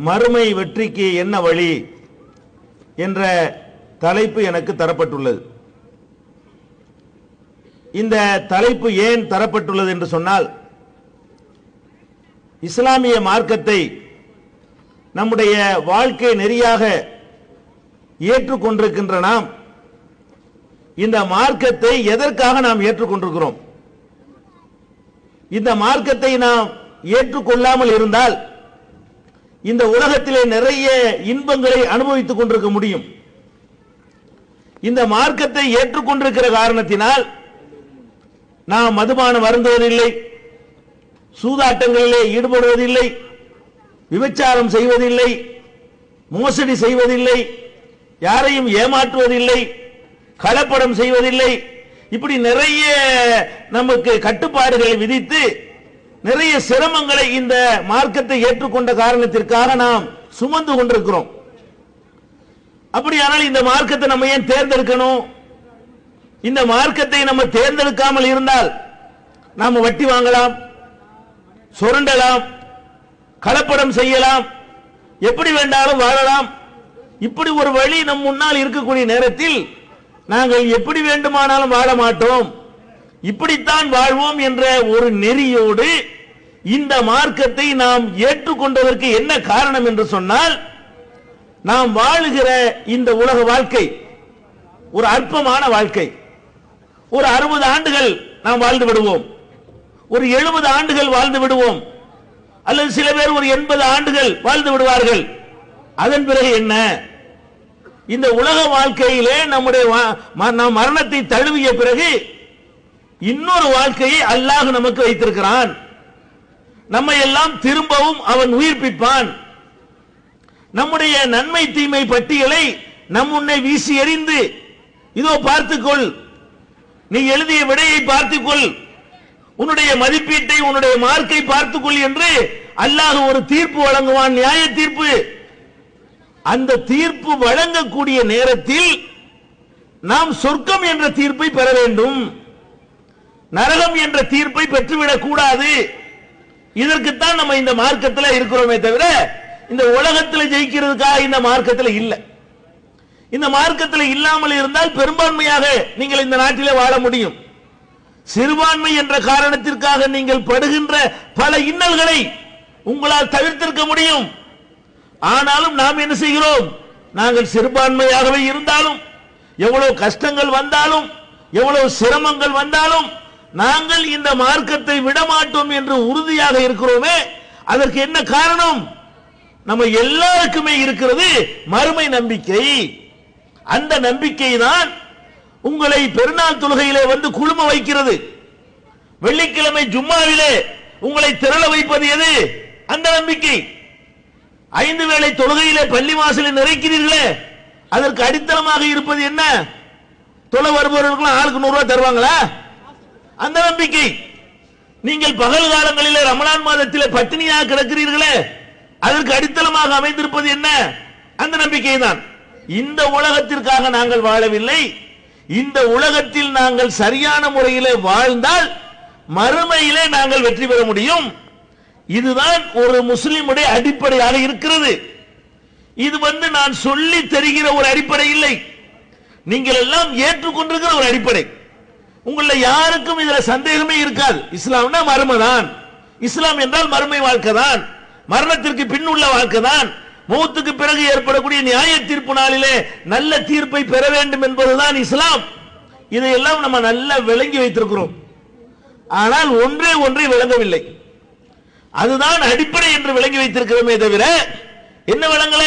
மறுமை வெற்றிக்கு என்ன வழி என்ற தலைப்பு எனக்கு தரப்பட்டுள்ளது. இந்த தலைப்பு ஏன் தரப்பட்டுள்ளது என்று சொன்னால், இஸ்லாமிய மார்க்கத்தை நம்முடைய வாழ்க்கை நெறியாக ஏற்றுக்கொண்டிருக்கின்ற நாம் இந்த மார்க்கத்தை எதற்காக நாம் ஏற்றுக்கொண்டிருக்கிறோம்? இந்த மார்க்கத்தை நாம் ஏற்றுக்கொள்ளாமல் இருந்தால் இந்த உலகத்திலே நிறைய இன்பங்களை அனுபவித்துக் கொண்டிருக்க முடியும். இந்த மார்க்கத்தை ஏற்றுக்கொண்டிருக்கிற காரணத்தினால் நாம் மதுபானம் வருந்துவதில்லை, சூதாட்டங்களிலே ஈடுபடுவதில்லை, விபச்சாரம் செய்வதில்லை, மோசடி செய்வதில்லை, யாரையும் ஏமாற்றுவதில்லை, கலப்படம் செய்வதில்லை. இப்படி நிறைய நமக்கு கட்டுப்பாடுகளை விதித்து நிறைய சிரமங்களை இந்த மார்க்கத்தை ஏற்றுக்கொண்ட காரணத்திற்காக நாம் சுமந்து கொண்டிருக்கிறோம். அப்படியானால் இந்த மார்க்கத்தை நம்ம ஏன் தேர்ந்தெடுக்கணும்? இந்த மார்க்கத்தை நம்ம தேர்ந்தெடுக்காமல் இருந்தால் நாம் வட்டி வாங்கலாம், சுரண்டலாம், கலப்படம் செய்யலாம், எப்படி வேண்டாலும் வாழலாம். இப்படி ஒரு வழி நம் முன்னால் இருக்கக்கூடிய நேரத்தில் நாங்கள் எப்படி வேண்டுமானாலும் வாழ மாட்டோம், இப்படித்தான் வாழ்வோம் என்ற ஒரு நெறியோடு இந்த மார்க்கத்தை நாம் ஏற்றுக்கொண்டதற்கு என்ன காரணம் என்று சொன்னால், நாம் வாழுகிற இந்த உலக வாழ்க்கை ஒரு அற்பமான வாழ்க்கை. ஒரு 60 ஆண்டுகள் நாம் வாழ்ந்து விடுவோம், ஒரு 70 ஆண்டுகள் வாழ்ந்து விடுவோம், அல்லது சில பேர் ஒரு 80 ஆண்டுகள் வாழ்ந்து விடுவார்கள். அதன் பிறகு என்ன? இந்த உலக வாழ்க்கையிலே நம்முடைய நாம் மரணத்தை தழுவிய பிறகு இன்னொரு வாழ்க்கையை அல்லாஹ் நமக்கு வைத்திருக்கிறான். நம்மை எல்லாம் திரும்பவும் அவன் உயிர்ப்பிப்பான். நம்முடைய நன்மை தீமை பட்டியலை நம் முன்னே வீசி எறிந்து, இதோ பார்த்துக்கொள், நீ எழுதிய விடையை பார்த்துக்கொள், உன்னுடைய மதிப்பீட்டை, உன்னுடைய மார்க்கை பார்த்துக்கொள் என்று அல்லாஹ் ஒரு தீர்ப்பு வழங்குவான், நியாய தீர்ப்பு. அந்த தீர்ப்பு வழங்கக்கூடிய நேரத்தில் நாம் சொர்க்கம் என்ற தீர்ப்பை பெற வேண்டும், நரகம் என்ற தீர்ப்பை பெற்றுவிடக் கூடாது. இதற்குத்தான் நம்ம இந்த மார்க்கத்தில் இருக்கிறோமே தவிர இந்த உலகத்தில் ஜெயிக்கிறதுக்காக இந்த மார்க்கத்தில் இல்லை. இந்த மார்க்கத்தில் இல்லாமல் இருந்தால் பெரும்பான்மையாக நீங்கள் இந்த நாட்டிலே வாழ முடியும். சிறுபான்மை என்ற காரணத்திற்காக நீங்கள் படுகின்ற பல இன்னல்களை உங்களால் தவிர்த்திருக்க முடியும். ஆனாலும் நாம் என்ன செய்கிறோம்? நாங்கள் சிறுபான்மையாகவே இருந்தாலும், எவ்வளவு கஷ்டங்கள் வந்தாலும், எவ்வளவு சிரமங்கள் வந்தாலும் நாங்கள் இந்த மார்க்கத்தை விடமாட்டோம் என்று உறுதியாக இருக்கிறோமே. அதற்கு என்ன காரணம்? நம்ம எல்லாருக்குமே இருக்கிறது மறுமை நம்பிக்கை. அந்த நம்பிக்கை தான் உங்களை பெருநாள் தொழுகையிலே வந்து குழும வைக்கிறது. வெள்ளிக்கிழமை ஜும்மாவிலே உங்களை திரள வைப்பது எது? அந்த நம்பிக்கை. 5 வேளை தொழுகையிலே பள்ளி வாசலை நிறைக்கிறீர்களே, அதற்கு அடித்தளமாக இருப்பது என்ன? தொலை வருபவர்களுக்கு ஆளுக்கு 100 ரூபாய் தருவாங்களா? அந்த நம்பிக்கை. நீங்கள் பகல் காலங்களிலே ரமலான் மாதத்திலே பட்டினியாக கிடக்கிறீர்களே, அதற்கு அடித்தளமாக அமைந்திருப்பது என்ன? அந்த நம்பிக்கை தான். இந்த உலகத்திற்காக நாங்கள் வாழவில்லை. இந்த உலகத்தில் நாங்கள் சரியான முறையிலே வாழ்ந்தால் மறுமையிலே நாங்கள் வெற்றி பெற முடியும். இதுதான் ஒரு முஸ்லிமுடைய அடிப்படையாக இருக்கிறது. இது நான் சொல்லி தெரிகிற ஒரு அடிப்படை இல்லை, நீங்கள் எல்லாம் ஏற்றுக்கொண்டிருக்கிற ஒரு அடிப்படை. உங்கள யாருக்கும் இதுல சந்தேகமே இருக்காது. இஸ்லாம்னா மறுமை தான். இஸ்லாம் என்றால் மறுமை வாழ்க்கை தான், மரணத்திற்கு பின் உள்ள வாழ்க்கை தான், மௌத்துக்கு பிறகு ஏற்படக்கூடிய நியாய தீர்ப்பு நாளிலே நல்ல தீர்ப்பை பெற வேண்டும் என்பதுதான் இஸ்லாம். இதையெல்லாம் நம்ம நல்லா விளங்கி வைத்திருக்கிறோம். ஆனால் ஒன்றை விளங்கவில்லை. அதுதான் அடிப்படை என்று விளங்கி வைத்திருக்கிறோமே தவிர என்ன விளங்கல?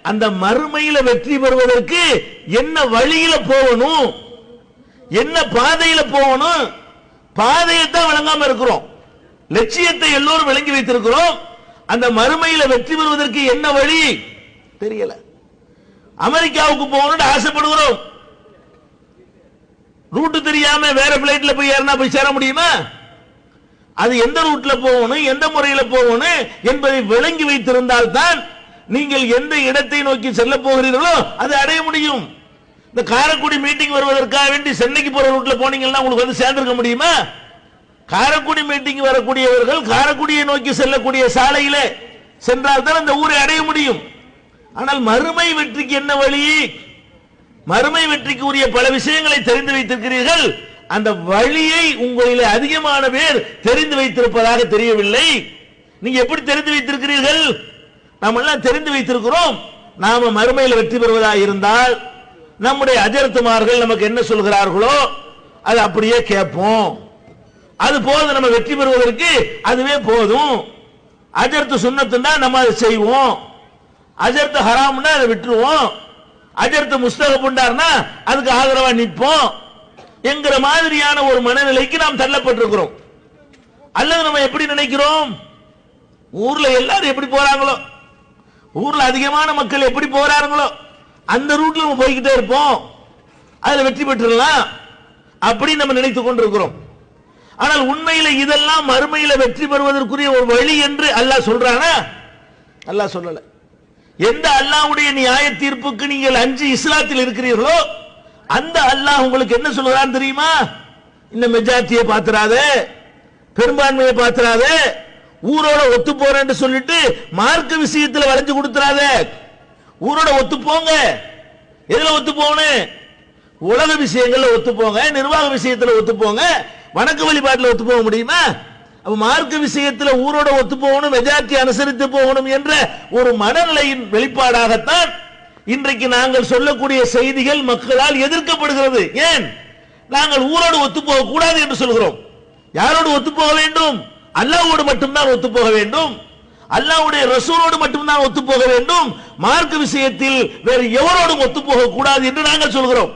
அந்த மறுமையில வெற்றி பெறுவதற்கு என்ன வழியில போகணும், என்ன பாதையில போகணும், பாதையை தான் விளங்காம இருக்கிறோம். லட்சியத்தை எல்லோரும் விளங்கி வைத்திருக்கிறோம். அந்த மறுமையில வெற்றி பெறுவதற்கு என்ன வழி தெரியல. அமெரிக்காவுக்கு போகணும்னு ஆசைப்படுகிறோம். ரூட் தெரியாம வேற பிளைட்ல போய் ஏறினா போய் சேர முடியுமா? அது எந்த ரூட்ல போகணும், எந்த முறையில் போகணும் என்பதை விளங்கி வைத்திருந்தால் தான் நீங்கள் எந்த இடத்தை நோக்கி செல்ல போகிறீர்களோ அதை அடைய முடியும். இந்த காரைக்குடி மீட்டிங் வருவதற்காக வேண்டி சென்னைக்கு போற ரூட்ல போனீங்கன்னா உங்களுக்கு வந்து சேர்ந்திருக்க முடியுமா? காரைக்குடி மீட்டிங் வரக்கூடியவர்கள் காரைக்குடியை நோக்கி செல்லக்கூடிய சாலையிலே சென்றால் தான் அந்த ஊரை அடைய முடியும். ஆனால் மறுமை வெற்றிக்கு என்ன வழி? மறுமை வெற்றிக்கு உரிய பல விஷயங்களை தெரிந்து வைத்திருக்கிறீர்கள். அந்த வழியை உங்களிலே அதிகமான பேர் தெரிந்து வைத்திருப்பதாக தெரியவில்லை. நீங்க எப்படி தெரிந்து வைத்திருக்கிறீர்கள்? நாம் எல்லாம் தெரிந்து வைத்திருக்கிறோம். நாம மறுமையில் வெற்றி பெறுவதாக இருந்தால் நம்முடைய அஜர்த்துமார்கள் நமக்கு என்ன சொல்கிறார்களோ அது அப்படியே கேட்போம். அது போதும், நம்ம வெற்றி பெறுவதற்கு அதுவே போதும். அஜர்த்து சுன்னத்துன்னா நம்ம அதை செய்வோம், அஜர்த்து ஹராம்னா அதை விட்டுருவோம், அஜர்த்து முஸ்தகப்புண்டார்னா அதுக்கு ஆதரவா நிற்போம் என்கிற மாதிரியான ஒரு மனநிலைக்கு நாம் தள்ளப்பட்டிருக்கிறோம். அல்லது நம்ம எப்படி நினைக்கிறோம்? ஊர்ல எல்லாரும் எப்படி போறாங்களோ, ஊர்ல அதிகமான மக்கள் எப்படி போறாங்களோ அந்த ரூட்ல நம்ம போய்கிட்டே இருப்போம், அதுல வெற்றி பெற்றுடலாம் அப்படி நம்ம நினைத்துக் கொண்டிருக்கிறோம். ஆனால் உண்மையில இதெல்லாம் மறுமையில வெற்றி பெறுவதற்குரிய ஒரு வழி என்று அல்லாஹ் சொல்றானா? அல்லாஹ் சொல்லல. எந்த அல்லாஹ்வுடைய நியாய தீர்ப்புக்கு நீங்கள் அஞ்சு இஸ்லாத்தில் இருக்கிறீர்களோ அந்த அல்லாஹ் உங்களுக்கு என்ன சொல்றான் தெரியுமா? இந்த மெஜாரிட்டியை பாத்துறாத, பெரும்பான்மையை பாத்துறாத, ஊரோட ஒத்து போறேன்னு சொல்லிட்டு மார்க்க விஷயத்துல வளைஞ்சு கொடுத்துறாத. ஊரோட ஒத்து போங்க. எதுல ஒத்து போகணும்? உலக விஷயங்கள்ல ஒத்து போங்க, நிர்வாக விஷயத்துல ஒத்து போங்க, வணக்க வழிபாட்டில் ஒத்து போக முடியுமா? அப்ப மார்க்க விஷயத்துல ஊரோட ஒத்து போகணும், மெஜாரிட்டி அனுசரித்து போகணும் என்ற ஒரு மனநிலையின் வெளிப்பாடாகத்தான் இன்றைக்கு நாங்கள் சொல்லக்கூடிய செய்திகள் மக்களால் எதிர்க்கப்படுகிறது. ஏன்? நாங்கள் ஊரோடு ஒத்து போக கூடாது என்று சொல்கிறோம். யாரோடு ஒத்து போக வேண்டும்? அல்லாஹ்வோடு மட்டும்தான் ஒத்து போக வேண்டும், அல்லாஹ்வுடைய ரசூலோடு மட்டும்தான் ஒத்து போக வேண்டும். மார்க்க விஷயத்தில் வேறு எவரோடும் ஒத்து போக கூடாது என்று நாங்கள் சொல்கிறோம்.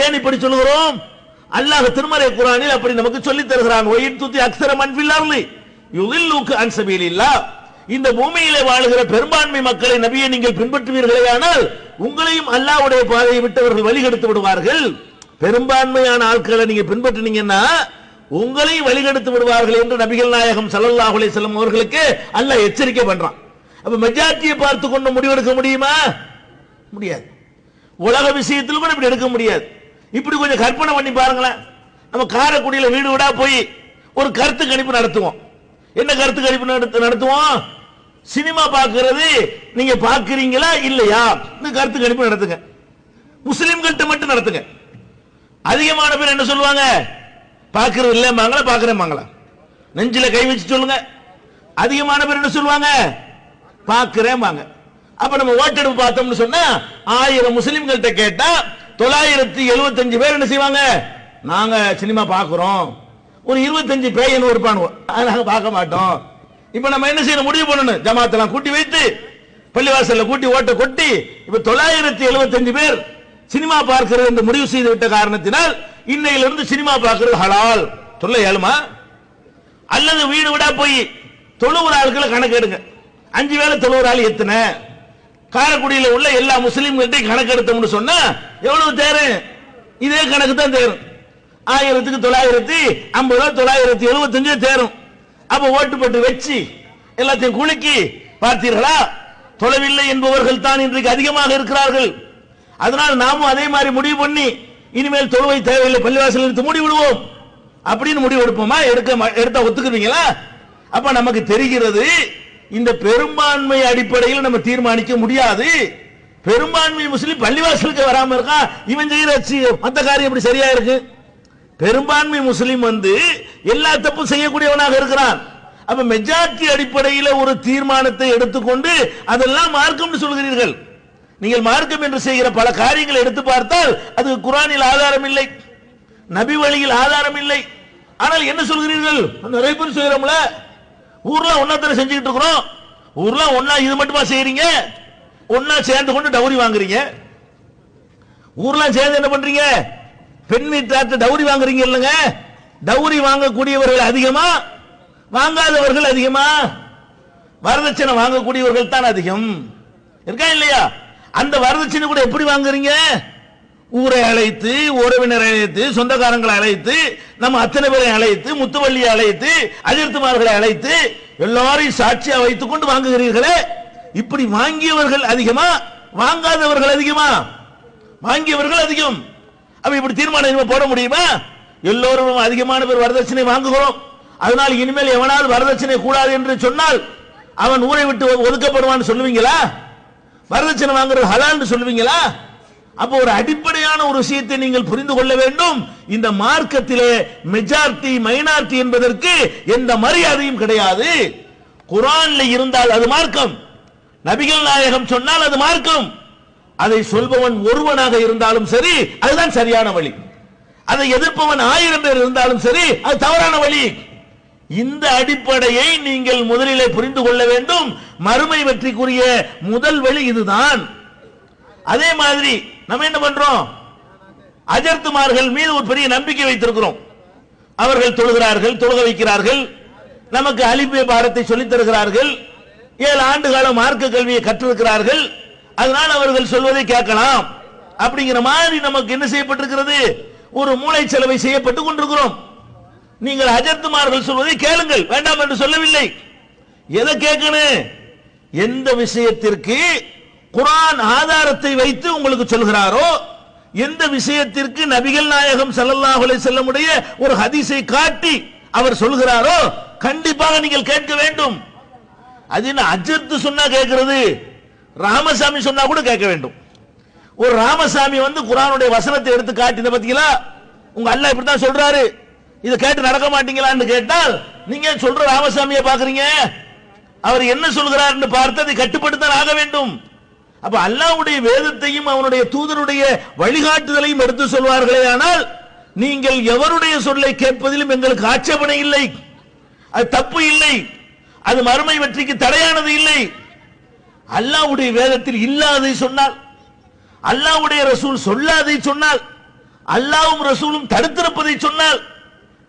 ஏன் இப்படி சொல்கிறோம்? அல்லாஹ் திருமறை குர்ஆனில் அப்படி நமக்கு சொல்லி தருகிறான். ஒயின் துதி அக்ஸர மன் ஃபில் அர்லி யுதில்லுக அன் சபீலில்லாஹ். இந்த பூமியிலே வாழுகிற பெரும்பான்மை மக்களை நபியை நீங்கள் பின்பற்றுவீர்களேயானால் உங்களையும் அல்லாஹ்வுடைய பாதையை விட்டவர்கள் வழிகெடுத்து விடுவார்கள். பெரும்பான்மையான ஆட்களை நீங்க பின்பற்றினீங்கன்னா உங்களையும் வழிகெடுத்து விடுவார்கள் என்று நபிகள் நாயகம் ஸல்லல்லாஹு அலைஹி வஸல்லம் அவர்களுக்கு அல்லாஹ் எச்சரிக்கை பண்றான். அப்ப மெஜாரிட்டியை பார்த்து கொண்டு முடிவெடுக்க முடியுமா? முடியாது. உலக விஷயத்தில் கூட இப்படி எடுக்க முடியாது. இப்படி கொஞ்சம் கற்பனை பண்ணி பாருங்களேன். நம்ம காரைக்குடியில் வீடு வீடா போய் ஒரு கருத்து கணிப்பு நடத்துவோம். என்ன கருத்து கணிப்பு நடத்துவோம்? சினிமா பார்க்கிறது நீங்க பார்க்கிறீங்களா இல்லையா கருத்து கணிப்பு நடத்துங்க. முஸ்லிம்கள்ட்ட மட்டும் நடத்துங்க. அதிகமான பேர் என்ன சொல்லுவாங்க? பார்க்கிறது இல்லைம்பாங்களா, பார்க்கிறேன்பாங்களா? நெஞ்சில கை வச்சு சொல்லுங்க. அதிகமான பேர் என்ன சொல்லுவாங்க? பார்க்கிறேன்பாங்க. அப்ப நம்ம ஓட்டெடுப்பு பார்த்தோம்னு சொன்னா 1000 முஸ்லிம்கள்ட்ட கேட்டா 975 பேர் என்ன செய்வாங்க? நாங்க சினிமா பார்க்கிறோம். ஒரு 25 பேயன் இருப்பானுவோ, நாங்க பார்க்க மாட்டோம். இப்ப நம்ம என்ன செய்யணும்? முடிவு பண்ணணும். ஜமாத்தெல்லாம் கூட்டி வைத்து பள்ளிவாசல்ல கூட்டி ஓட்ட கொட்டி இப்ப 975 பேர் சினிமா பார்க்கிறது என்று முடிவு செய்து விட்ட காரணத்தினால் இன்னையிலிருந்து சினிமா பார்க்கிறது ஹலால் சொல்ல இயலுமா? அல்லது வீடு விடா போய் தொழுவுற ஆட்களை கணக்கு எடுங்க. 5 வேளை தொழுவுற ஆள் எத்தனை? காரைக்குடியில் உள்ள எல்லா முஸ்லிம்கள்ட்டையும் கணக்கு எடுத்தோம்னு சொன்னா எவ்வளவு தேரும்? இதே கணக்கு தான் தேரும். 1000க்கு 950 975 தேரும். அப்ப ஓட்டு போட்டு வச்சு எல்லாத்தையும் குலுக்கி பார்த்தீர்களா? தொலைவில்லை என்பவர்கள் தான் இன்றைக்கு அதிகமாக இருக்கிறார்கள். அதனால் நாமும் அதே மாதிரி முடிவு பண்ணி இனிமேல் தொழுவை தேவையில்லை, பள்ளிவாசல் எடுத்து மூடி விடுவோம் அப்படின்னு முடிவு எடுப்போமா? எடுத்தா ஒத்துக்குவீங்களா? அப்ப நமக்கு தெரிகிறது இந்த பெரும்பான்மை அடிப்படையில் நம்ம தீர்மானிக்க முடியாது. பெரும்பான்மை முஸ்லிம் பள்ளிவாசலுக்கு வராம இருக்கா, இவன் செய்யற மத்த காரியம் எப்படி சரியா இருக்கு? பெரும்பான்மை முஸ்லிம் எல்லா தப்பும் செய்யக்கூடியவனாக இருக்கிறான். அப்ப மெஜாரிட்டி அடிப்படையில் ஒரு தீர்மானத்தை எடுத்துக்கொண்டு அதெல்லாம் மார்க்கம் சொல்கிறீர்கள். நீங்கள் மார்க்கம் என்று செய்கிற பல காரியங்களை எடுத்து பார்த்தால் அது குர்ஆனில் ஆதாரம் இல்லை, நபி வழியில் ஆதாரம் இல்லை. ஆனால் என்ன சொல்கிறீர்கள்? நிறைய பேர் செய்யறோம்ல, ஊர்ல ஒன்னா செஞ்சுக்கிட்டு இருக்கிறோம். ஊர்ல ஒன்னா இது மட்டுமா செய்யறீங்க? ஒன்னா சேர்ந்து கொண்டு டவுரி வாங்குறீங்க. ஊர்ல சேர்ந்து என்ன பண்றீங்க? பெண் வீட்டார்ட்ட டவுரி வாங்குறீங்க இல்லங்க? டவுரி வாங்கக்கூடியவர்கள் அதிகமா, வாங்காதவர்கள் அதிகமா? வரதட்சணை வாங்கக்கூடியவர்கள் தான் அதிகம் இருக்கா இல்லையா? அந்த வரதட்சணை கூட எப்படி வாங்குறீங்க? ஊரை அழைத்து, உறவினரை அழைத்து, சொந்தக்காரங்களை அழைத்து, நம்ம அத்தனை பேரை அழைத்து, முத்துவள்ளியை அழைத்து, அஜிர்த்துமார்களை அழைத்து எல்லாரையும் சாட்சியா வைத்துக் கொண்டு வாங்குகிறீர்களே. இப்படி வாங்கியவர்கள் அதிகமா, வாங்காதவர்கள் அதிகமா? வாங்கியவர்கள் அதிகம். அப்ப இப்படி தீர்மானம் போட முடியுமா? எல்லோரும் அதிகமான பேர் வரதட்சணை வாங்குகிறோம், அதனால் இனிமேல் எவனால் வரதட்சணை கூடாது என்று சொன்னால் அவன் ஊரை விட்டு ஒதுக்கப்படுவான்னு சொல்லுவீங்களா? வரதட்சணை வாங்குறது ஹலால்னு சொல்லுவீங்களா? அப்போ ஒரு அடிப்படையான ஒரு விஷயத்தை நீங்கள் புரிந்து கொள்ள வேண்டும். இந்த மார்க்கத்திலே மெஜாரிட்டி மைனாரிட்டி என்பதற்கு எந்த மரியாதையும் கிடையாது. குர்ஆன்ல இருந்தால் அது மார்க்கம், நபிகள் நாயகம் சொன்னால் அது மார்க்கம். அதை சொல்பவன் ஒருவனாக இருந்தாலும் சரி அதுதான் சரியான வழி. அதை எதிர்ப்பவன் 1000 பேர் இருந்தாலும் சரி அது தவறான வழி. இந்த அடிப்படையை நீங்கள் முதலிலே புரிந்து கொள்ள வேண்டும். மறுமை வெற்றிக்குரிய முதல் வழி இதுதான். அதே மாதிரி நம்ம என்ன பண்றோம்? அஜர்த்துமார்கள் மீது ஒரு பெரிய நம்பிக்கை வைத்திருக்கிறோம். அவர்கள் தொழுகிறார்கள், தொழுக வைக்கிறார்கள், நமக்கு அலிபே பாரத்தை சொல்லித் தருகிறார்கள், 7 ஆண்டு கால மார்க்க கல்வியை கற்றிருக்கிறார்கள். அதனால் அவர்கள் சொல்வதை கேட்கலாம் அப்படிங்கிற மாதிரி நமக்கு என்ன செய்யப்பட்டிருக்கிறது? ஒரு மூளை செலவை செய்யப்பட்டு கொண்டிருக்கிறோம். நீங்கள் அஜர்த்துமார்கள் சொல்வதை கேளுங்கள், வேண்டாம் என்று சொல்லவில்லை. எதை கேட்கணும்? எந்த விஷயத்திற்கு குர்ஆன் ஆதாரத்தை வைத்து உங்களுக்கு சொல்கிறாரோ, எந்த விஷயத்திற்கு நபிகள் நாயகம் ஸல்லல்லாஹு அலைஹி வஸல்லம் உடைய ஒரு ஹதீஸை காட்டி அவர் சொல்கிறாரோ கண்டிப்பாக நீங்கள் கேட்க வேண்டும். அது என்ன அஜர்த்து சொன்னா கேட்கிறது, ராமசாமி சொன்னா கூட கேட்க வேண்டும். ஒரு ராமசாமி வந்து குர்ஆனுடைய வசனத்தை எடுத்து காட்டின பத்திங்களா, உங்க அல்லாஹ் இப்படி தான் சொல்றாரு, இதை கேட்டு நடக்க மாட்டீங்களான்னு கேட்டால் நீங்க சொல்ற ராமசாமியை பாக்குறீங்க, அவர் என்ன சொல்கிறார் என்று பார்த்து அதை கட்டுப்படுத்த ஆக வேண்டும். அப்ப அல்லாஹ்வுடைய வேதத்தையும் அவனுடைய தூதருடைய வழிகாட்டுதலையும் எடுத்து சொல்வார்களே, ஆனால் நீங்கள் எவருடைய சொல்லை கேட்பதிலும் எங்களுக்கு ஆட்சேபனை இல்லை, அது தப்பு இல்லை, அது மறுமை வெற்றிக்கு தடையானது இல்லை. அல்லாஹ்வுடைய வேதத்தில் இல்லாததை சொன்னால், அல்லாஹ்வுடைய ரசூல் சொல்லாதை சொன்னால், அல்லாஹ்வும் ரசூலும் தடுத்திருப்பதை சொன்னால்,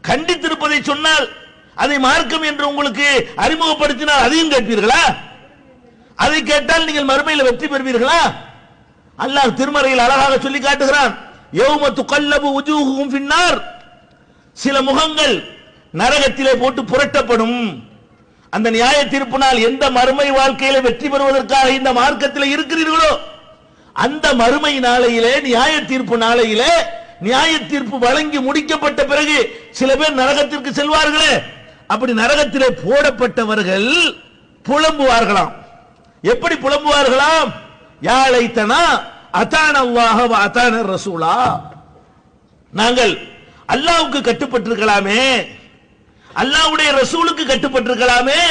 கண்டித்திருப்பதை சொன்னால், அதை மார்க்கம் என்று உங்களுக்கு அறிமுகப்படுத்தினால் அதையும் கேட்பீர்களா? அதை கேட்டால் நீங்கள் மறுமையில் வெற்றி பெறுவீர்களா? அல்லாஹ் திருமறையில் அழகாக சொல்லி காட்டுகிறான், யௌம துகல்லபு உஜூஹுஹும் ஃபின்னார், சில முகங்கள் நரகத்திலே போட்டு புரட்டப்படும். அந்த நியாய தீர்ப்பு நாள் எந்த மறுமை வாழ்க்கையில வெற்றி பெறுவதற்காக இந்த மார்க்கத்தில் இருக்கிறீர்களோ அந்த மறுமை நாளையிலே, நியாய தீர்ப்பு நாளையிலே, நியாய தீர்ப்பு வழங்கி முடிக்கப்பட்ட பிறகு சில பேர் நரகத்திற்கு செல்வார்களே, அப்படி நரகத்திலே போடப்பட்டவர்கள் புலம்புவார்களாம். எப்படி புலம்புவார்களாம்? யா லைத்தனா அதான அல்லாஹ் வ அதான ரசூலா, நாங்கள் அல்லாஹ்வுக்கு கட்டுப்பட்டிருக்கலாமே, அல்லாஹ்வுடைய ரசூலுக்கு கட்டுப்பட்டிருக்கலாமே.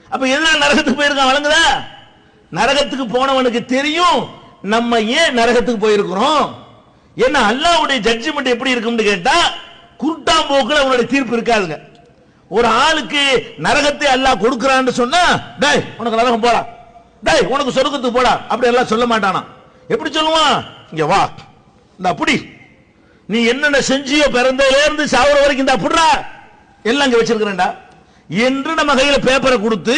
அப்ப எதனால நரகத்துக்கு போயிருக்கான் வழங்குதா? நரகத்துக்கு போனவனுக்கு தெரியும் நம்ம ஏன் நரகத்துக்கு போயிருக்கிறோம். ஏன்னா அல்லாஹ்வுடைய ஜட்ஜ்மெண்ட் எப்படி இருக்கும்னு கேட்டா குருட்டாம்போக்குல அவனுடைய தீர்ப்பு இருக்காதுங்க. ஒரு ஆளுக்கு நரகத்தை அல்லாஹ் கொடுக்கிறான்னு சொன்னா, டேய் உனக்கு நரகம் போடா, டேய் உனக்கு சொர்க்கத்துக்கு போடா, அப்படி எல்லாம் சொல்ல மாட்டானா. எப்படி சொல்லுவான்? இங்க வா, இந்த அப்படி நீ என்னென்ன செஞ்சியோ பிறந்ததுல இருந்து சாவர வரைக்கும் இந்த அப்படிடா எல்லாம் இங்க வச்சிருக்கிறேன்டா என்று நம்ம கையில பேப்பரை கொடுத்து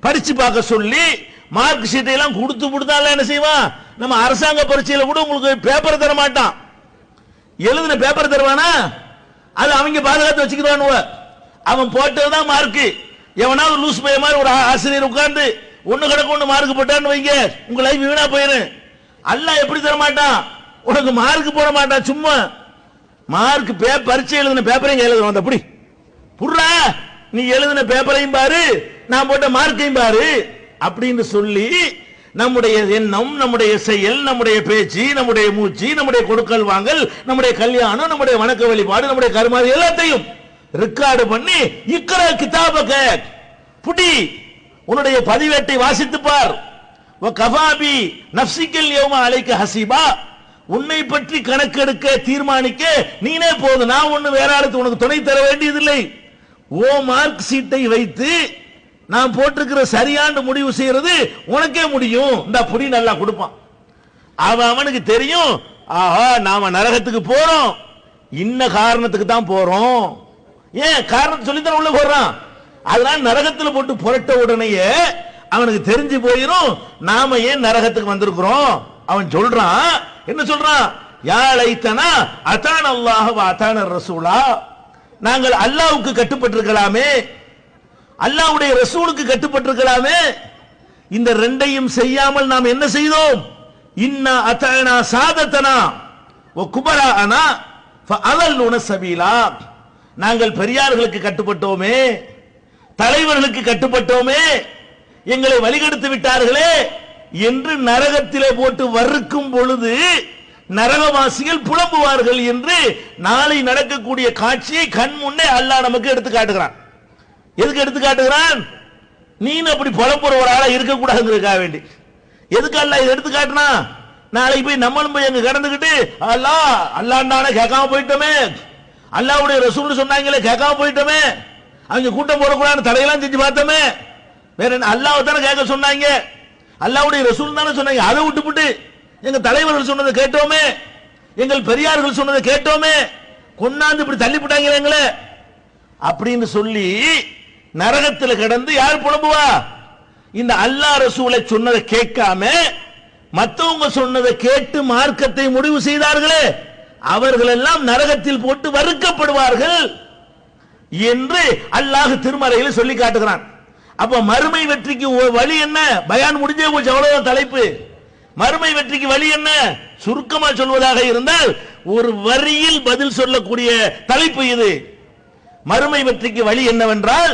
படிச்சு பார்க்க சொல்லி மார்க் ஷீட்டை எல்லாம் கொடுத்து கொடுத்தால என்ன செய்வான்? நம்ம அரசாங்க பரீட்சையில கூட உங்களுக்கு பேப்பர் தர மாட்டான். எழுதின பேப்பர் தருவானா? அது அவங்க பாதுகாத்து வச்சுக்கிறானுவ. அவன் போட்டதுதான் மார்க்கு. எவனாவது லூஸ் பைய மாதிரி ஒரு ஆசிரியர் உட்கார்ந்து ஒண்ணு கிடக்கு ஒண்ணு மார்க் போட்டான்னு வைங்க, உங்க லைஃப் வீணா போயிரு. அல்லாஹ் எப்படி தர மாட்டான்? உனக்கு மார்க் போட மாட்டான். சும்மா மார்க் பரீட்சை எழுதின பேப்பரையும் எழுதுறோம். அப்படி புர்ரா, நீ எழுதின பேப்பரையும் பாரு, நான் போட்ட மார்க்கையும் பாரு அப்படின்னு சொல்லி நம்முடைய எண்ணம், நம்முடைய செயல், நம்முடைய பேச்சு, நம்முடைய மூச்சு, நம்முடைய கொடுக்கல் வாங்கல், நம்முடைய கல்யாணம், நம்முடைய வணக்க வழிபாடு, நம்முடைய கர்மாதி எல்லாத்தையும் ரெக்கார்டு பண்ணி இக்ரா கிதாபக புடி, உன்னுடைய பதிவேட்டை வாசித்து பார். வ கஃபாபி நஃப்ஸிகல் யௌம அலைக ஹஸீபா, உன்னை பற்றி கணக்கெடுக்க தீர்மானிக்க நீனே போதும், நான் ஒண்ணு வேற ஆளுக்கு உனக்கு துணை தர வேண்டியதில்லை. ஓ மார்க் சீட்டை வைத்து நான் போட்டிருக்கிற சரியான முடிவு செய்யறது உனக்கே முடியும். இந்த புடி நல்லா கொடுப்பான். அவனுக்கு தெரியும், ஆஹா நாம நரகத்துக்கு போறோம், இன்ன காரணத்துக்கு தான் போறோம். ஏன் காரணத்தை சொல்லித்தான் உள்ள போடுறான். அதனால நரகத்துல போட்டு புரட்ட உடனேயே அவனுக்கு தெரிஞ்சு போயிரும் நாம ஏன் நரகத்துக்கு வந்திருக்கிறோம். அவன் சொல்றான், என்ன சொல்றான்? யா லைத்தனா அதான அல்லாஹ் வ அதான ரசூலா, நாங்கள் அல்லாஹ்வுக்கு கட்டுப்பட்டிருக்கலாமே, அல்லாஹ்வுடைய ரசூலுக்கு கட்டுப்பட்டிருக்கலாமே. இந்த ரெண்டையும் செய்யாமல் நாம் என்ன செய்தோம்? இன்னா அதானா சாதத்தனா வ குபரானா ஃபஅலல்லுன சபீலா, நாங்கள் பெரியார்களுக்கு கட்டுப்பட்டோமே, தலைவர்களுக்கு கட்டுப்பட்டோமே, எங்களை வழிகெடுத்து விட்டார்களே என்று நரகத்திலே போட்டு வறுக்கும் பொழுது நரகவாசிகள் புலம்புவார்கள் என்று நாளை நடக்கக்கூடிய காட்சியை கண் முன்னே அல்லாஹ் நமக்கு எடுத்து காட்டுகிறான். எதுக்கு எடுத்து காட்டுகிறான்? நீ அப்படி புலம்புற ஒரு ஆளா இருக்கக்கூடாதுங்கிறதுக்காக வேண்டி. எதுக்கு அல்லாஹ் இதை எடுத்து காட்டினா, நாளைக்கு போய் நம்மளும் போய் அங்க கடந்துக்கிட்டு அல்லாஹ்டான கேட்காம போயிட்டோமே, அல்லாஹ்வுடைய ரசூல் சொன்னாங்களே கேட்காம போயிட்டோமே, அவங்க கூட்டம் போடக்கூடாதுன்னு தடையெல்லாம் செஞ்சு பார்த்தோமே, வேற என்ன அல்லாஹ் தானே கேட்க சொன்னாங்க, அல்லாஹ்வுடைய ரசூல் தானே சொன்னாங்க, அதை விட்டுவிட்டு எங்க தலைவர்கள் சொன்னதை கேட்டோமே, எங்கள் பெரியார்கள் சொன்னதை கேட்டோமே, கொண்டாந்து இப்படி தள்ளிவிட்டாங்களே எங்களை அப்படின்னு சொல்லி நரகத்தில் கிடந்து யார் புலம்புவா? இந்த அல்லாஹ் ரசூலை சொன்னதை கேட்காம மற்றவங்க சொன்னதை கேட்டு மார்க்கத்தை முடிவு செய்தார்களே அவர்கள் எல்லாம் நரகத்தில் போட்டு வறுக்கப்படுவார்கள் என்று அல்லாஹ் திருமறையில் சொல்லி காட்டுகிறான். அப்ப மறுமை வெற்றிக்கு வழி என்ன? பயான் முடிஞ்சே போச்சு, அவ்வளவுதான் தலைப்பு. மறுமை வெற்றிக்கு வழி என்ன? சுருக்கமா சொல்வதாக இருந்தால் ஒரு வரியில் பதில் சொல்லக்கூடிய தலைப்பு இது. மறுமை வெற்றிக்கு வழி என்னவென்றால்,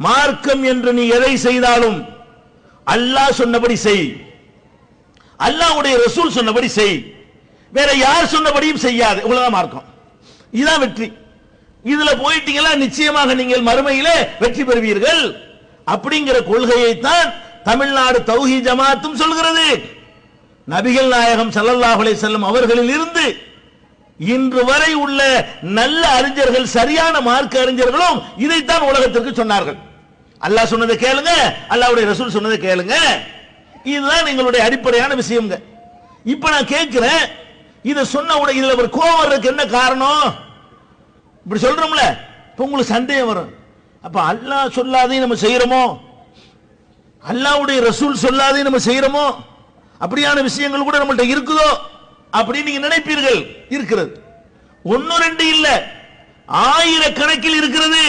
மார்க்கம் என்று நீ எதை செய்தாலும் அல்லாஹ் சொன்னபடி செய், அல்லாஹ்வுடைய ரசூல் சொன்னபடி செய், வேற யார் சொன்னபடியும் செய்யாது, இவ்வளவுதான் மார்க்கம். இதுதான் வெற்றி. இதுல போயிட்டீங்களா நிச்சயமாக நீங்கள் மறுமையிலே வெற்றி பெறுவீர்கள் அப்படிங்கிற கொள்கையை தான் தமிழ்நாடு தௌஹீத் ஜமாத்தும் சொல்கிறது. நபிகள் நாயகம் ஸல்லல்லாஹு அலைஹி வஸல்லம் அவர்களில் இருந்து இன்று வரை உள்ள நல்ல அறிஞர்கள், சரியான மார்க்க அறிஞர்களும் இதைத்தான் உலகத்திற்கு சொன்னார்கள். அல்லாஹ் சொன்னதை கேளுங்க, அல்லாஹ்வுடைய ரசூல் சொன்னதை கேளுங்க. இதுதான் எங்களுடைய அடிப்படையான விஷயம்ங்க. இப்ப நான் கேட்கிறேன், இதை சொன்ன உடனே இதுல ஒரு கோவம் வர்றதுக்கு என்ன காரணம்? இப்படி சொல்றோம்ல, இப்ப உங்களுக்கு சந்தேகம் வரும். அப்ப அல்லாஹ் சொல்லாதையும் நம்ம செய்யறோமோ, அல்லாஹ்வுடைய ரசூல் சொல்லாதையும் நம்ம செய்யறோமோ, அப்படியான விஷயங்கள் கூட நம்மள்ட்ட இருக்குதோ அப்படின்னு நீங்க நினைப்பீர்கள். இருக்கிறது. ஒன்னு ரெண்டு இல்ல, ஆயிரக்கணக்கில் இருக்கிறது.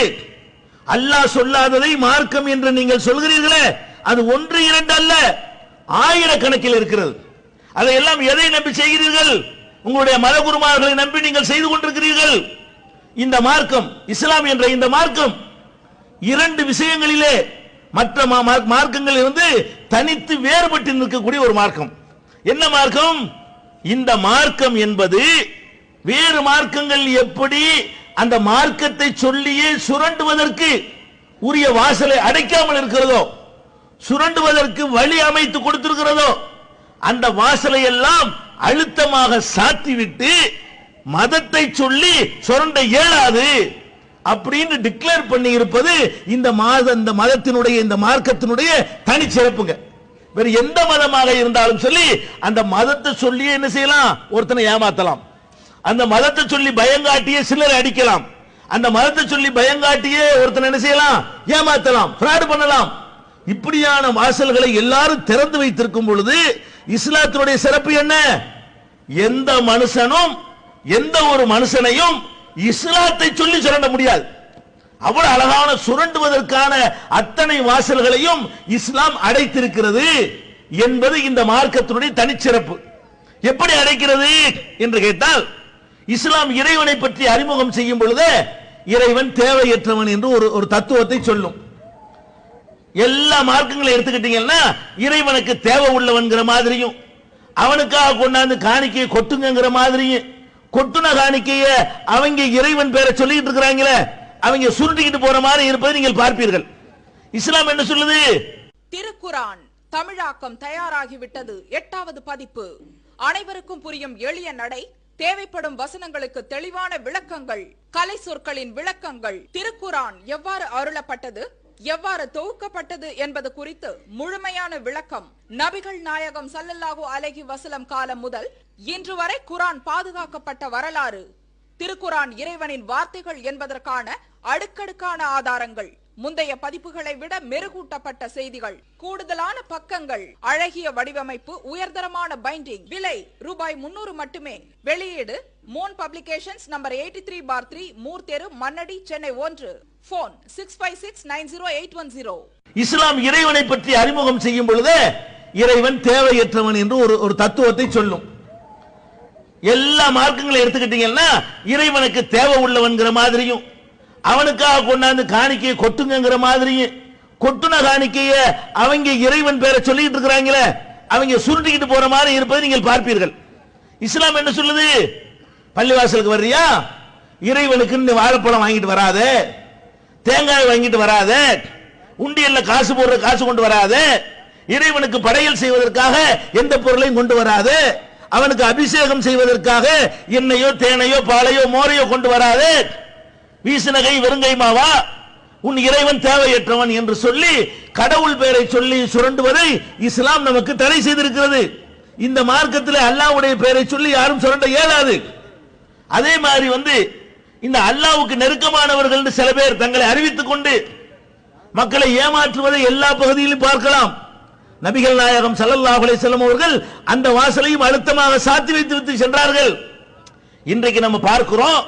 அல்லாஹ் சொல்லாததை மார்க்கம் என்று நீங்கள் சொல்கிறீர்களே, அது ஒன்று இரண்டு அல்ல, ஆயிரக்கணக்கில் இருக்கிறது. அதையெல்லாம் எதை நம்பி செய்கிறீர்கள்? உங்களுடைய மதகுருமார்களை நம்பி நீங்கள் செய்து கொண்டிருக்கிறீர்கள். இந்த மார்க்கம், இஸ்லாம் என்ற இந்த மார்க்கம் இரண்டு விஷயங்களிலே மற்ற மார்க்கங்கள் இருந்து தனித்து வேறுபட்டு நிற்கக்கூடிய ஒரு மார்க்கம். என்ன மார்க்கம்? இந்த மார்க்கம் என்பது வேறு மார்க்கங்கள் எப்படி அந்த மார்க்கத்தை சொல்லியே சுரண்டுவதற்கு உரிய வாசலை அடைக்காமல் இருக்கிறதோ, சுரண்டுவதற்கு வழி அமைத்து கொடுத்திருக்கிறதோ, அந்த வாசலை எல்லாம் அழுத்தமாக சாத்திவிட்டு மதத்தை சொல்லி சுரண்ட இயலாது அப்படின்னு டிக்ளேர் பண்ணி இருப்பது இந்த மதத்தினுடைய, இந்த மார்க்கத்தினுடைய தனிச்சிறப்புங்க. வேற எந்த மதமாக இருந்தாலும் சொல்லி அந்த மதத்தை சொல்லியே என்ன செய்யலாம்? ஒருத்தனை ஏமாத்தலாம். அந்த மதத்தை சொல்லி பயங்காட்டியே சிலரை அடிக்கலாம். அந்த மதத்தை சொல்லி பயங்காட்டியே ஒருத்தனை என்ன செய்யலாம்? ஏமாத்தலாம், ஃப்ராட் பண்ணலாம். இப்படியான வாசல்களை எல்லாரும் திறந்து வைத்திருக்கும் பொழுது இஸ்லாத்தினுடைய சிறப்பு என்ன? எந்த மனுஷனும் எந்த ஒரு மனுஷனையும் இஸ்லாத்தை சொல்லி சுரண்ட முடியாது. அவ்வளவு அழகான சுரண்டுவதற்கான அத்தனை வாசல்களையும் இஸ்லாம் அடைத்திருக்கிறது என்பது இந்த மார்க்கத்தினுடைய தனிச்சிறப்பு. எப்படி அடைக்கிறது என்று கேட்டால், இஸ்லாம் இறைவனை பற்றி அறிமுகம் செய்யும் பொழுது இறைவன் தேவையற்றவன் என்று ஒரு தத்துவத்தை சொல்லும். எல்லா மார்க்கங்களை எடுத்துக்கிட்டீங்கன்னா இறைவனுக்கு தேவை உள்ளவன்கிற மாதிரியும், அவனுக்காக கொண்டாந்து காணிக்கையை கொட்டுங்கிற மாதிரியும், கொட்டுன காணிக்கைய அவங்க இறைவன் பேரை சொல்லிட்டு இருக்கிறாங்களே அவங்க சுருட்டிக்கிட்டு போற மாதிரி இருப்பதை நீங்கள் பார்ப்பீர்கள். இஸ்லாம் என்ன சொல்லுது? திருக்குரான் தமிழாக்கம் தயாராகிவிட்டது. 8வது பதிப்பு. அனைவருக்கும் புரியும் எளிய நடை, தேவைப்படும் வசனங்களுக்கு தெளிவான விளக்கங்கள், கலை சொற்களின் விளக்கங்கள், திருக்குரான் எவ்வாறு அருளப்பட்டது, எவ்வாறு தொகுக்கப்பட்டது என்பது குறித்து முழுமையான விளக்கம், நபிகள் நாயகம் ஸல்லல்லாஹு அலைஹி வஸல்லம் காலம் முதல் இன்று வரை குரான் பாதுகாக்கப்பட்ட வரலாறு, திருக்குரான் இறைவனின் வார்த்தைகள் என்பதற்கான அடுக்கடுக்கான ஆதாரங்கள், முந்தைய பதிப்புகளை விட மெருகூட்டப்பட்ட செய்திகள், கூடுதலான பக்கங்கள், அழகிய வடிவமைப்பு, உயர்தரமான பைண்டிங். விலை ரூபாய் 300 மட்டுமே. வெளியீடு மோன் பப்ளிகேஷன்ஸ், நம்பர் 83/3, மூர் தெரு, மண்ணடி, சென்னை 1. போன் 65690810. இஸ்லாம் இறைவனை பற்றி அறிமுகம் செய்யும் பொழுது இறைவன் தேவையற்றவன் என்று ஒரு தத்துவத்தை சொல்லும். எல்லா மார்க்கங்களை எடுத்துக்கிட்டீங்கன்னா இறைவனுக்கு தேவை உள்ளவன்கிற மாதிரியும், அவனுக்காக கொண்டாந்து காணிக்கையை கொட்டுங்கிற மாதிரியும், கொட்டுன காணிக்கைய அவங்க இறைவன் பேரை சொல்லிட்டு இருக்கிறாங்களே, அவங்க சுருட்டிக்கிட்டு போற மாதிரி இருப்பதை நீங்கள் பார்ப்பீர்கள். இஸ்லாம் என்ன சொல்லுது? பள்ளிவாசலுக்கு வர்றியா, இறைவனுக்கு வாழைப்பழம் வாங்கிட்டு வராத, தேங்காய் வாங்கிட்டு வராத, உண்டியல்ல காசு போடுற காசு கொண்டு வராத, இறைவனுக்கு படையல் செய்வதற்காக எந்த பொருளையும் கொண்டு வராத, அவனுக்கு அபிஷேகம் செய்வதற்காக எண்ணெயோ தேனையோ பாலையோ மோரையோ கொண்டு வராத, வீசினகை வெறுங்கைமாவா, உன் இறைவன் தேவையற்றவன் என்று சொல்லி கடவுள் பெயரை சொல்லி சுரண்டுவதை இஸ்லாம் நமக்கு தடை செய்திருக்கிறது. இந்த மார்க்கத்தில் அல்லாஹ்வுடைய பெயரை சொல்லி யாரும் சுரண்ட இயலாது. அதே மாதிரி இந்த அல்லாஹ்வுக்கு நெருக்கமானவர்கள் சில பேர் தங்களை அறிவித்துக் கொண்டு மக்களை ஏமாற்றுவதை எல்லா பகுதியிலும் பார்க்கலாம். நபிகள் நாயகம் ஸல்லல்லாஹு அலைஹி வஸல்லம் அவர்கள் அந்த வாசலையும் அழுத்தமாக சாத்தி வைத்து விட்டு சென்றார்கள். இன்றைக்கு நம்ம பார்க்கிறோம்,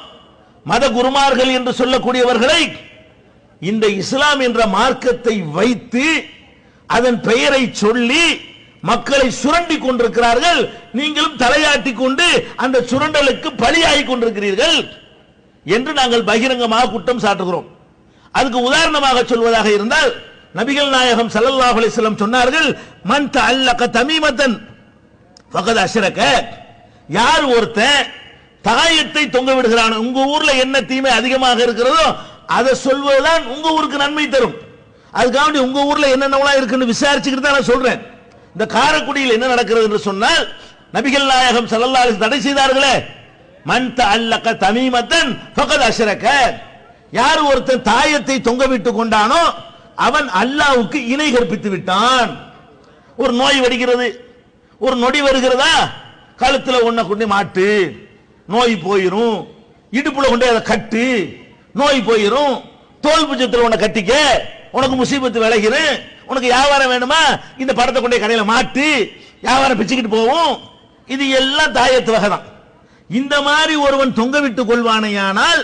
மத குருமார்கள் என்று சொல்லக்கூடியவர்களை இந்த இஸ்லாம் என்ற மார்க்கத்தை வைத்து அதன் பெயரை சொல்லி மக்களை சுரண்டி கொண்டிருக்கிறார்கள். நீங்களும் தலையாட்டி கொண்டு அந்த சுரண்டலுக்கு பலியாகி கொண்டிருக்கிறீர்கள் என்று நாங்கள் பகிரங்கமாக குற்றம் சாட்டுகிறோம். அதுக்கு உதாரணமாக சொல்வதாக இருந்தால், நபிகள் நாயகம் ஸல்லல்லாஹு அலைஹி வஸல்லம் சொன்னார்கள், மன் தஅல்லக தமீமத்தன் ஃபகத் அஷ்ரக. யார் ஒருத்தன் தாயத்தை தொங்க விடுகிறான், உங்க ஊர்ல என்ன தீமை அதிகமாக இருக்கிறதோ அதை சொல்வதுதான் உங்க ஊருக்கு நன்மை தரும். அதுக்காக உங்க ஊர்ல என்னென்னலாம் இருக்குன்னு விசாரிச்சுக்கிட்டு தான் நான் சொல்றேன். இந்த காரைக்குடியில் என்ன நடக்கிறது என்று சொன்னால், நபிகள் நாயகம் ஸல்லல்லாஹு அலைஹி வஸல்லம் தடை செய்தார்களே, மன் தஅல்லக தமீமத்தன் ஃபகத் அஷ்ரக. யார் ஒருத்தன் தாயத்தை தொங்க விட்டு கொண்டானோ அவன் அல்லாஹ்வுக்கு இணை கற்பித்து விட்டான். ஒரு நோய் வருகிறது, ஒரு நொடி வருகிறதா, கழுத்துல ஒன்ன கொண்டு மாட்டு, நோய் போயிரும். இடுப்புல கொண்டு அதை கட்டு, நோய் போயிரும். தோல் புஜத்தில் உன்னை கட்டிக்க, உனக்கு முசீபத்து விளைகிறேன். உனக்கு வியாபாரம் வேணுமா, இந்த படத்தை கொண்டே கடையில மாட்டு, வியாபாரம் பிச்சுக்கிட்டு போவோம். இது எல்லாம் தாயத்து வகை தான். இந்த மாதிரி ஒருவன் தொங்க விட்டுக் கொள்வானையானால்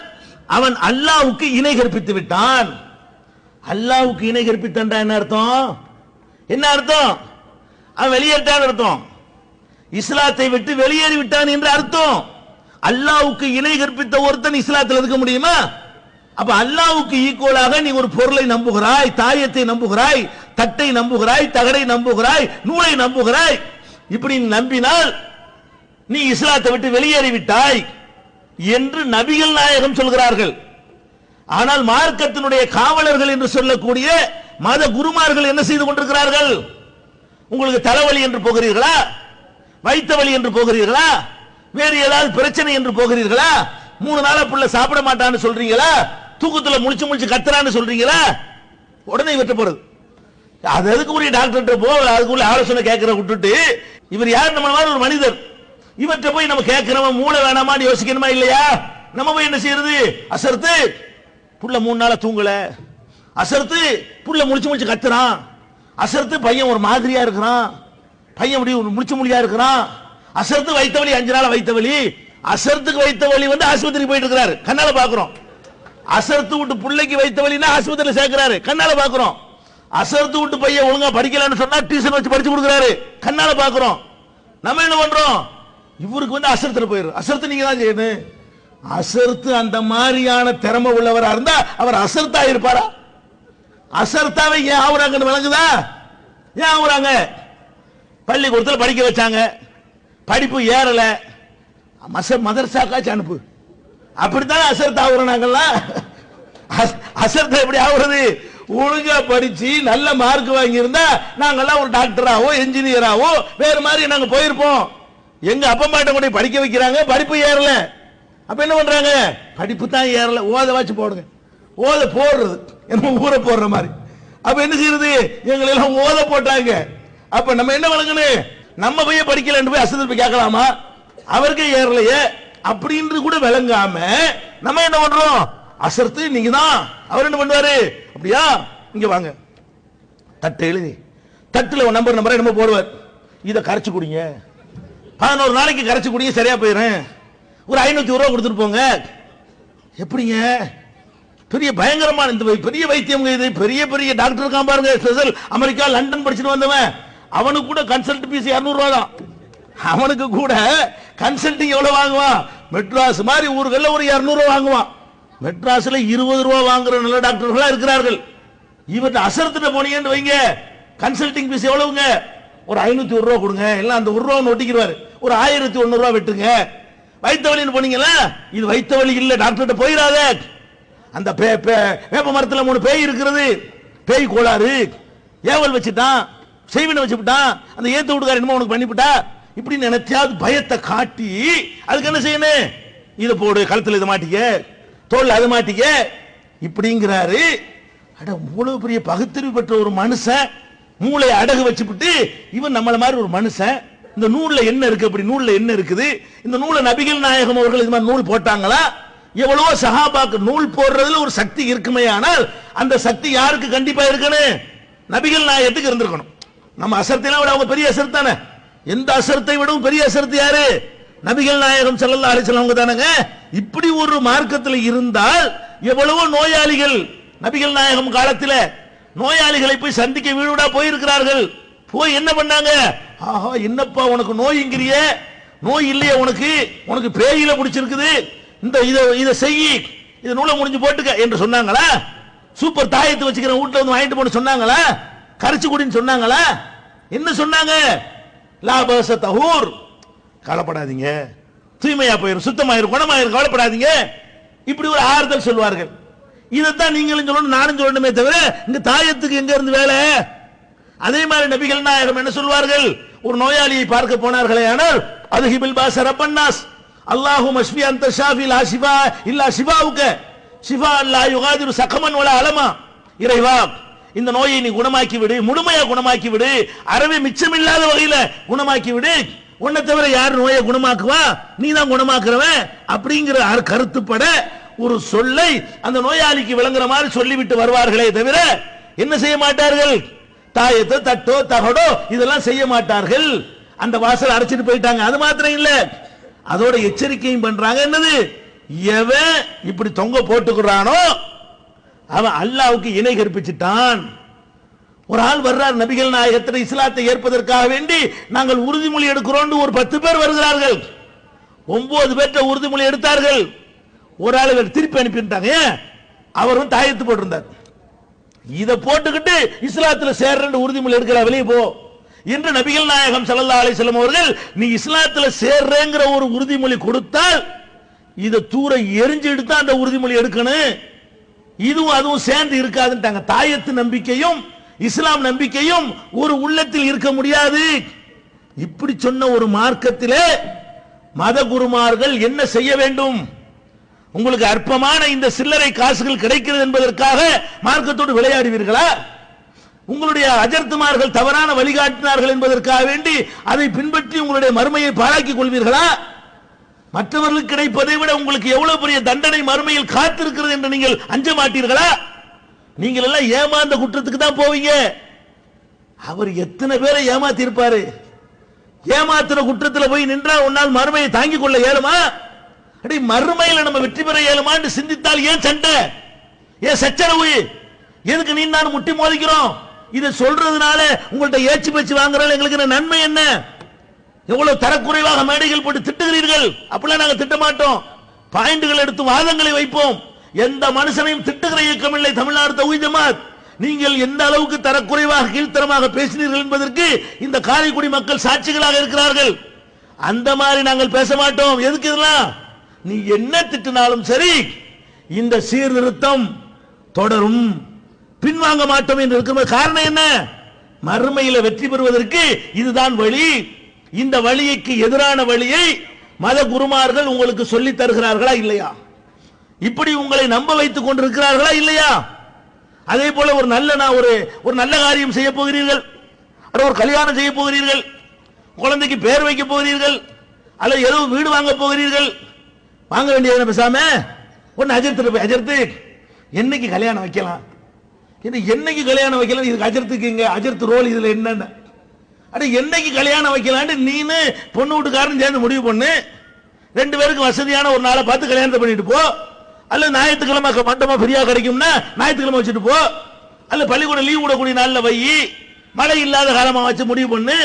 அவன் அல்லாஹ்வுக்கு இணை கற்பித்து விட்டான். அல்லாஹ்வுக்கு இணை கற்பித்தான் என்ன அர்த்தம்? என்ன அர்த்தம்? அவன் வெளியேற்றான் அர்த்தம். இஸ்லாத்தை விட்டு வெளியேறி விட்டான் என்று அர்த்தம். அல்லாஹ்வுக்கு இணை கற்பித்த ஒருத்தன் இஸ்லாத்தில் இருக்க முடியுமா? அப்ப அல்லாஹ்வுக்கு ஈக்குவலாக நீ ஒரு பொருளை நம்புகிறாய், தாயத்தை நம்புகிறாய், தட்டை நம்புகிறாய், தகடை நம்புகிறாய், நூலை நம்புகிறாய். இப்படி நம்பினால் நீ இஸ்லாத்தை விட்டு வெளியேறி விட்டாய் என்று நபிகள் நாயகம் சொல்கிறார்கள். ஆனால் மார்க்கத்தினுடைய காவலர்கள் என்று சொல்லக்கூடிய மத குருமார்கள் என்ன செய்து கொண்டிருக்கிறார்கள்? உங்களுக்கு தலைவலி என்று போகிறீர்களா, வைத்த வலி என்று போகிறீர்களா, வேறு ஏதாவது பிரச்சனை என்று போகிறீர்களா, 3 நாளா புள்ள சாப்பிட மாட்டான்னு சொல்றீங்களா, தூக்கத்துல முழிச்சு முழிச்சு கத்துறான்னு சொல்றீங்களா, உடனே வெட்ட போறது. அது அதுக்குரிய டாக்டர்கிட்ட போ, அதுக்குள்ள ஆலோசனை கேட்கிற விட்டுட்டு இவர் யார்? நம்ம மாதிரி ஒரு மனிதர். இவற்றை போய் நம்ம கேட்கிறோம், மூளை வேணாமான்னு யோசிக்கணுமா இல்லையா? நம்ம போய் என்ன செய்யறது? அசர்த்து புள்ள 3 நாளா தூங்கல, அசர்த்து புள்ள முழிச்சு முழிச்சு கத்துறான், அசர்த்து பையன் ஒரு மாதிரியா இருக்கிறான், பையன் அப்படி முழிச்சு முழியா இருக்கிறான், அசர்த்து வைத்த வலி 5 நாளா வைத்த வலி, அசர்த்துக்கு வைத்த வலி ஆஸ்பத்திரிக்கு போயிட்டு இருக்கிறாரு, கண்ணால பாக்குறோம். அசர்த்து விட்டு பிள்ளைக்கு வைத்த வலினா ஆஸ்பத்திரியில் சேர்க்கிறாரு, கண்ணால பாக்குறோம். அசர்த்து விட்டு பையன் ஒழுங்கா படிக்கலான்னு சொன்னா டியூஷன் வச்சு படிச்சு கொடுக்குறாரு, கண்ணால பாக்குறோம். நம்ம என்ன பண்றோம்? இவருக்கு அசர்த்துல போயிரு, அசர்த்து நீங்க தான் செய்யணும். அசர்த்து அந்த மாதிரியான திறமை உள்ளவரா இருந்தா அவர் அசர்த்தா இருப்பாரா? அசர்த்தாவை ஏன் ஆகுறாங்கன்னு விளங்குதா? ஏன் ஆகுறாங்க? பள்ளிக்கூடத்தில் படிக்க வச்சாங்க, படிப்பு ஏறல, மதரசாக்காச்சு அனுப்பு, அப்படித்தான் அசர்த்தா ஆகுறோம் நாங்கெல்லாம். அசர்த்தா எப்படி ஆகுறது? ஒழுங்கா படிச்சு நல்ல மார்க் வாங்கி இருந்தா நாங்கெல்லாம் ஒரு டாக்டராவோ என்ஜினியராவோ வேற மாதிரி நாங்க போயிருப்போம். எங்க அப்பா அம்மாட்ட கூட படிக்க வைக்கிறாங்க, படிப்பு ஏறல. அப்ப என்ன பண்றாங்க? படிப்பு தான் ஏறல, ஓத வச்சு போடுங்க. ஓத போடுறது என்ன ஊரை போடுற மாதிரி. அப்ப என்ன செய்யறது? எங்களை எல்லாம் ஓத போட்டாங்க. அப்ப நம்ம என்ன வழங்கணும்? நம்ம போய் படிக்கலன்னு போய் அசத்தில் போய் கேட்கலாமா? அவருக்கே ஏறலையே அப்படின்னு கூட விளங்காம நம்ம என்ன பண்றோம்? அசர்த்து நீங்க தான். அவர் என்ன பண்ணுவாரு? அப்படியா, இங்க வாங்க, தட்டு எழுதி தட்டுல நம்பர் நம்பரை நம்ம போடுவார். இதை கரைச்சு குடிங்க, 11 நாளைக்கு கரைச்சு குடிங்க, சரியா போயிடும். ஒரு 500 ரூபா கொடுத்துட்டு போங்க. எப்படிங்க? பெரிய பயங்கரமான இந்த பெரிய வைத்தியம் இது. பெரிய பெரிய டாக்டர் இருக்கான் பாருங்க, ஸ்பெஷல் அமெரிக்கா லண்டன் படிச்சுட்டு வந்தவன், அவனுக்கு கூட கன்சல்ட் பீஸ் 200 ரூபா தான். அவனுக்கு கூட கன்சல்டிங் எவ்வளவு வாங்குவான்? மெட்ராஸ் மாதிரி ஊர்கள்ல ஒரு 200 ரூபா வாங்குவான். மெட்ராஸ்ல 20 ரூபா வாங்குற நல்ல டாக்டர்களா இருக்கிறார்கள். இவர்கிட்ட அசரத்திட்ட போனீங்கன்னு வைங்க, கன்சல்டிங் ஃபீஸ் எவ்வளவுங்க? ஒரு 501 ரூபா கொடுங்க, எல்லாம் அந்த 1 ரூபா ஒட்டிக்கிறாரு. ஒரு 1100 ரூபா வெட்டுங்க. வைத்த வலின்னு போனீங்களா, இது வைத்த வலி இல்ல, டாக்டர்கிட்ட போயிடாத. அந்த வேப்ப மரத்தில் 3 பேய் இருக்கிறது, பேய் கோளாறு, ஏவல் வச்சுட்டான், செய்வினை வச்சுட்டான், அந்த ஏத்து வீட்டுக்கார என்னமோ உனக்கு பண்ணிவிட்டா, இப்படி நினைச்சாது பயத்தை காட்டி அதுக்கு என்ன செய்யணும்? இதை போடு, கழுத்தில் இதை மாட்டிக்க, தோல் அதை மாட்டிக்க இப்படிங்கிறாரு. அட, இவ்வளவு பெரிய பகுத்தறிவு பெற்ற ஒரு மனுஷன் மூளையை அடகு வச்சுவிட்டு இவன் நம்மள மாதிரி ஒரு மனுஷன் இந்த நூல்ல என்ன இருக்கு, அப்படி நூல்ல என்ன இருக்குது? இந்த நூலை நபிகள் நாயகம் அவர்கள் இது மாதிரி நூல் போட்டாங்களா? எவ்வளவோ சஹாபாக்கு நூல் போடுறதுல ஒரு சக்தி இருக்குமே, ஆனால் அந்த சக்தி யாருக்கு கண்டிப்பா இருக்கணும்? நபிகள் நாயகத்துக்கு இருந்திருக்கணும். நம்ம அசரத்தையெல்லாம் விட அவங்க பெரிய அசரத் தானே. எந்த அசரத்தை விடவும் பெரிய அசரத் யாரு? நபிகள் நாயகம் ஸல்லல்லாஹு அலைஹி வஸல்லம் தானங்க. இப்படி ஒரு மார்க்கத்தில் இருந்தால் எவ்வளவோ நோயாளிகள் நபிகள் நாயகம் காலத்தில் நோயாளிகளை போய் சந்திக்க வீடுடா போயிருக்கிறார்கள். போய் என்ன பண்ணாங்க? ஆஹா, என்னப்பா உனக்கு நோய்ங்கிறிய, நோய் இல்லையே உனக்கு, உனக்கு பேயில பிடிச்சிருக்குது, இந்த இதை செய், இதை நூலை முடிஞ்சு போட்டுக்க என்று சொன்னாங்களா? சூப்பர் தாயத்தை வச்சுக்கிற வீட்டுல வந்து வாங்கிட்டு போன சொன்னாங்களா? கரைச்சு குடின்னு சொன்னாங்களா? என்ன சொன்னாங்க? லாபச தஹூர், கவலைப்படாதீங்க, தூய்மையா போயிரும், சுத்தமாயிரும், குணமாயிரும், கவலைப்படாதீங்க, இப்படி ஒரு ஆறுதல் சொல்வார்கள். இதைத்தான் நீங்களும் சொல்லணும், நானும் சொல்லணுமே தவிர இந்த தாயத்துக்கு எங்க இருந்து வேலை? அதே மாதிரி நபிகள் நாயகம் என்ன சொல்வார்கள்? ஒரு நோயாளியை பார்க்க போனார்களே, ஆனால் அதுஹிபில் பாஸ ரப்பன்னாஸ் அல்லாஹும்ம ஷ்ஃபி அன்த ஷாஃபி லா ஷிஃபா இல்லா ஷிஃபாவுக ஷிஃபா லா யுகாதிரு சகமன் வலா அலமா. இறைவா, இந்த நோயை நீ குணமாக்கி விடு, முழுமையா குணமாக்கி விடு, அறவே மிச்சமில்லாத வகையில குணமாக்கி விடு, உன்னை தவிர யார் நோயை குணமாக்குவா? நீ தான் குணமாக்குறவன் அப்படிங்கிற கருத்துப்பட ஒரு சொல்லை அந்த நோயாளிக்கு விளங்குற மாதிரி சொல்லிவிட்டு வருவார்களே தவிர என்ன செய்ய மாட்டார்கள்? தாயத்தை, தட்டோ தகடோ இதெல்லாம் செய்ய மாட்டார்கள். அந்த வாசல் அடைச்சிட்டு போயிட்டாங்க. அது மாத்திரம் இல்ல, அதோட எச்சரிக்கையும் பண்றாங்க. என்னது? எவன் இப்படி தொங்க போட்டுக்கிறானோ அவன் அல்லாஹ்வுக்கு இணை கற்பிச்சிட்டான். ஒரு ஆள் வர்றார் நபிகள் நாயகத்தின் இஸ்லாத்தை ஏற்பதற்காக வேண்டி நாங்கள் உறுதிமொழி எடுக்கிறோம். ஒரு 10 பேர் வருகிறார்கள். 9 பேர்ட்ட உறுதிமொழி எடுத்தார்கள். ஒரு ஆளை திருப்பி அனுப்பிட்டாங்க. அவரும் தாயத்து போட்டிருந்தார். இதை போட்டுக்கிட்டு இஸ்லாத்தில் சேர்ற உறுதிமொழி எடுக்கிற, வெளியே போ என்று நபிகள் நாயகம் ஸல்லல்லாஹு அலைஹி வஸல்லம் அவர்கள் நீ இஸ்லாத்தில் சேர்றேங்கிற ஒரு உறுதிமொழி கொடுத்தால் இதை தூர எரிஞ்சு எடுத்தா அந்த உறுதிமொழி எடுக்கணும். இதுவும் அதுவும் சேர்ந்து இருக்காதுன்ட்டாங்க. தாயத்து நம்பிக்கையும் இஸ்லாம் நம்பிக்கையும் ஒரு உள்ளத்தில் இருக்க முடியாது. இப்படி சொன்ன ஒரு மார்க்கத்திலே மத குருமார்கள் என்ன செய்ய வேண்டும்? உங்களுக்கு அற்பமான இந்த சில்லறை காசுகள் கிடைக்கிறது என்பதற்காக மார்க்கத்தோடு விளையாடுவீர்களா? உங்களுடைய அஜர்த்துமார்கள் தவறான வழிகாட்டினார்கள் என்பதற்காக வேண்டி அதை பின்பற்றி உங்களுடைய மறுமையை பாழாக்கிக் கொள்வீர்களா? மற்றவர்களுக்கு கிடைப்பதை விட உங்களுக்கு எவ்வளவு பெரிய தண்டனை மறுமையில் காத்திருக்கிறது என்று நீங்கள் அஞ்ச மாட்டீர்களா? நீங்கள் எல்லாம் ஏமாந்த குற்றத்துக்கு தான் போவீங்க. அவர் எத்தனை பேரை ஏமாத்தி இருப்பாரு? ஏமாத்துற குற்றத்தில் போய் நின்றால் உன்னால் மறுமையை தாங்கிக் கொள்ள இயலுமா? அடி, மறுமையில் நம்ம வெற்றி பெற இயலுமான்னு சிந்தித்தால் ஏன் சண்டை, ஏன் சச்சரவு? எதுக்கு நீ நான் முட்டி மோதிக்கிறோம்? இதை சொல்றதுனால உங்கள்ட்ட ஏச்சு பேச்சு வாங்குறாங்க, எங்களுக்கு நன்மை என்ன? எவ்வளவு தரக்குறைவாக மேடைகள் போட்டு திட்டுகிறீர்கள். அப்படிலாம் நாங்கள் திட்ட மாட்டோம். பாயிண்டுகள் எடுத்து வாதங்களை வைப்போம். எந்த மனுஷனையும் திட்டுகிற இயக்கம் இல்லை தமிழ்நாடு தௌஹீத் ஜமாத். நீங்கள் எந்த அளவுக்கு தரக்குறைவாக கீழ்த்தரமாக பேசினீர்கள் என்பதற்கு இந்த காரைக்குடி மக்கள் சாட்சிகளாக இருக்கிறார்கள். அந்த மாதிரி நாங்கள் பேச மாட்டோம். எதுக்கு இதெல்லாம்? நீ என்ன திட்டினாலும் சரி, இந்த சீர்திருத்தம் தொடரும், பின்வாங்க மாட்டோம் என்று இருக்கிற காரணம் என்ன? மறுமையில் வெற்றி பெறுவதற்கு இதுதான் வழி. இந்த வழிக்கு எதிரான வழியை மத குருமார்கள் உங்களுக்கு சொல்லி தருகிறார்களா இல்லையா? இப்படி உங்களை நம்ப வைத்துக் கொண்டிருக்கிறார்களா இல்லையா? அதே போல ஒரு நல்ல காரியம் செய்ய போகிறீர்கள், ஒரு கல்யாணம் செய்ய போகிறீர்கள், குழந்தைக்கு பேர் வைக்க போகிறீர்கள், அல்லது ஏதோ வீடு வாங்க போகிறீர்கள். வாங்க வேண்டியது பேசாம ஒன்னு அஜர்த்து என்னைக்கு கல்யாணம் வைக்கலாம், என்னைக்கு கல்யாணம் வைக்கலாம், இதுக்கு அஜர்த்துக்கு இங்க அஜர்த்து ரோல் இதுல என்னன்னு என்னைக்கு கல்யாணம் வைக்கலான்னு நீனு பொண்ணு வீட்டுக்காரன் சேர்ந்து முடிவு பண்ணு. 2 பேருக்கு வசதியான ஒரு நாளை பார்த்து கல்யாணத்தை பண்ணிட்டு போ. அல்ல ஞாயிற்றுக்கிழமை மண்டபம் ஃப்ரீயா கிடைக்கும்னா ஞாயிற்றுக்கிழமை வச்சுட்டு போ. அல்ல பள்ளிக்கூடம் லீவ் விடக்கூடிய நாளில் வை, மழை இல்லாத காலமா வச்சு முடிவு பண்ணு.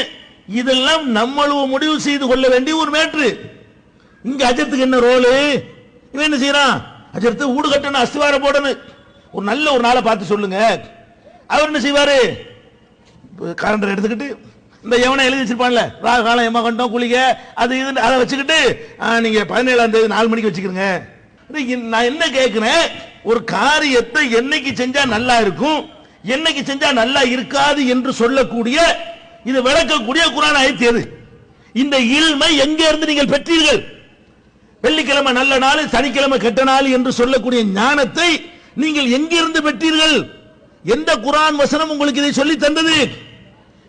இதெல்லாம் நம்மளும் முடிவு செய்து கொள்ள வேண்டிய ஒரு மேட்ரு. இங்க அஜர்த்துக்கு என்ன ரோலு? இவன் என்ன செய்யறான்? அஜர்த்து வீடு கட்டணும், அஸ்திவாரம் போடணும். ஒரு நாளை பார்த்து சொல்லுங்க. அவர் என்ன செய்வாரு? காலண்டர் எடுத்துக்கிட்டு இந்த எவனை எழுதி வச்சிருப்பான்ல, ராகு காலம் எம்மா கண்டம் குளிக்க அது இது அதை வச்சுக்கிட்டு நீங்க 17ஆம் தேதி 4 மணிக்கு வச்சுக்கிறீங்க. நான் என்ன கேட்கிறேன், ஒரு காரியத்தை என்னைக்கு செஞ்சா நல்லா இருக்கும், என்னைக்கு செஞ்சா நல்லா இருக்காது என்று சொல்லக்கூடிய இது விளக்கக்கூடிய குர்ஆன் ஆயத்து எது? இந்த இல்மை எங்க இருந்து நீங்கள் பெற்றீர்கள்? வெள்ளிக்கிழமை நல்ல நாள், சனிக்கிழமை கெட்ட நாள் என்று சொல்லக்கூடிய ஞானத்தை நீங்கள் எங்கிருந்து பெற்றீர்கள்? எந்த குர்ஆன் வசனம் உங்களுக்கு இதை சொல்லி தந்தது?